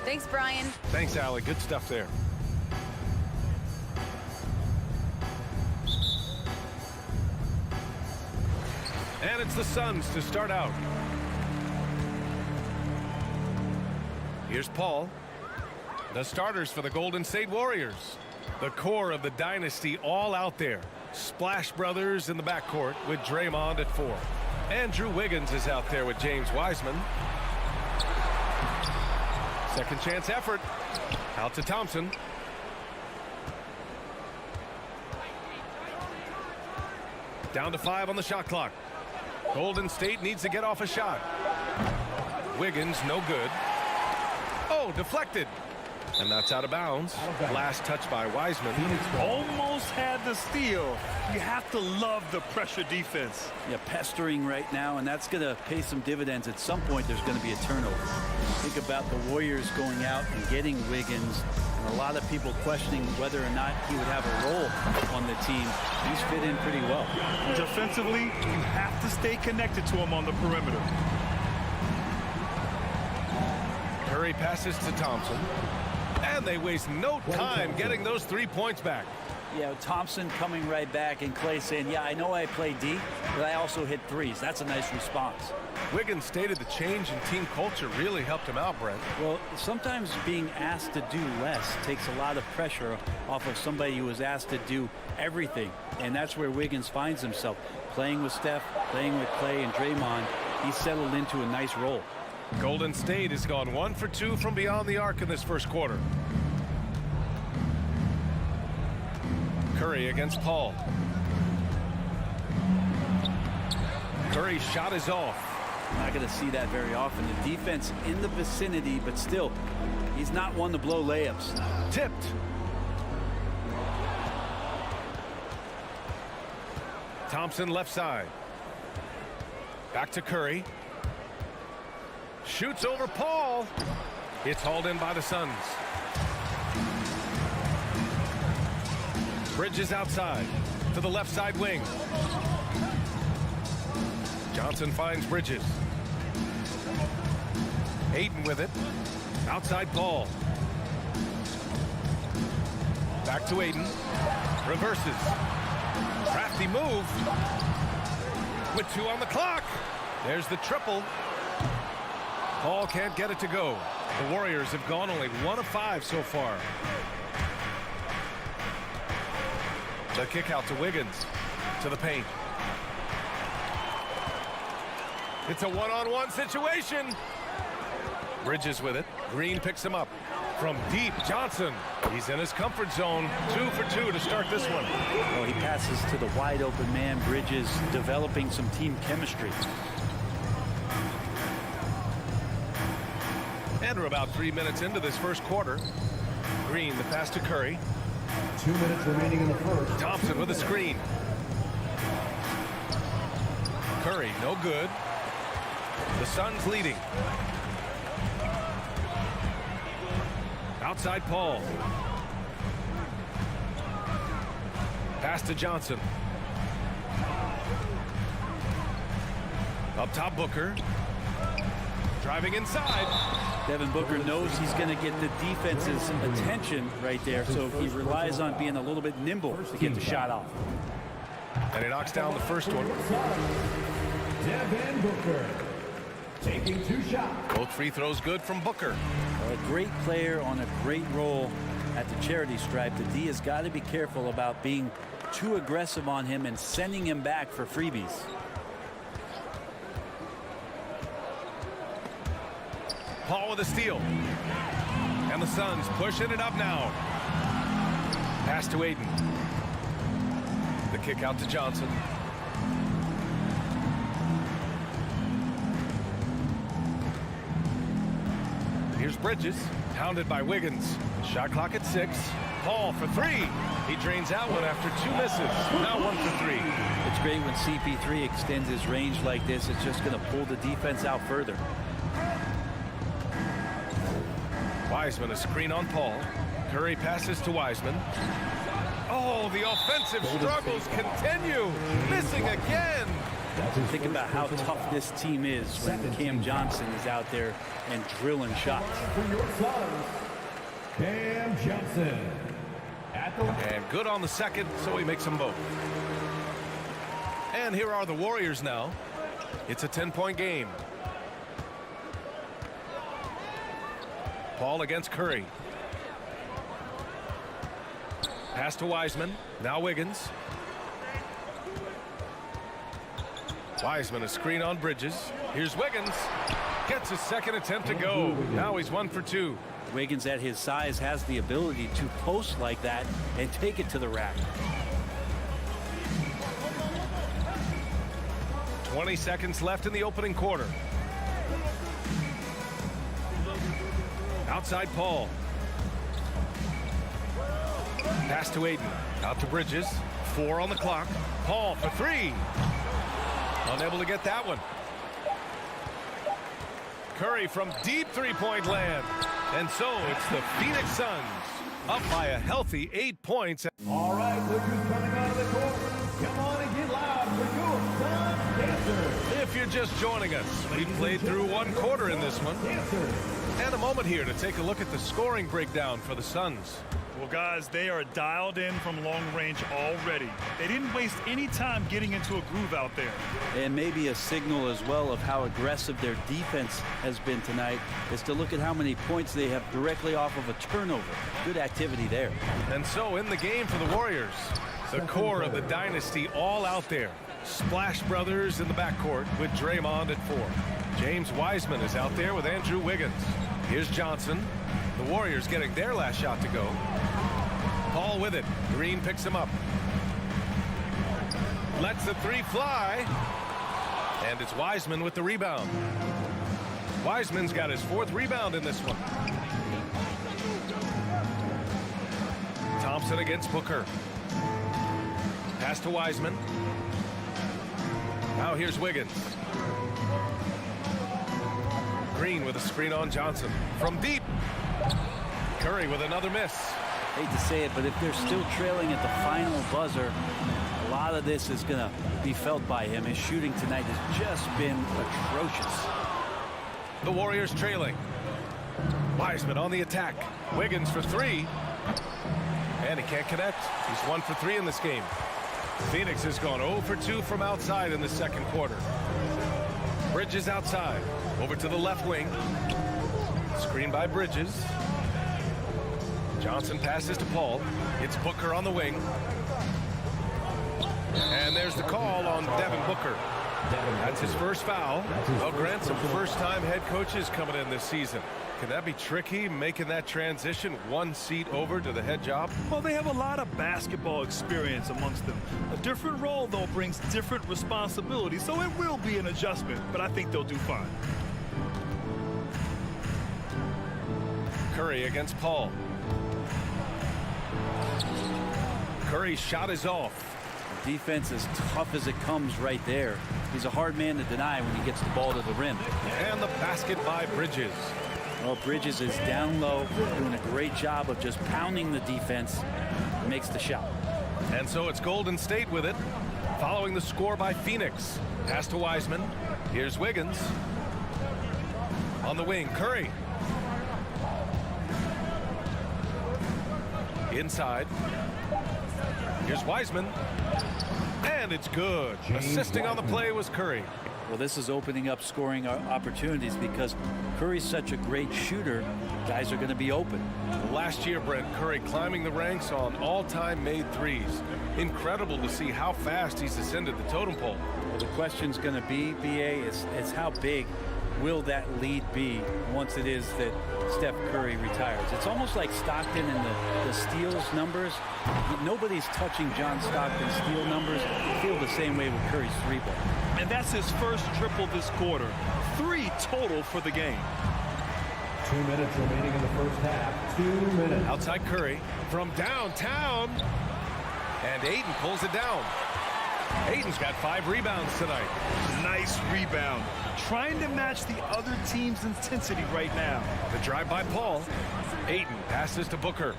J: Thanks, Brian.
A: Thanks, Allie. Good stuff there. And it's the Suns to start out. Here's Paul. The starters for the Golden State Warriors. The core of the dynasty all out there. Splash Brothers in the backcourt with Draymond at 4. Andrew Wiggins is out there with James Wiseman. Second chance effort. Out to Thompson. Down to 5 on the shot clock. Golden State needs to get off a shot. Wiggins, no good. Oh, deflected. And that's out of bounds. Last touch by Wiseman.
C: Almost had the steal. You have to love the pressure defense.
N: Yeah, pestering right now, and that's going to pay some dividends. At some point, there's going to be a turnover. Think about the Warriors going out and getting Wiggins, and a lot of people questioning whether or not he would have a role on the team. He's fit in pretty well.
C: Defensively, you have to stay connected to him on the perimeter.
A: Curry passes to Thompson. And they waste no time getting those 3 points back.
N: Yeah, Thompson coming right back, and Clay saying, yeah, I know I play D, but I also hit threes. That's a nice response.
A: Wiggins stated the change in team culture really helped him out, Brent.
N: Well, sometimes being asked to do less takes a lot of pressure off of somebody who was asked to do everything. And that's where Wiggins finds himself. Playing with Steph, playing with Clay and Draymond, he's settled into a nice role.
A: Golden State has gone 1 for 2 from beyond the arc in this first quarter. Curry against Paul. Curry's shot is off.
N: Not going to see that very often. The defense in the vicinity, but still, he's not one to blow layups.
A: Tipped. Thompson left side. Back to Curry. Shoots over Paul. It's hauled in by the Suns. Bridges outside to the left side wing. Johnson finds Bridges. Ayton with it. Outside Paul. Back to Ayton. Reverses. Crafty move. With 2 on the clock. There's the triple. Paul can't get it to go. The Warriors have gone only 1 of 5 so far. The kick out to Wiggins. To the paint. It's a one-on-one situation. Bridges with it. Green picks him up. From deep, Johnson. He's in his comfort zone. 2 for 2 to start this one.
N: Well, he passes to the wide open man. Bridges developing some team chemistry.
A: And we're about 3 minutes into this first quarter. Green, the pass to Curry.
D: 2 minutes remaining in the first.
A: Thompson with a screen. Curry, no good. The Suns leading. Outside Paul. Pass to Johnson. Up top Booker. Driving inside.
N: Devin Booker knows he's going to get the defense's attention right there, so he relies on being a little bit nimble to get the shot off.
A: And he knocks down the first one.
D: Devin Booker taking 2 shots.
A: Both free throws good from Booker.
N: A great player on a great role at the charity stripe. The D has got to be careful about being too aggressive on him and sending him back for freebies.
A: Paul with a steal. And the Suns pushing it up now. Pass to Ayton. The kick out to Johnson. Here's Bridges. Pounded by Wiggins. Shot clock at 6. Paul for 3. He drains out one after 2 misses. Now 1 for 3.
N: It's great when CP3 extends his range like this. It's just going to pull the defense out further.
A: Wiseman, a screen on Paul. Curry passes to Wiseman. Oh, the offensive struggles continue. Missing again.
N: Think about how tough this team is when Cam Johnson is out there and drilling shots.
D: For your Suns, Cam Johnson.
A: And good on the second, so he makes them both. And here are the Warriors now. It's a 10-point game. Paul against Curry. Pass to Wiseman. Now Wiggins. Wiseman, a screen on Bridges. Here's Wiggins. Gets his second attempt to go. Now he's 1 for 2.
N: Wiggins at his size has the ability to post like that and take it to the rack.
A: 20 seconds left in the opening quarter. Outside Paul. Pass to Ayton. Out to Bridges. 4 on the clock. Paul for 3. Unable to get that one. Curry from deep three-point land. And so it's the Phoenix Suns up by a healthy 8 points.
D: All right, look who's coming out of the court. Come on and get loud for your Suns dancers.
A: If you're just joining us, we played through 1 quarter in this one. And a moment here to take a look at the scoring breakdown for the Suns.
C: Well, guys, they are dialed in from long range already. They didn't waste any time getting into a groove out there.
N: And maybe a signal as well of how aggressive their defense has been tonight is to look at how many points they have directly off of a turnover. Good activity there.
A: And so in the game for the Warriors, the core of the dynasty all out there. Splash Brothers in the backcourt with Draymond at 4. James Wiseman is out there with Andrew Wiggins. Here's Johnson. The Warriors getting their last shot to go. Paul with it. Green picks him up. Lets the three fly. And it's Wiseman with the rebound. Wiseman's got his 4th rebound in this one. Thompson against Booker. Pass to Wiseman. Now here's Wiggins. Green with a screen on Johnson. From deep. Curry with another miss.
N: Hate to say it, but if they're still trailing at the final buzzer, a lot of this is going to be felt by him. His shooting tonight has just been atrocious.
A: The Warriors trailing. Wiseman on the attack. Wiggins for 3. And he can't connect. He's 1 for 3 in this game. Phoenix has gone 0 for 2 from outside in the second quarter. Bridges outside. Over to the left wing. Screen by Bridges. Johnson passes to Paul. It's Booker on the wing. And there's the call on Devin Booker. That's his first foul. Well, Grant, some first-time head coaches coming in this season. Can that be tricky, making that transition 1 seat over to the head job?
C: Well, they have a lot of basketball experience amongst them. A different role, though, brings different responsibilities, so it will be an adjustment, but I think they'll do fine.
A: Curry against Paul. Curry's shot is off.
N: Defense as tough as it comes right there. He's a hard man to deny when he gets the ball to the rim.
A: And the basket by Bridges.
N: Well, Bridges is down low, doing a great job of just pounding the defense. Makes the shot.
A: And so it's Golden State with it, following the score by Phoenix. Pass to Wiseman. Here's Wiggins. On the wing, Curry. Inside. Here's Wiseman. And it's good. Assisting on the play was Curry.
N: Well, this is opening up scoring opportunities because Curry's such a great shooter. Guys are going to be open.
A: Last year, Brent, Curry climbing the ranks on all-time made threes. Incredible to see how fast he's ascended the totem pole.
N: Well, the question's going to be, BA, is how big will that lead be once it is that Steph Curry retires? It's almost like Stockton and the steals numbers. Nobody's touching John Stockton's steal numbers. I feel the same way with Curry's 3-ball.
C: And that's his first triple this quarter. 3 total for the game.
D: 2 minutes remaining in the first half. 2 minutes.
A: Outside Curry from downtown. And Ayton pulls it down. Ayton's got 5 rebounds tonight.
C: Nice rebound. Trying to match the other team's intensity right now.
A: The drive by Paul. Ayton passes to Booker.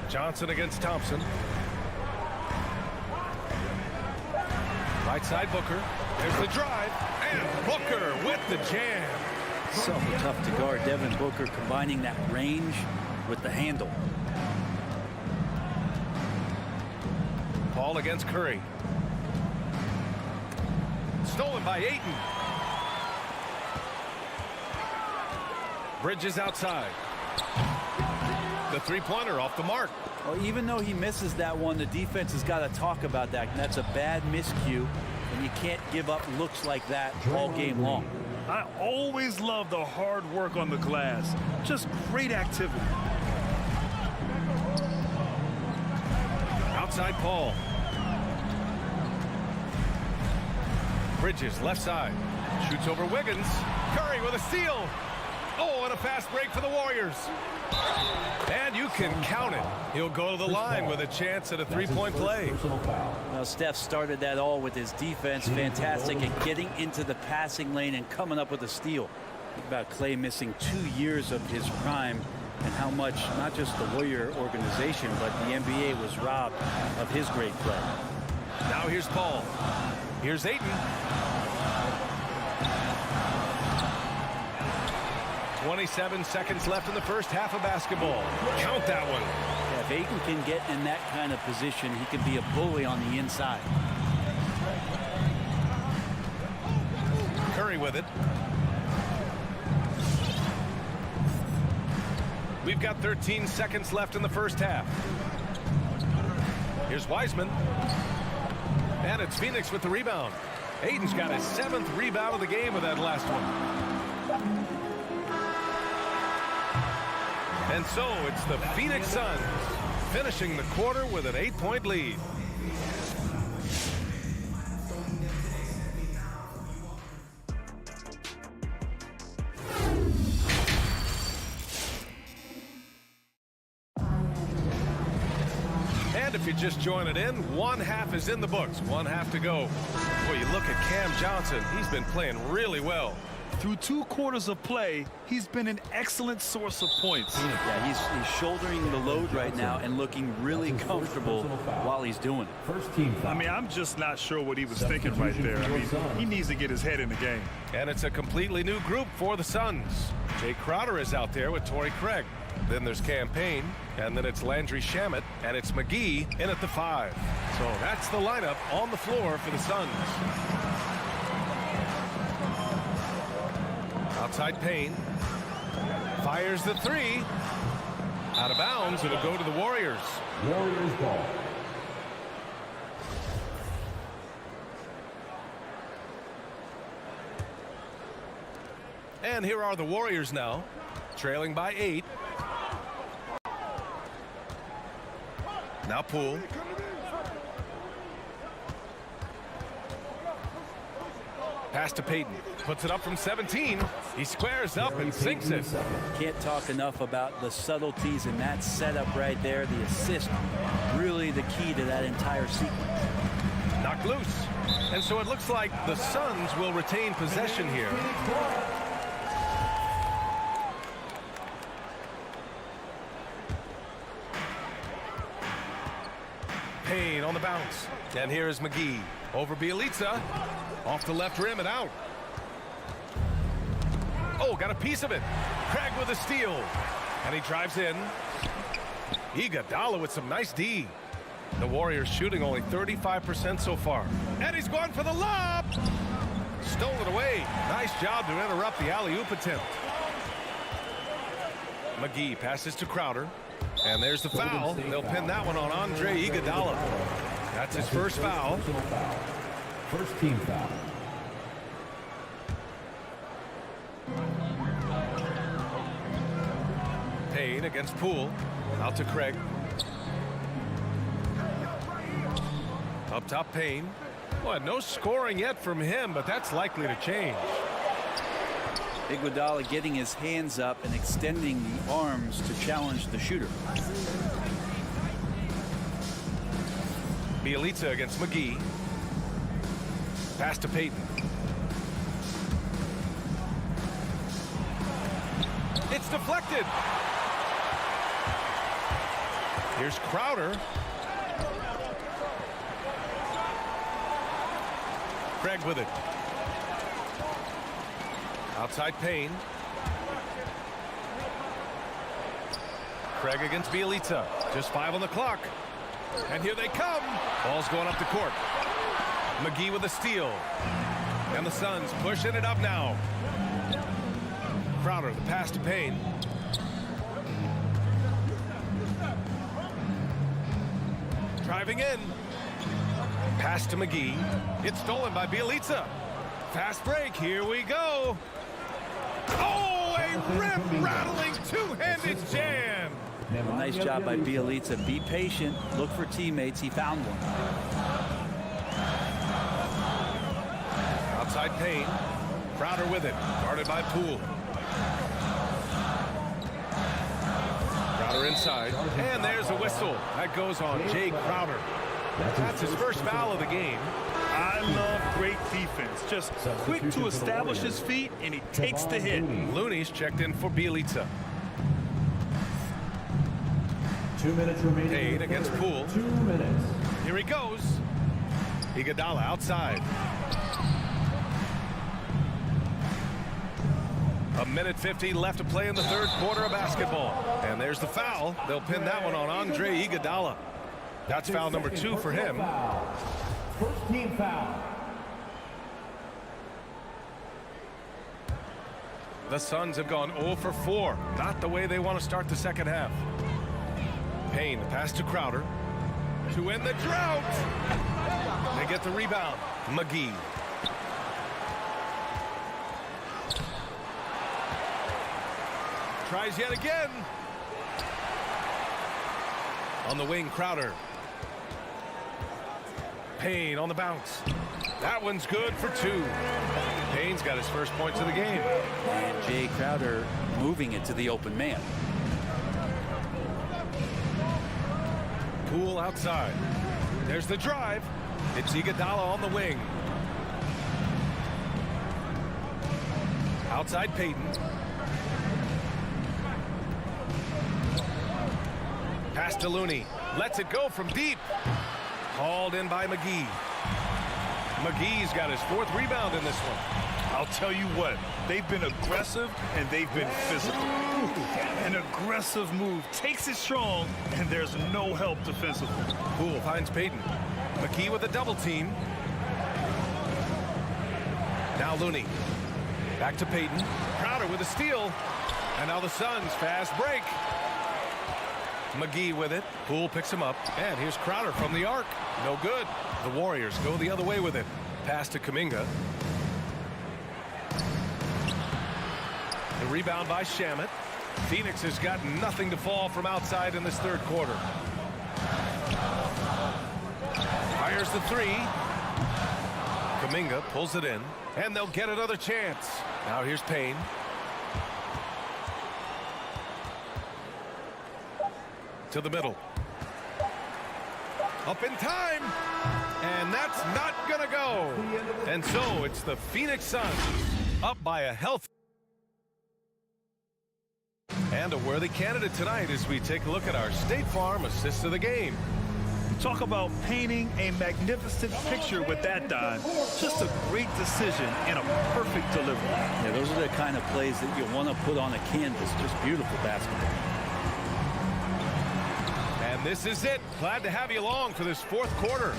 A: Johnson against Thompson. Right side Booker. There's the drive. And Booker with the jam.
N: So tough to guard. Devin Booker combining that range with the handle.
A: Paul against Curry. Stolen by Ayton. Bridges outside. The three-pointer off the mark.
N: Well, even though he misses that one, the defense has got to talk about that. And that's a bad miscue, and you can't give up looks like that all game long.
C: I always love the hard work on the glass. Just great activity.
A: Outside Paul. Bridges left side. Shoots over Wiggins. Curry with a steal. Oh, and a fast break for the Warriors. And you can count it. He'll go to the line with a chance at a three-point play.
N: Now, Steph started that all with his defense. Fantastic at getting into the passing lane and coming up with a steal. Think about Clay missing 2 years of his prime and how much not just the Warrior organization but the NBA was robbed of his great play.
A: Now here's Paul. Here's Ayton. 27 seconds left in the first half of basketball. Count that one.
N: Yeah, if Ayton can get in that kind of position, he can be a bully on the inside.
A: Curry with it. We've got 13 seconds left in the first half. Here's Wiseman. And it's Phoenix with the rebound. Ayton's got his 7th rebound of the game with that last one. And so it's the Phoenix Suns finishing the quarter with an 8-point lead. And if you're just joining in, one half is in the books. One half to go. Boy, you look at Cam Johnson. He's been playing really well.
C: Through 2 quarters of play, he's been an excellent source of points.
N: Yeah, he's shouldering the load right now and looking really comfortable while he's doing it.
D: First team foul.
C: I mean, I'm just not sure what he was thinking right there. I mean, he needs to get his head in the game.
A: And it's a completely new group for the Suns. Jay Crowder is out there with Torrey Craig. Then there's Cam Payne, and then it's Landry Shamet, and it's McGee in at the 5. So that's the lineup on the floor for the Suns. Outside Payne. Fires the 3. Out of bounds. It'll go to the Warriors.
D: Warriors ball.
A: And here are the Warriors now, trailing by 8. Now Poole. Pass to Payton. Puts it up from 17. He squares up and sinks it.
N: Can't talk enough about the subtleties in that setup right there. The assist, really the key to that entire sequence.
A: Knocked loose. And so it looks like the Suns will retain possession here. Payne on the bounce. And here is McGee. Over Bielitsa. Off the left rim and out. Oh, got a piece of it. Craig with a steal. And he drives in. Iguodala with some nice D. The Warriors shooting only 35% so far. And he's going for the lob. Stolen away. Nice job to interrupt the alley-oop attempt. McGee passes to Crowder. And there's the foul. They'll pin that one on Andre Iguodala. That's his first foul.
D: First team foul.
A: Payne against Poole. Out to Craig. Up top Payne. Boy, no scoring yet from him, but that's likely to change.
N: Iguodala getting his hands up and extending the arms to challenge the shooter.
A: Bielitsa against McGee. Pass to Payton. It's deflected. Here's Crowder. Craig with it. Outside Payne. Craig against Bielitsa. Just 5 on the clock. And here they come. Ball's going up the court. McGee with a steal. And the Suns pushing it up now. Crowder, the pass to Payne. Driving in. Pass to McGee. It's stolen by Bielitsa. Fast break. Here we go. Oh, a rim-rattling two-handed jam.
N: Well, nice job by Bielitsa. Be patient. Look for teammates. He found one.
A: Outside Payne. Crowder with it. Guarded by Poole. Crowder inside. And there's a whistle. That goes on Jay Crowder. That's his first foul of the game.
C: I love great defense. Just quick to establish his feet, and he takes the hit.
A: Looney's checked in for Bielitsa.
D: 2 minutes remaining.
A: Payne against Poole.
D: 2 minutes.
A: Here he goes. Iguodala outside. A minute 50 left to play in the third quarter of basketball. And there's the foul. They'll pin that one on Andre Iguodala. That's foul number 2 for him.
D: First team foul.
A: The Suns have gone 0 for 4. Not the way they want to start the second half. Payne, the pass to Crowder. To end the drought. They get the rebound. McGee. Tries yet again. On the wing, Crowder. Payne on the bounce. That one's good for 2. Payne's got his first points of the game.
N: And Jay Crowder moving it to the open man.
A: Poole outside. There's the drive. It's Iguodala on the wing. Outside Payton. Pass to Looney. Lets it go from deep. Hauled in by McGee. McGee's got his 4th rebound in this one.
C: I'll tell you what, they've been aggressive and they've been physical. An aggressive move takes it strong, and there's no help defensively.
A: Poole finds Payton. McGee with a double team. Now Looney. Back to Payton. Crowder with a steal. And now the Suns fast break. McGee with it. Poole picks him up. And here's Crowder from the arc. No good. The Warriors go the other way with it. Pass to Kuminga. The rebound by Shamet. Phoenix has got nothing to fall from outside in this 3rd quarter. Fires the 3. Kuminga pulls it in. And they'll get another chance. Now here's Payne. To the middle. Up in time. And that's not going to go. And so it's the Phoenix Suns up by a healthy and a worthy candidate tonight as we take a look at our State Farm assist of the game.
C: Talk about painting a magnificent picture with that dive. Just a great decision and a perfect delivery.
N: Yeah, those are the kind of plays that you want to put on a canvas. Just beautiful basketball.
A: And this is it. Glad to have you along for this 4th quarter.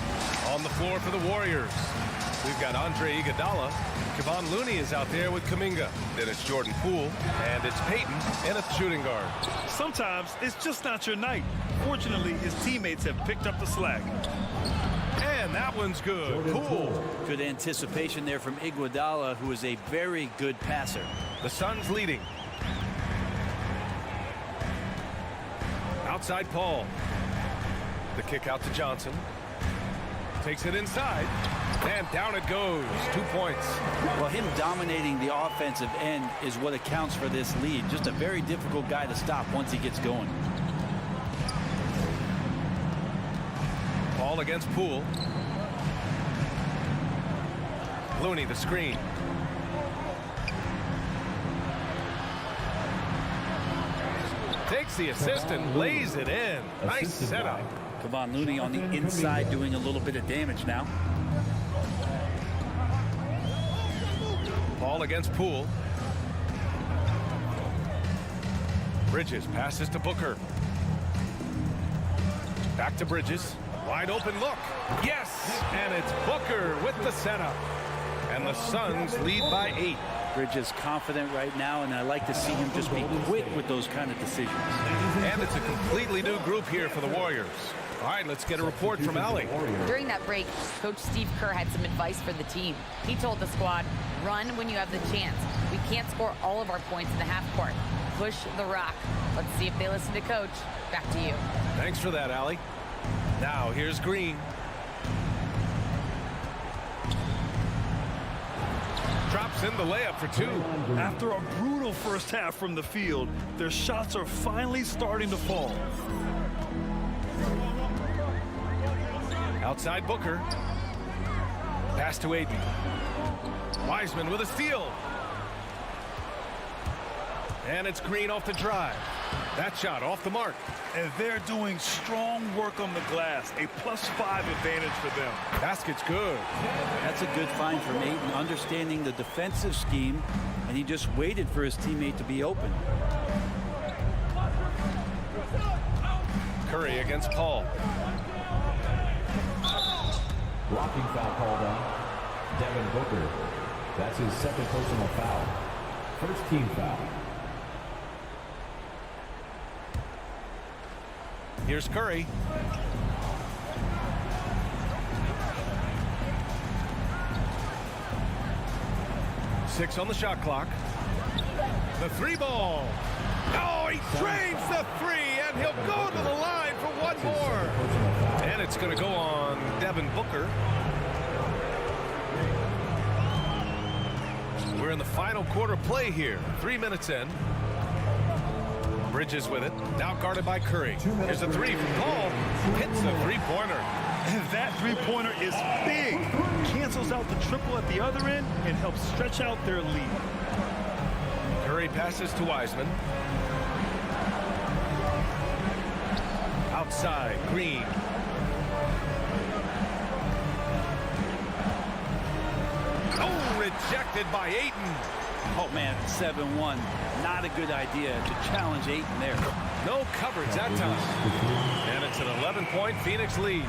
A: On the floor for the Warriors, we've got Andre Iguodala. Kevon Looney is out there with Kuminga. Then it's Jordan Poole. And it's Payton in a shooting guard.
C: Sometimes it's just not your night. Fortunately, his teammates have picked up the slack.
A: And that one's good. Poole.
N: Good anticipation there from Iguodala, who is a very good passer.
A: The Suns leading. Outside Paul. The kick out to Johnson. Takes it inside. And down it goes. 2 points.
N: Well, him dominating the offensive end is what accounts for this lead. Just a very difficult guy to stop once he gets going.
A: Ball against Poole. Looney the screen. Takes the assist and lays it in. Nice setup.
N: Kevon Looney on the inside doing a little bit of damage now.
A: Ball against Poole. Bridges passes to Booker. Back to Bridges. Wide open look. Yes! And it's Booker with the setup. And the Suns lead by 8.
N: Bridges confident right now, and I like to see him just be quick with those kind of decisions.
A: And it's a completely new group here for the Warriors. All right, let's get a report from Allie.
J: During that break, Coach Steve Kerr had some advice for the team. He told the squad, run when you have the chance. We can't score all of our points in the half court. Push the rock. Let's see if they listen to Coach. Back to you.
A: Thanks for that, Allie. Now here's Green. Drops in the layup for 2.
C: After a brutal first half from the field, their shots are finally starting to fall.
A: Outside Booker. Pass to Aiden. Wiseman with a steal. And it's Green off the drive. That shot off the mark.
C: And they're doing strong work on the glass. A +5 advantage for them.
A: Basket's good.
N: That's a good find from Aiden, understanding the defensive scheme, and he just waited for his teammate to be open.
A: Curry against Paul.
D: Blocking foul called on Devin Booker. That's his 2nd personal foul. First team foul.
A: Here's Curry. Six on the shot clock. The 3 ball. Oh, he drains the 3, and he'll go to the line for one more. going to go on Devin Booker. We're in the final quarter play here. 3 minutes in. Bridges with it. Now guarded by Curry. Here's a three from Paul. Hits a three-pointer.
C: And that three-pointer is big. Cancels out the triple at the other end and helps stretch out their lead.
A: Curry passes to Wiseman. Outside, Green. Oh, rejected by Ayton.
N: Oh, man, 7-1. Not a good idea to challenge Ayton there.
A: No coverage that time. And it's an 11-point Phoenix lead.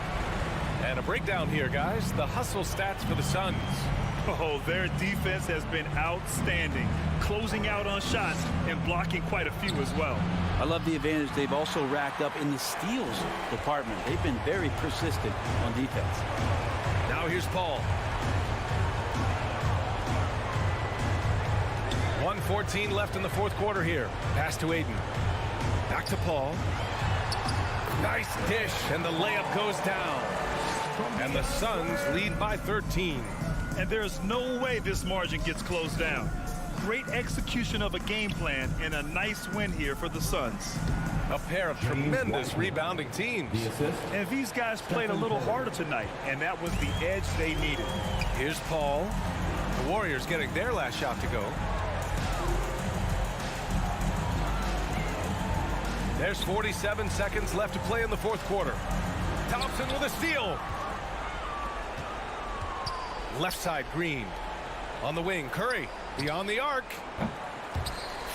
A: And a breakdown here, guys. The hustle stats for the Suns.
C: Oh, their defense has been outstanding, closing out on shots and blocking quite a few as well.
N: I love the advantage they've also racked up in the steals department. They've been very persistent on defense.
A: Now here's Paul. 1:14 left in the fourth quarter here. Pass to Ayton. Back to Paul. Nice dish, and the layup goes down. And the Suns lead by 13.
C: And there's no way this margin gets closed down. Great execution of a game plan and a nice win here for the Suns.
A: A pair of tremendous rebounding teams.
C: And these guys played a little harder tonight, and that was the edge they needed.
A: Here's Paul. The Warriors getting their last shot to go. There's 47 seconds left to play in the fourth quarter. Thompson with a steal. Left side, Green. On the wing, Curry. Beyond the arc.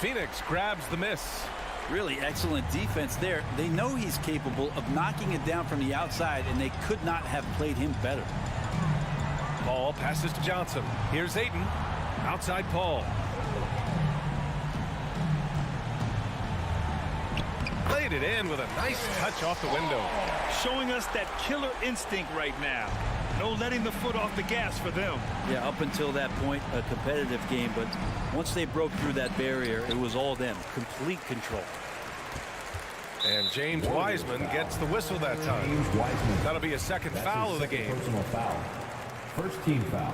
A: Phoenix grabs the miss.
N: Really excellent defense there. They know he's capable of knocking it down from the outside, and they could not have played him better.
A: Ball passes to Johnson. Here's Ayton. Outside Paul. Played it in with a nice touch off the window.
C: Showing us that killer instinct right now. No letting the foot off the gas for them.
N: Yeah, up until that point, a competitive game, but once they broke through that barrier, it was all them. Complete control.
A: And James Wiseman gets the whistle that time. That'll be a second foul of the game.
D: Personal foul. First team foul.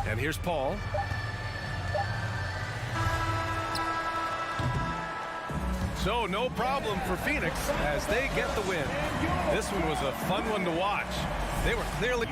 A: And here's Paul. So no problem for Phoenix as they get the win. This one was a fun one to watch. They were clearly...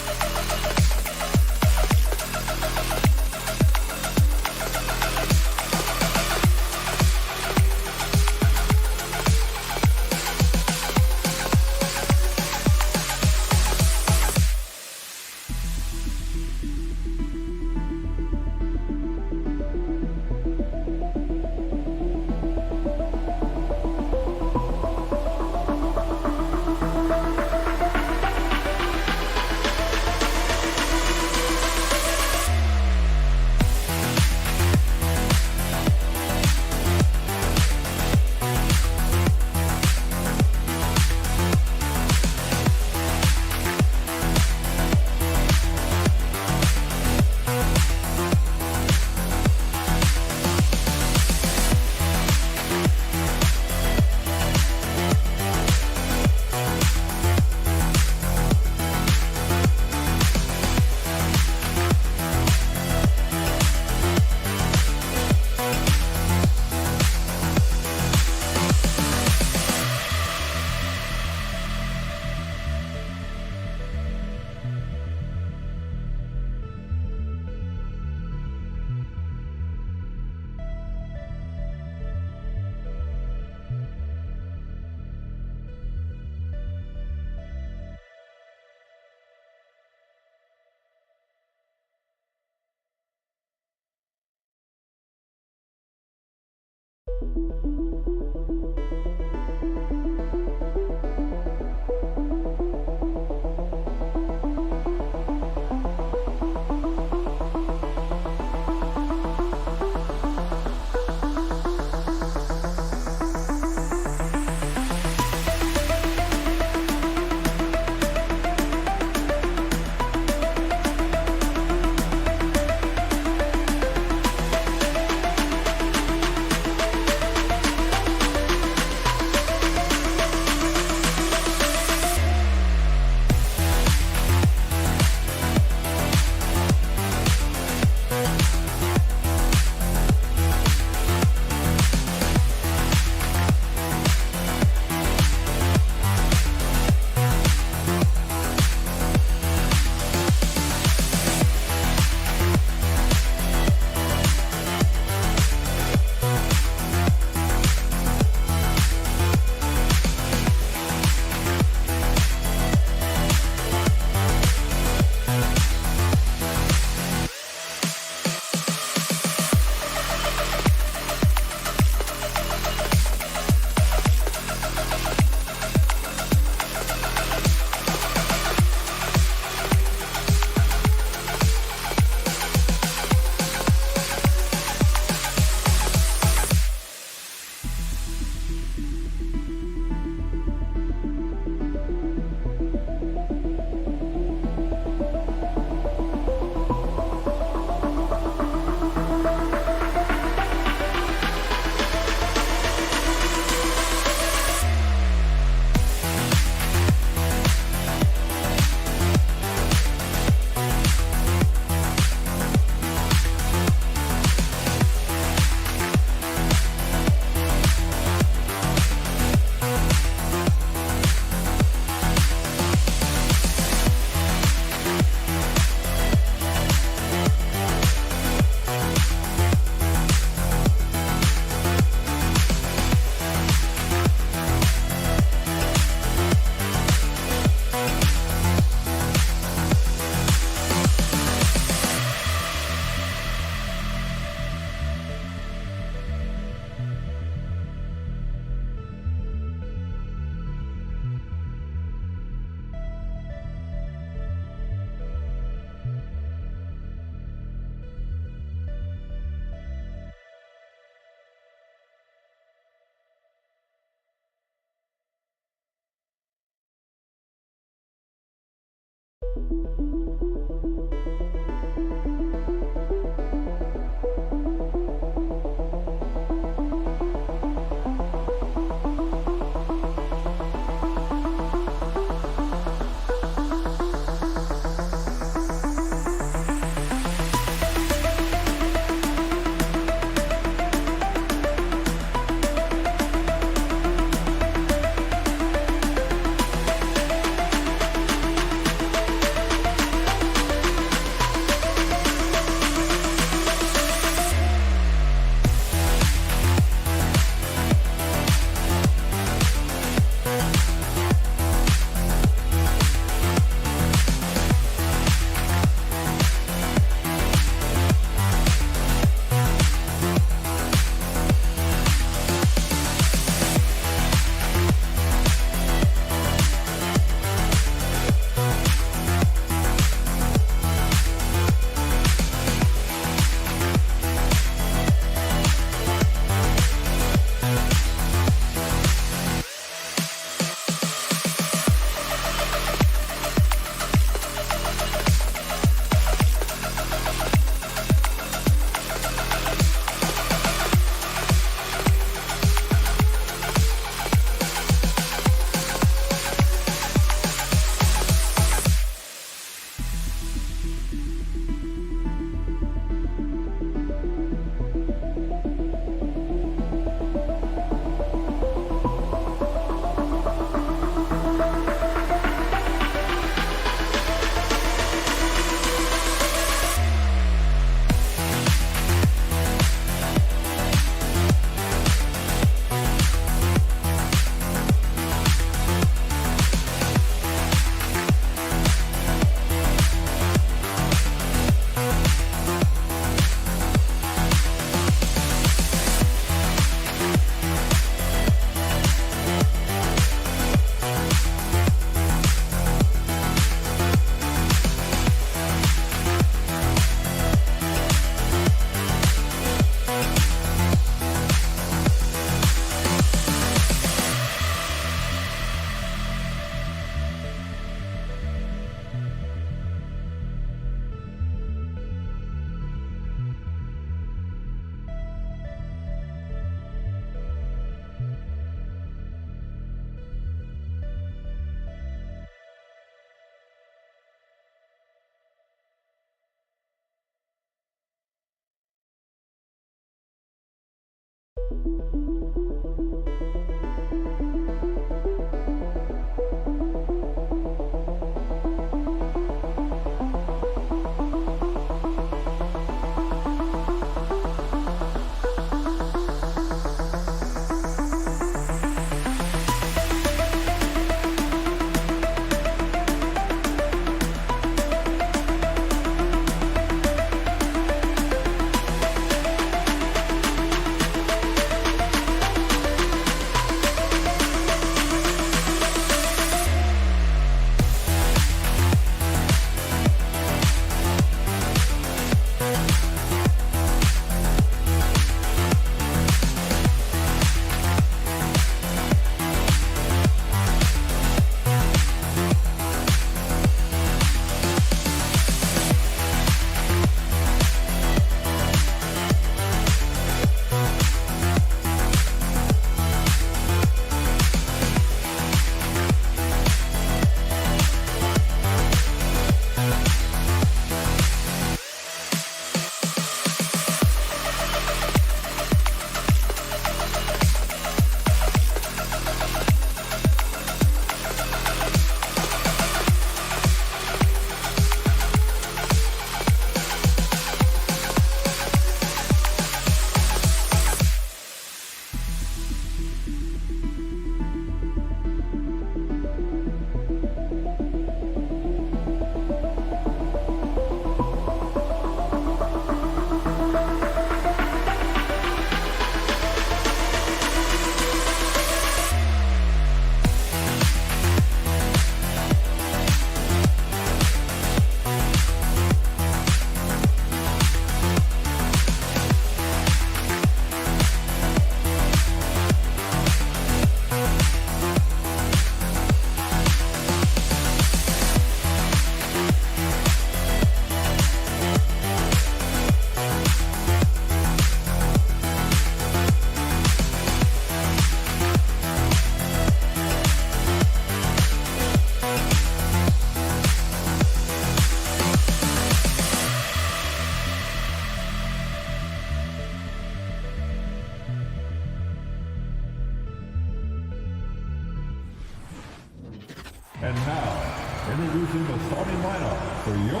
D: And now, introducing the starting lineup for your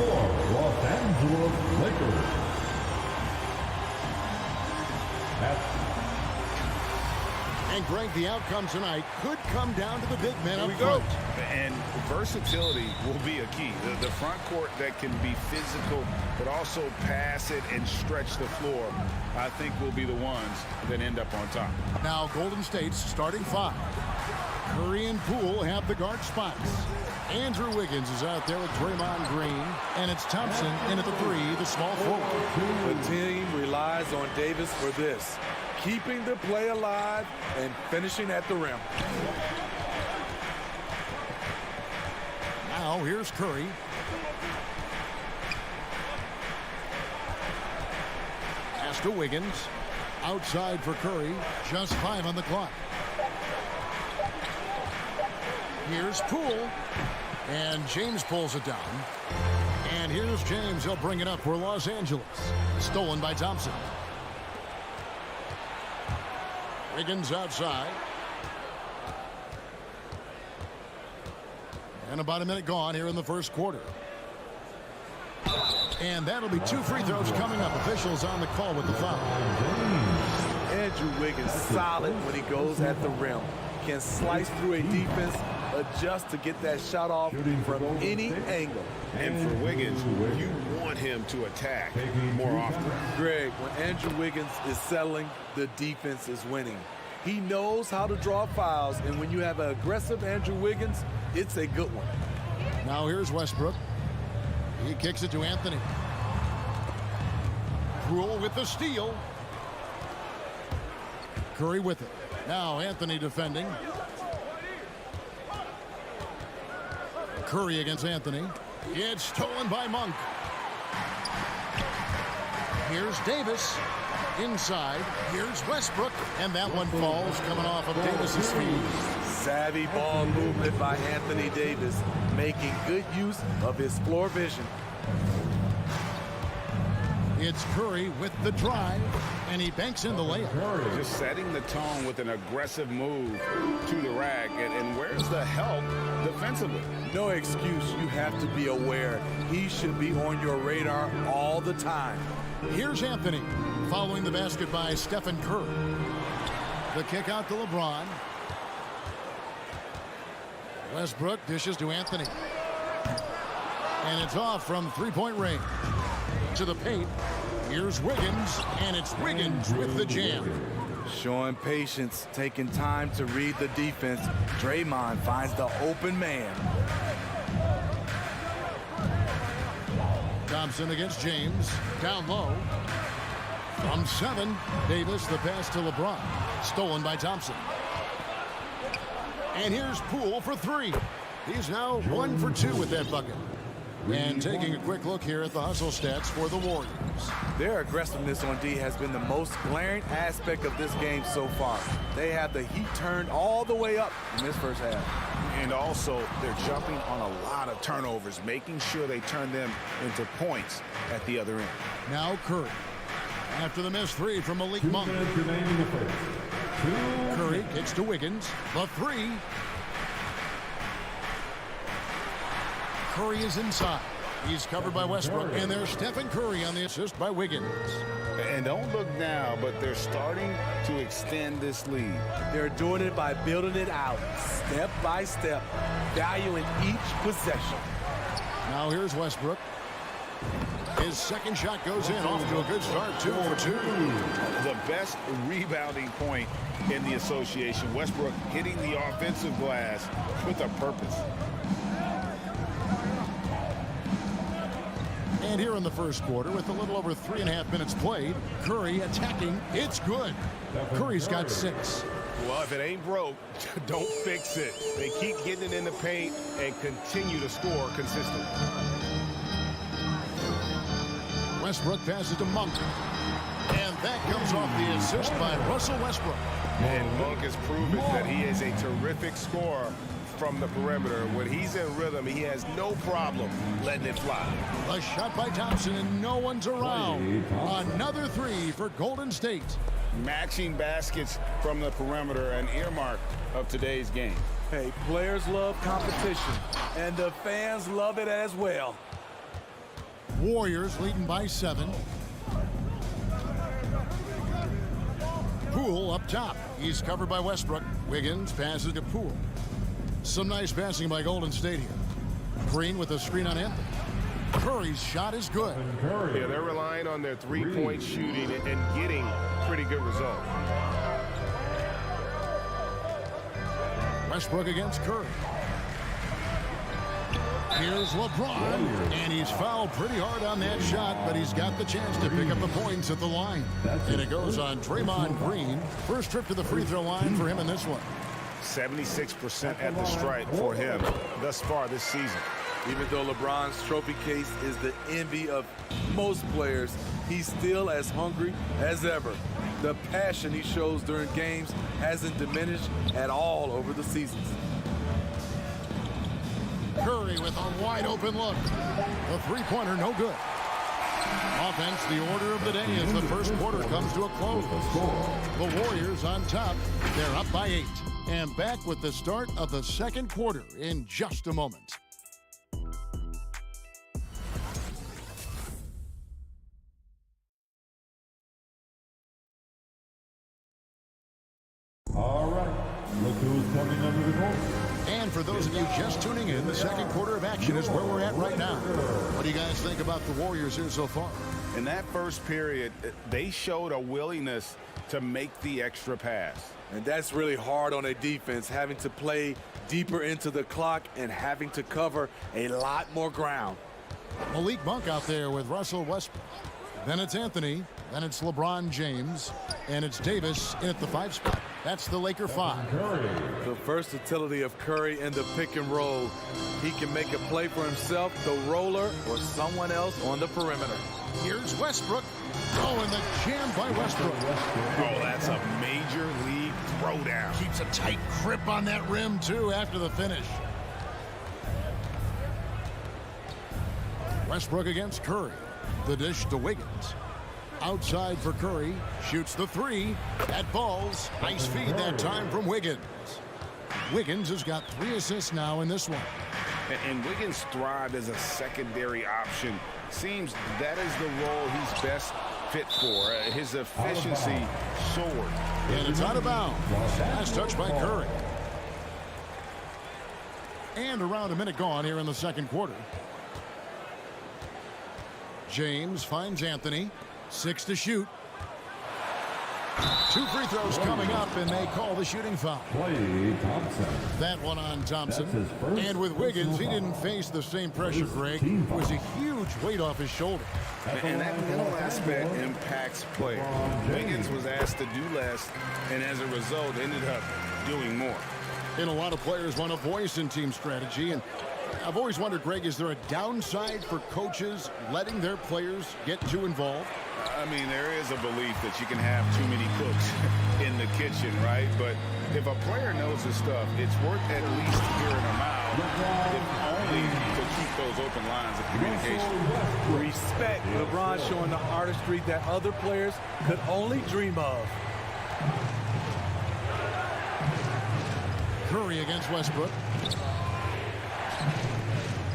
D: Los Angeles Lakers.
E: And Greg, the outcome tonight could come down to the big men up
F: Here we
E: front.
F: go. And versatility will be a key. The front court that can be physical, but also pass it and stretch the floor, I think will be the ones that end up on top.
E: Now Golden State's starting five. Curry and Poole have the guard spots. Andrew Wiggins is out there with Draymond Green. And it's Thompson in at the three, the small forward.
B: The team relies on Davis for this. Keeping the play alive and finishing at the rim.
E: Now here's Curry. Pass to Wiggins. Outside for Curry. Just 5 on the clock. Here's Poole. And James pulls it down. And here's James. He'll bring it up for Los Angeles. Stolen by Thompson. Wiggins outside. And about a minute gone here in the first quarter. And that'll be 2 free throws coming up. Officials on the call with the foul.
B: Andrew Wiggins solid when he goes at the rim. Can slice through a defense, adjust to get that shot off from any angle.
F: And for Wiggins, you want him to attack more often.
B: Greg, when Andrew Wiggins is settling, the defense is winning. He knows how to draw fouls, and when you have an aggressive Andrew Wiggins, it's a good one.
E: Now here's Westbrook. He kicks it to Anthony. Poole with the steal. Curry with it. Now Anthony defending. Curry against Anthony. It's stolen by Monk. Here's Davis. Inside. Here's Westbrook. And that one falls coming off of Davis's feet.
B: Savvy ball movement by Anthony Davis, making good use of his floor vision.
E: It's Curry with the drive. And he banks in the layup.
H: Just setting the tone with an aggressive move to the rack. And where's the help defensively?
B: No excuse. You have to be aware. He should be on your radar all the time.
E: Here's Anthony following the basket by Stephen Curry. The kick out to LeBron. Westbrook dishes to Anthony. And it's off from three-point range. To the paint. Here's Wiggins, and it's Wiggins with the jam.
B: Showing patience, taking time to read the defense. Draymond finds the open man.
E: Thompson against James. Down low. From 7, Davis, the pass to LeBron. Stolen by Thompson. And here's Poole for 3. He's now 1 for 2 with that bucket. And taking a quick look here at the hustle stats for the Warriors.
B: Their aggressiveness on D has been the most glaring aspect of this game so far. They have the heat turned all the way up in this first half.
H: And also, they're jumping on a lot of turnovers, making sure they turn them into points at the other end.
E: Now Curry. After the missed 3 from Malik Monk. Curry kicks to Wiggins. The 3. Curry is inside. He's covered by Westbrook. And there's Stephen Curry on the assist by Wiggins.
H: And don't look now, but they're starting to extend this lead.
B: They're doing it by building it out, step by step, valuing each possession.
E: Now here's Westbrook. His second shot goes in, off to a good start, 2 for 2.
H: The best rebounding point in the association. Westbrook hitting the offensive glass with a purpose.
E: And here in the first quarter, with a little over 3.5 minutes played, Curry attacking. It's good. Curry's got 6.
H: Well, if it ain't broke, don't fix it. They keep getting it in the paint and continue to score consistently.
E: Westbrook passes to Monk. And that comes off the assist by Russell Westbrook.
H: And Monk has proven that he is a terrific scorer from the perimeter. When he's in rhythm, he has no problem letting it fly.
E: A shot by Thompson, and no one's around. Another 3 for Golden State.
H: Matching baskets from the perimeter, an earmark of today's game.
B: Hey, players love competition, and the fans love it as well.
E: Warriors leading by 7. Poole up top. He's covered by Westbrook. Wiggins passes to Poole. Some nice passing by Golden State here. Green with a screen on Anthony. Curry's shot is good.
H: Yeah, they're relying on their three-point shooting and getting pretty good results.
E: Westbrook against Curry. Here's LeBron, and he's fouled pretty hard on that shot, but he's got the chance to pick up the points at the line. And it goes on Draymond Green. First trip to the free throw line for him in this one.
H: 76% at the stripe for him thus far this season.
B: Even though LeBron's trophy case is the envy of most players, he's still as hungry as ever. The passion he shows during games hasn't diminished at all over the seasons.
E: Curry with a wide open look. The three-pointer no good. Offense, the order of the day as the first quarter comes to a close. The Warriors on top. They're up by 8. And back with the start of the second quarter in just a moment.
D: All right, look who's coming under the goal.
E: And for those of you just tuning in, the second quarter of action is where we're at right now. What do you guys think about the Warriors here so far?
H: In that first period, they showed a willingness to make the extra pass.
B: And that's really hard on a defense, having to play deeper into the clock and having to cover a lot more ground.
E: Malik Monk out there with Russell Westbrook. Then it's Anthony. Then it's LeBron James. And it's Davis in at the 5 spot. That's the Laker 5.
B: The versatility of Curry in the pick and roll. He can make a play for himself, the roller, or someone else on the perimeter.
E: Here's Westbrook. Oh, and the jam by Westbrook.
H: Oh, that's a major league throwdown.
E: Keeps a tight grip on that rim, too, after the finish. Westbrook against Curry. The dish to Wiggins. Outside for Curry. Shoots the three. That falls. Nice feed that time from Wiggins. Wiggins has got 3 assists now in this one.
F: And Wiggins thrived as a secondary option. Seems that is the role he's best fit for. His efficiency soared.
E: And it's out of bounds. Last touch by Curry. And around a minute gone here in the second quarter. James finds Anthony. 6 to shoot. 2 free throws coming up, and they call the shooting foul.
D: Klay Thompson.
E: That one on Thompson.
D: That's his first
E: And with Wiggins, he didn't face the same pressure, Greg. It was a huge weight off his shoulder.
F: And that mental aspect impacts play. Wiggins was asked to do less, and as a result, ended up doing more.
E: And a lot of players want a voice in team strategy. And I've always wondered, Greg, is there a downside for coaches letting their players get too involved?
F: I mean, there is a belief that you can have too many cooks in the kitchen, right? But if a player knows his stuff, it's worth at least hearing them out, if only to keep those open lines of communication.
B: Respect. LeBron showing the artistry that other players could only dream of.
E: Curry against Westbrook.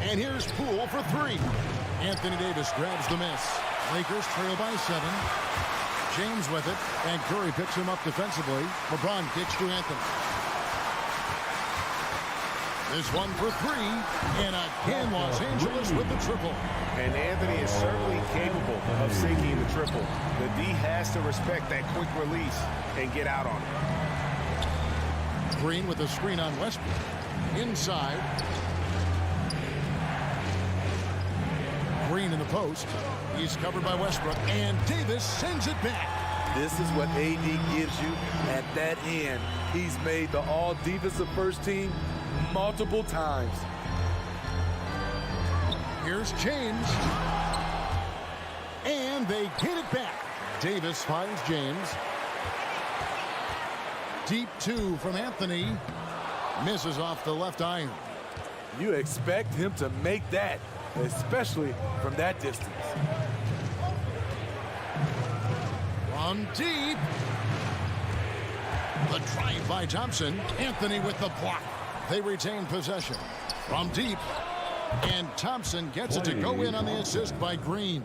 E: And here's Poole for 3. Anthony Davis grabs the miss. Lakers trail by 7. James with it, and Curry picks him up defensively. LeBron kicks to Anthony. This one for 3, and again Los Angeles with the triple.
F: And Anthony is certainly capable of sinking the triple. The D has to respect that quick release and get out on it.
E: Green with a screen on Westbrook. Inside. Green in the post. He's covered by Westbrook, and Davis sends it back.
B: This is what AD gives you at that end. He's made the all-defensive first team multiple times.
E: Here's James. And they get it back. Davis finds James. Deep 2 from Anthony. Misses off the left iron.
B: You expect him to make that, especially from that distance.
E: From deep. The drive by Thompson. Anthony with the block. They retain possession. From deep. And Thompson gets it to go in on the assist by Green.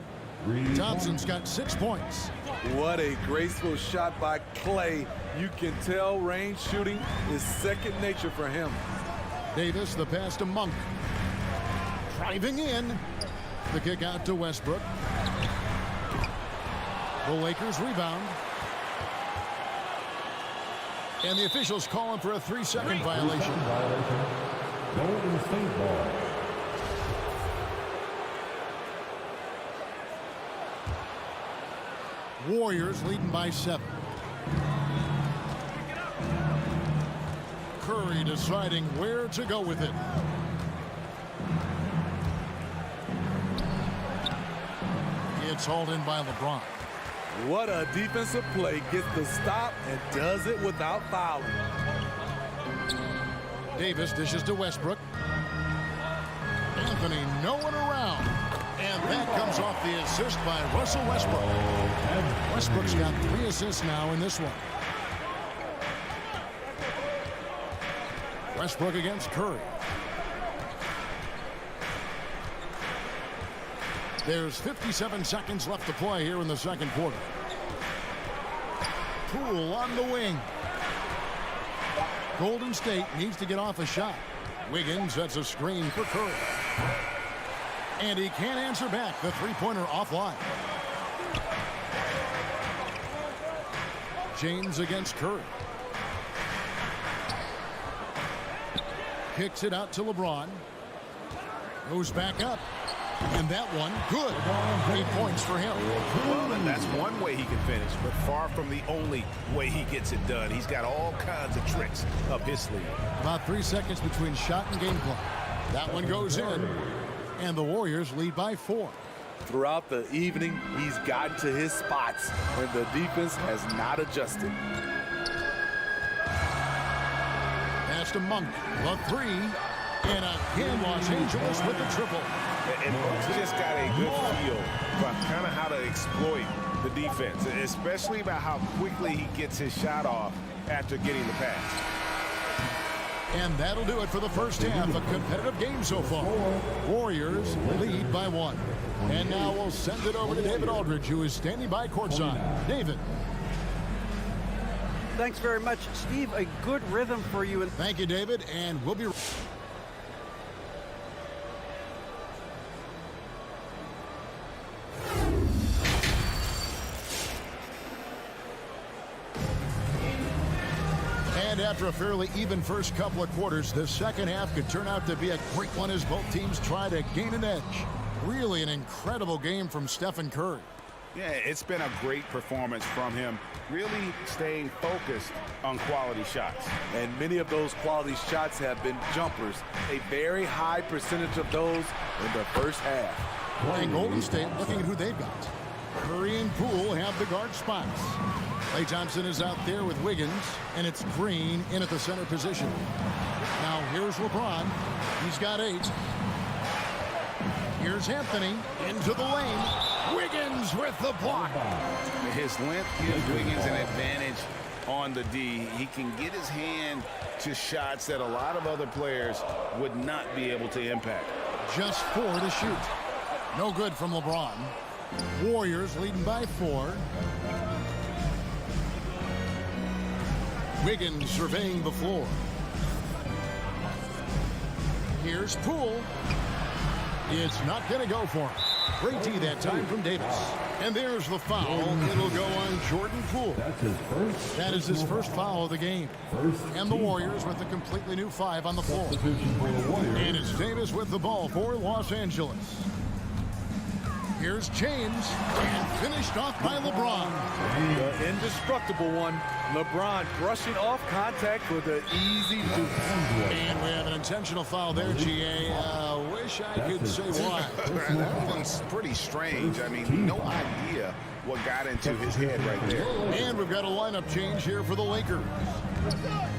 E: Thompson's got 6 points.
B: What a graceful shot by Klay. You can tell range shooting is second nature for him.
E: Davis, the pass to Monk. Driving in. The kick out to Westbrook. The Lakers rebound. And the officials calling for a 3-second violation.
D: Golden State ball.
E: Warriors leading by 7. Curry deciding where to go with it. It's hauled in by LeBron.
B: What a defensive play. Gets the stop and does it without fouling.
E: Davis dishes to Westbrook. Anthony no one around. And that comes off the assist by Russell Westbrook. Westbrook's got 3 assists now in this one. Westbrook against Curry. There's 57 seconds left to play here in the second quarter. Poole on the wing. Golden State needs to get off a shot. Wiggins sets a screen for Curry. And he can't answer back. The three-pointer offline. James against Curry. Kicks it out to LeBron. Goes back up. And that one, good. 8 points for him.
F: Well, and that's one way he can finish, but far from the only way he gets it done. He's got all kinds of tricks up his sleeve.
E: About 3 seconds between shot and game clock. That one goes in. And the Warriors lead by 4.
B: Throughout the evening, he's gotten to his spots, and the defense has not adjusted.
E: Pass to Monk. The 3. And again, Los Angeles with the triple.
F: And Bucks just got a good feel for kind of how to exploit the defense, especially about how quickly he gets his shot off after getting the pass.
E: And that'll do it for the first half. A competitive game so far. Warriors lead by 1. And now we'll send it over to David Aldridge, who is standing by courtside. David.
M: Thanks very much, Steve. A good rhythm for you.
E: Thank you, David. And we'll be And after a fairly even first couple of quarters, the second half could turn out to be a great one as both teams try to gain an edge. Really an incredible game from Stephen Curry.
F: Yeah, it's been a great performance from him, really staying focused on quality shots.
B: And many of those quality shots have been jumpers. A very high percentage of those in the first half.
E: And Golden State looking at who they've got. Curry and Poole have the guard spots. Klay Thompson is out there with Wiggins, and it's Green in at the center position. Now here's LeBron. He's got 8. Here's Anthony into the lane. Wiggins with the block.
F: His length gives Wiggins an advantage on the D. He can get his hand to shots that a lot of other players would not be able to impact.
E: Just 4 to shoot. No good from LeBron. Warriors leading by 4. Wiggins surveying the floor. Here's Poole. It's not going to go for him. Great D that time from Davis. And there's the foul. It'll go on Jordan Poole. That is his first foul of the game. And the Warriors with a completely new 5 on the floor. And it's Davis with the ball for Los Angeles. Here's James, and finished off by LeBron.
B: The indestructible one, LeBron brushing off contact with an easy deuce.
E: And we have an intentional foul there, GA. Wish I could say why.
F: That one's pretty strange. I mean, no idea what got into his head right there.
E: And we've got a lineup change here for the Lakers.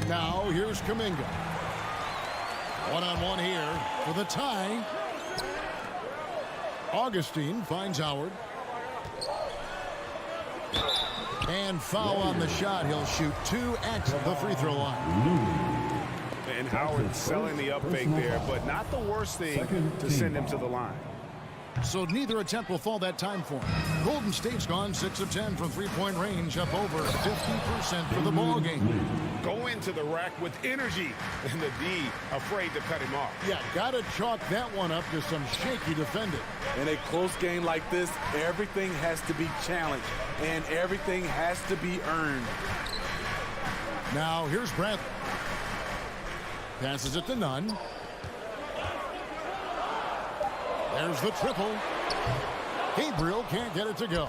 E: Now, here's Kuminga. One-on-one here for the tie. Augustine finds Howard. And foul on the shot. He'll shoot 2 at the free throw line.
F: And Howard selling the up fake there, but not the worst thing to send him to the line.
E: So neither attempt will fall that time for him. Golden State's gone 6 of 10 from three-point range, up over 50% for the ball game.
F: Go into the rack with energy, and the D afraid to cut him off.
E: Yeah, got to chalk that one up to some shaky defending.
B: In a close game like this, everything has to be challenged, and everything has to be earned.
E: Now, here's Bradley. Passes it to Nunn. There's the triple. Gabriel can't get it to go.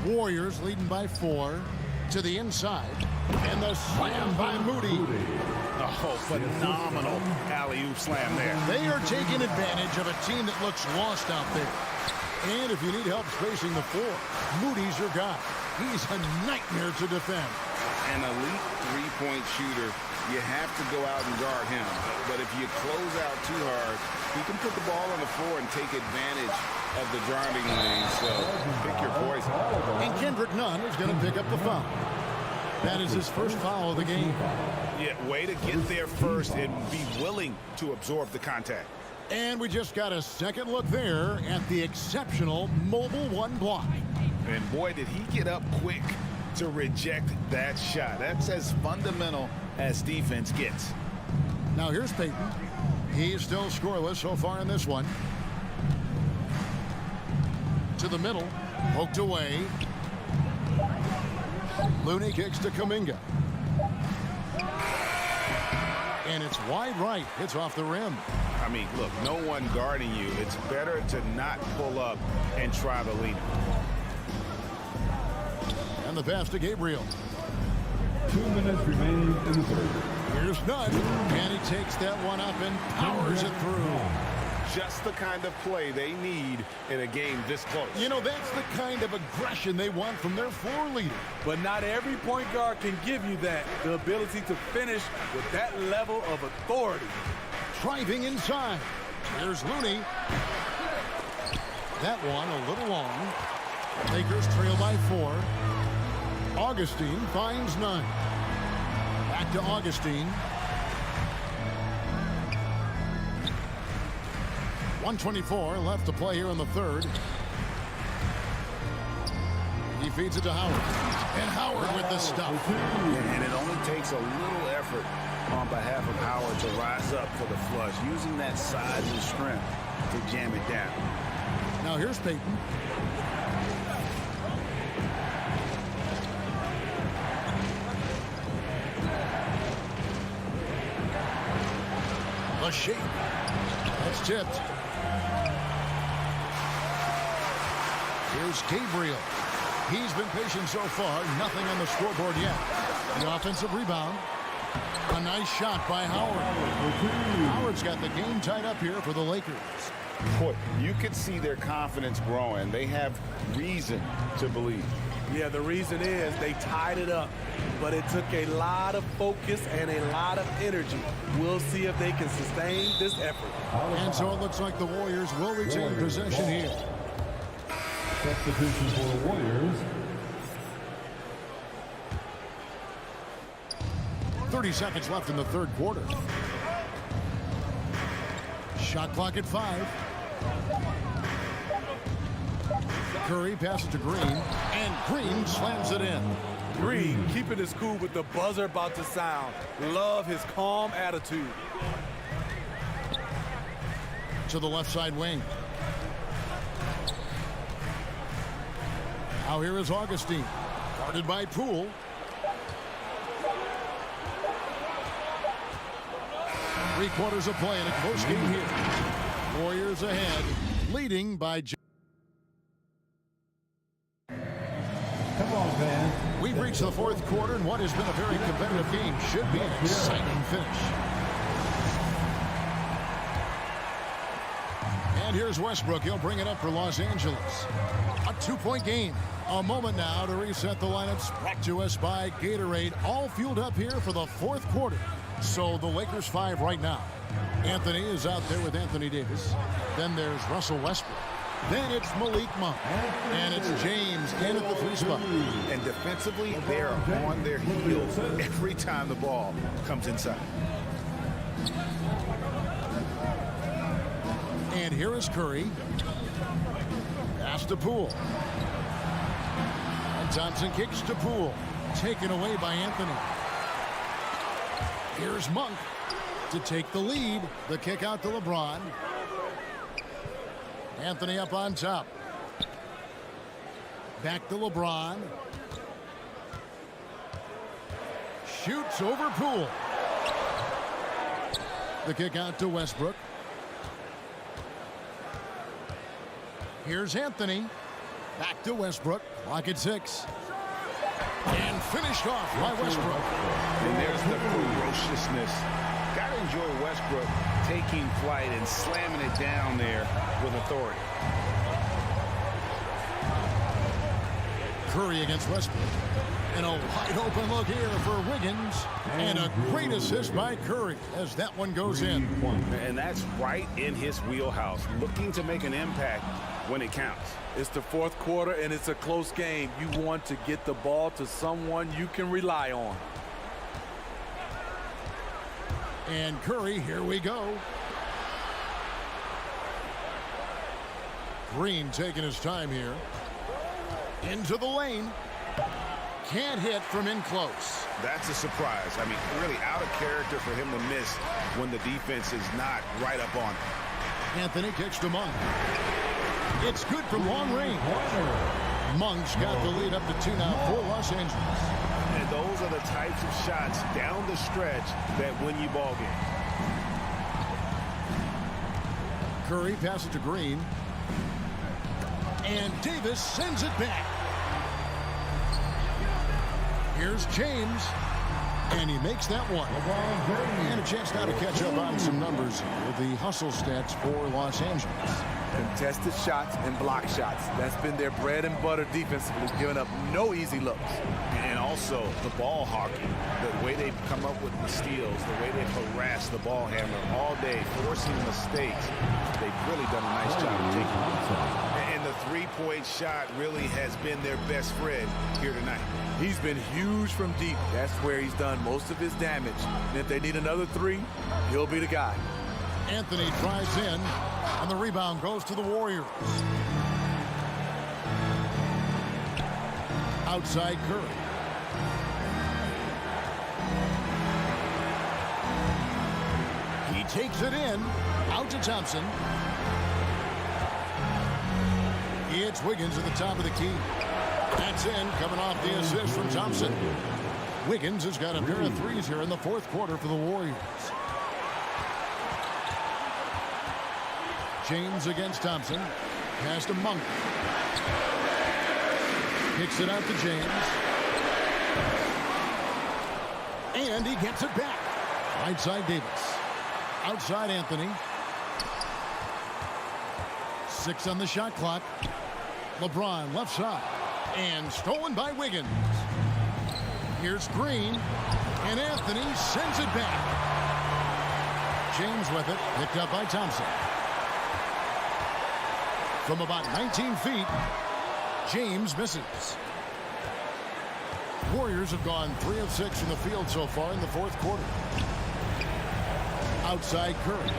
E: Warriors leading by 4 to the inside. And the slam by Moody.
F: Oh, phenomenal alley-oop slam there.
E: They are taking advantage of a team that looks lost out there. And if you need help spacing the floor, Moody's your guy. He's a nightmare to defend.
F: An elite three-point shooter. You have to go out and guard him. But if you close out too hard, he can put the ball on the floor and take advantage of the driving lane. So pick your poison.
E: And Kendrick Nunn is going to pick up the foul. That is his first foul of the game.
F: Yeah, way to get there first and be willing to absorb the contact.
E: And we just got a second look there at the exceptional mobile 1 block.
F: And boy, did he get up quick to reject that shot. That's as fundamental as defense gets.
E: Now here's Payton. He's still scoreless so far in this one. To the middle, poked away. Looney kicks to Kuminga. And it's wide right. It's off the rim.
F: I mean, look, no one guarding you. It's better to not pull up and try the lead.
E: And the pass to Gabriel.
D: 2 minutes remaining in the third.
E: Here's Nunn, and he takes that one up and powers it through.
F: Just the kind of play they need in a game this close.
E: You know, that's the kind of aggression they want from their floor leader.
B: But not every point guard can give you that, the ability to finish with that level of authority.
E: driving inside. Here's Looney. That one a little long. Lakers trail by 4. Augustine finds none. Back to Augustine. 1:24 left to play here in the third. He feeds it to Howard. And Howard with the stuff.
H: And it only takes a little effort on behalf of Howard to rise up for the flush, using that size and strength to jam it down.
E: Now here's Payton. A shake. That's tipped. Here's Gabriel. He's been patient so far. Nothing on the scoreboard yet. The offensive rebound. A nice shot by Howard. Howard's got the game tied up here for the Lakers.
H: Boy, you could see their confidence growing. They have reason to believe.
B: Yeah, the reason is they tied it up, but it took a lot of focus and a lot of energy. We'll see if they can sustain this effort.
E: And so it looks like the Warriors will retain possession here.
D: Substitution for the Warriors.
E: 30 seconds left in the third quarter. Shot clock at 5. Curry passes to Green, and Green slams it in.
B: Green keeping his cool with the buzzer about to sound. Love his calm attitude.
E: To the left side wing. Now here is Augustine, guarded by Poole. Three-quarters of play in a close game here. Warriors ahead, leading by...
D: Come on, man.
E: We've reached the fourth quarter, and what has been a very competitive game should be an exciting finish. And here's Westbrook. He'll bring it up for Los Angeles. A 2-point game. A moment now to reset the lineups. Brought to us by Gatorade. All fueled up here for the fourth quarter. So the Lakers 5 right now. Anthony is out there with Anthony Davis. Then there's Russell Westbrook. Then it's Malik Monk. And it's James in at the 3 spot.
F: And defensively, they are on their heels every time the ball comes inside.
E: And here is Curry. Pass to Poole. And Thompson kicks to Poole. Taken away by Anthony. Here's Monk to take the lead. The kick out to LeBron. Anthony up on top. Back to LeBron. Shoots over Poole. The kick out to Westbrook. Here's Anthony. Back to Westbrook. Clock at 6. And finished off by Westbrook.
H: And there's the ferociousness. Got to enjoy Westbrook taking flight and slamming it down there with authority.
E: Curry against Westbrook. And a wide open look here for Wiggins. And a great assist by Curry as that one goes in.
H: And that's right in his wheelhouse. Looking to make an impact when it counts.
B: It's the fourth quarter, and it's a close game. You want to get the ball to someone you can rely on.
E: And Curry, here we go. Green taking his time here. Into the lane. Can't hit from in close.
F: That's a surprise. I mean, really out of character for him to miss when the defense is not right up on him.
E: Anthony kicks to Monk. It's good from long range. Monk's got the lead up to 2 now for Los Angeles.
F: And those are the types of shots down the stretch that win you ball games.
E: Curry passes to Green. And Davis sends it back. Here's James. And he makes that one. And a chance now to catch up on some numbers with the hustle stats for Los Angeles.
B: Contested shots and block shots. That's been their bread and butter defensively, giving up no easy looks.
F: And also the ball hawking, the way they've come up with the steals, the way they've harassed the ball handler all day, forcing mistakes. They've really done a nice job of taking it. And the three-point shot really has been their best friend here tonight.
B: He's been huge from deep. That's where he's done most of his damage. And if they need another three, he'll be the guy.
E: Anthony drives in, and the rebound goes to the Warriors. Outside Curry. He takes it in. Out to Thompson. It's Wiggins at the top of the key. That's in, coming off the assist from Thompson. Wiggins has got a pair of threes here in the fourth quarter for the Warriors. James against Thompson. Pass to Monk. Kicks it out to James. And he gets it back. Right side Davis. Outside Anthony. 6 on the shot clock. LeBron left side. And stolen by Wiggins. Here's Green. And Anthony sends it back. James with it. Picked up by Thompson. From about 19 feet, James misses. Warriors have gone 3 of 6 from the field so far in the fourth quarter. Outside Curry.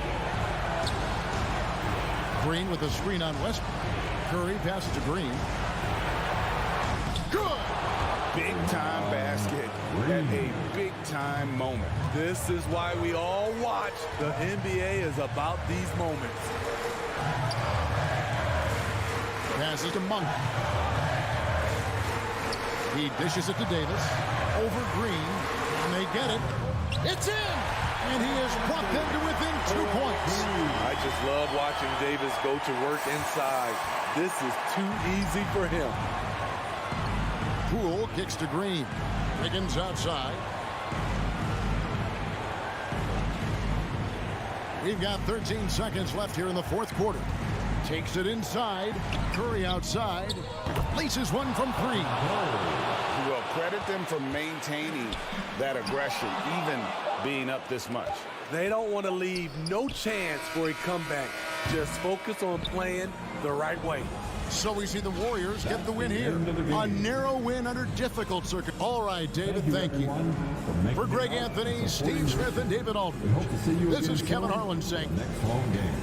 E: Green with a screen on Westbrook. Curry passes to Green.
F: Good! Big-time basket at a big-time moment.
B: This is why we all watch. The NBA is about these moments.
E: Passes to Monk. He dishes it to Davis. Over Green. And they get it. It's in! And he has brought them to within 2 points.
B: I just love watching Davis go to work inside. This is too easy for him.
E: Poole kicks to Green. Wiggins outside. We've got 13 seconds left here in the fourth quarter. Takes it inside. Curry outside. Laces one from 3.
F: Well, credit them for maintaining that aggression, even being up this much.
B: They don't want to leave no chance for a comeback. Just focus on playing the right way.
E: So we see the Warriors get the win here. A narrow win under difficult circuit. All right, David, thank you. For Greg Anthony, Steve Smith, and David Aldridge, this is Kevin Harlan saying
D: Next home game.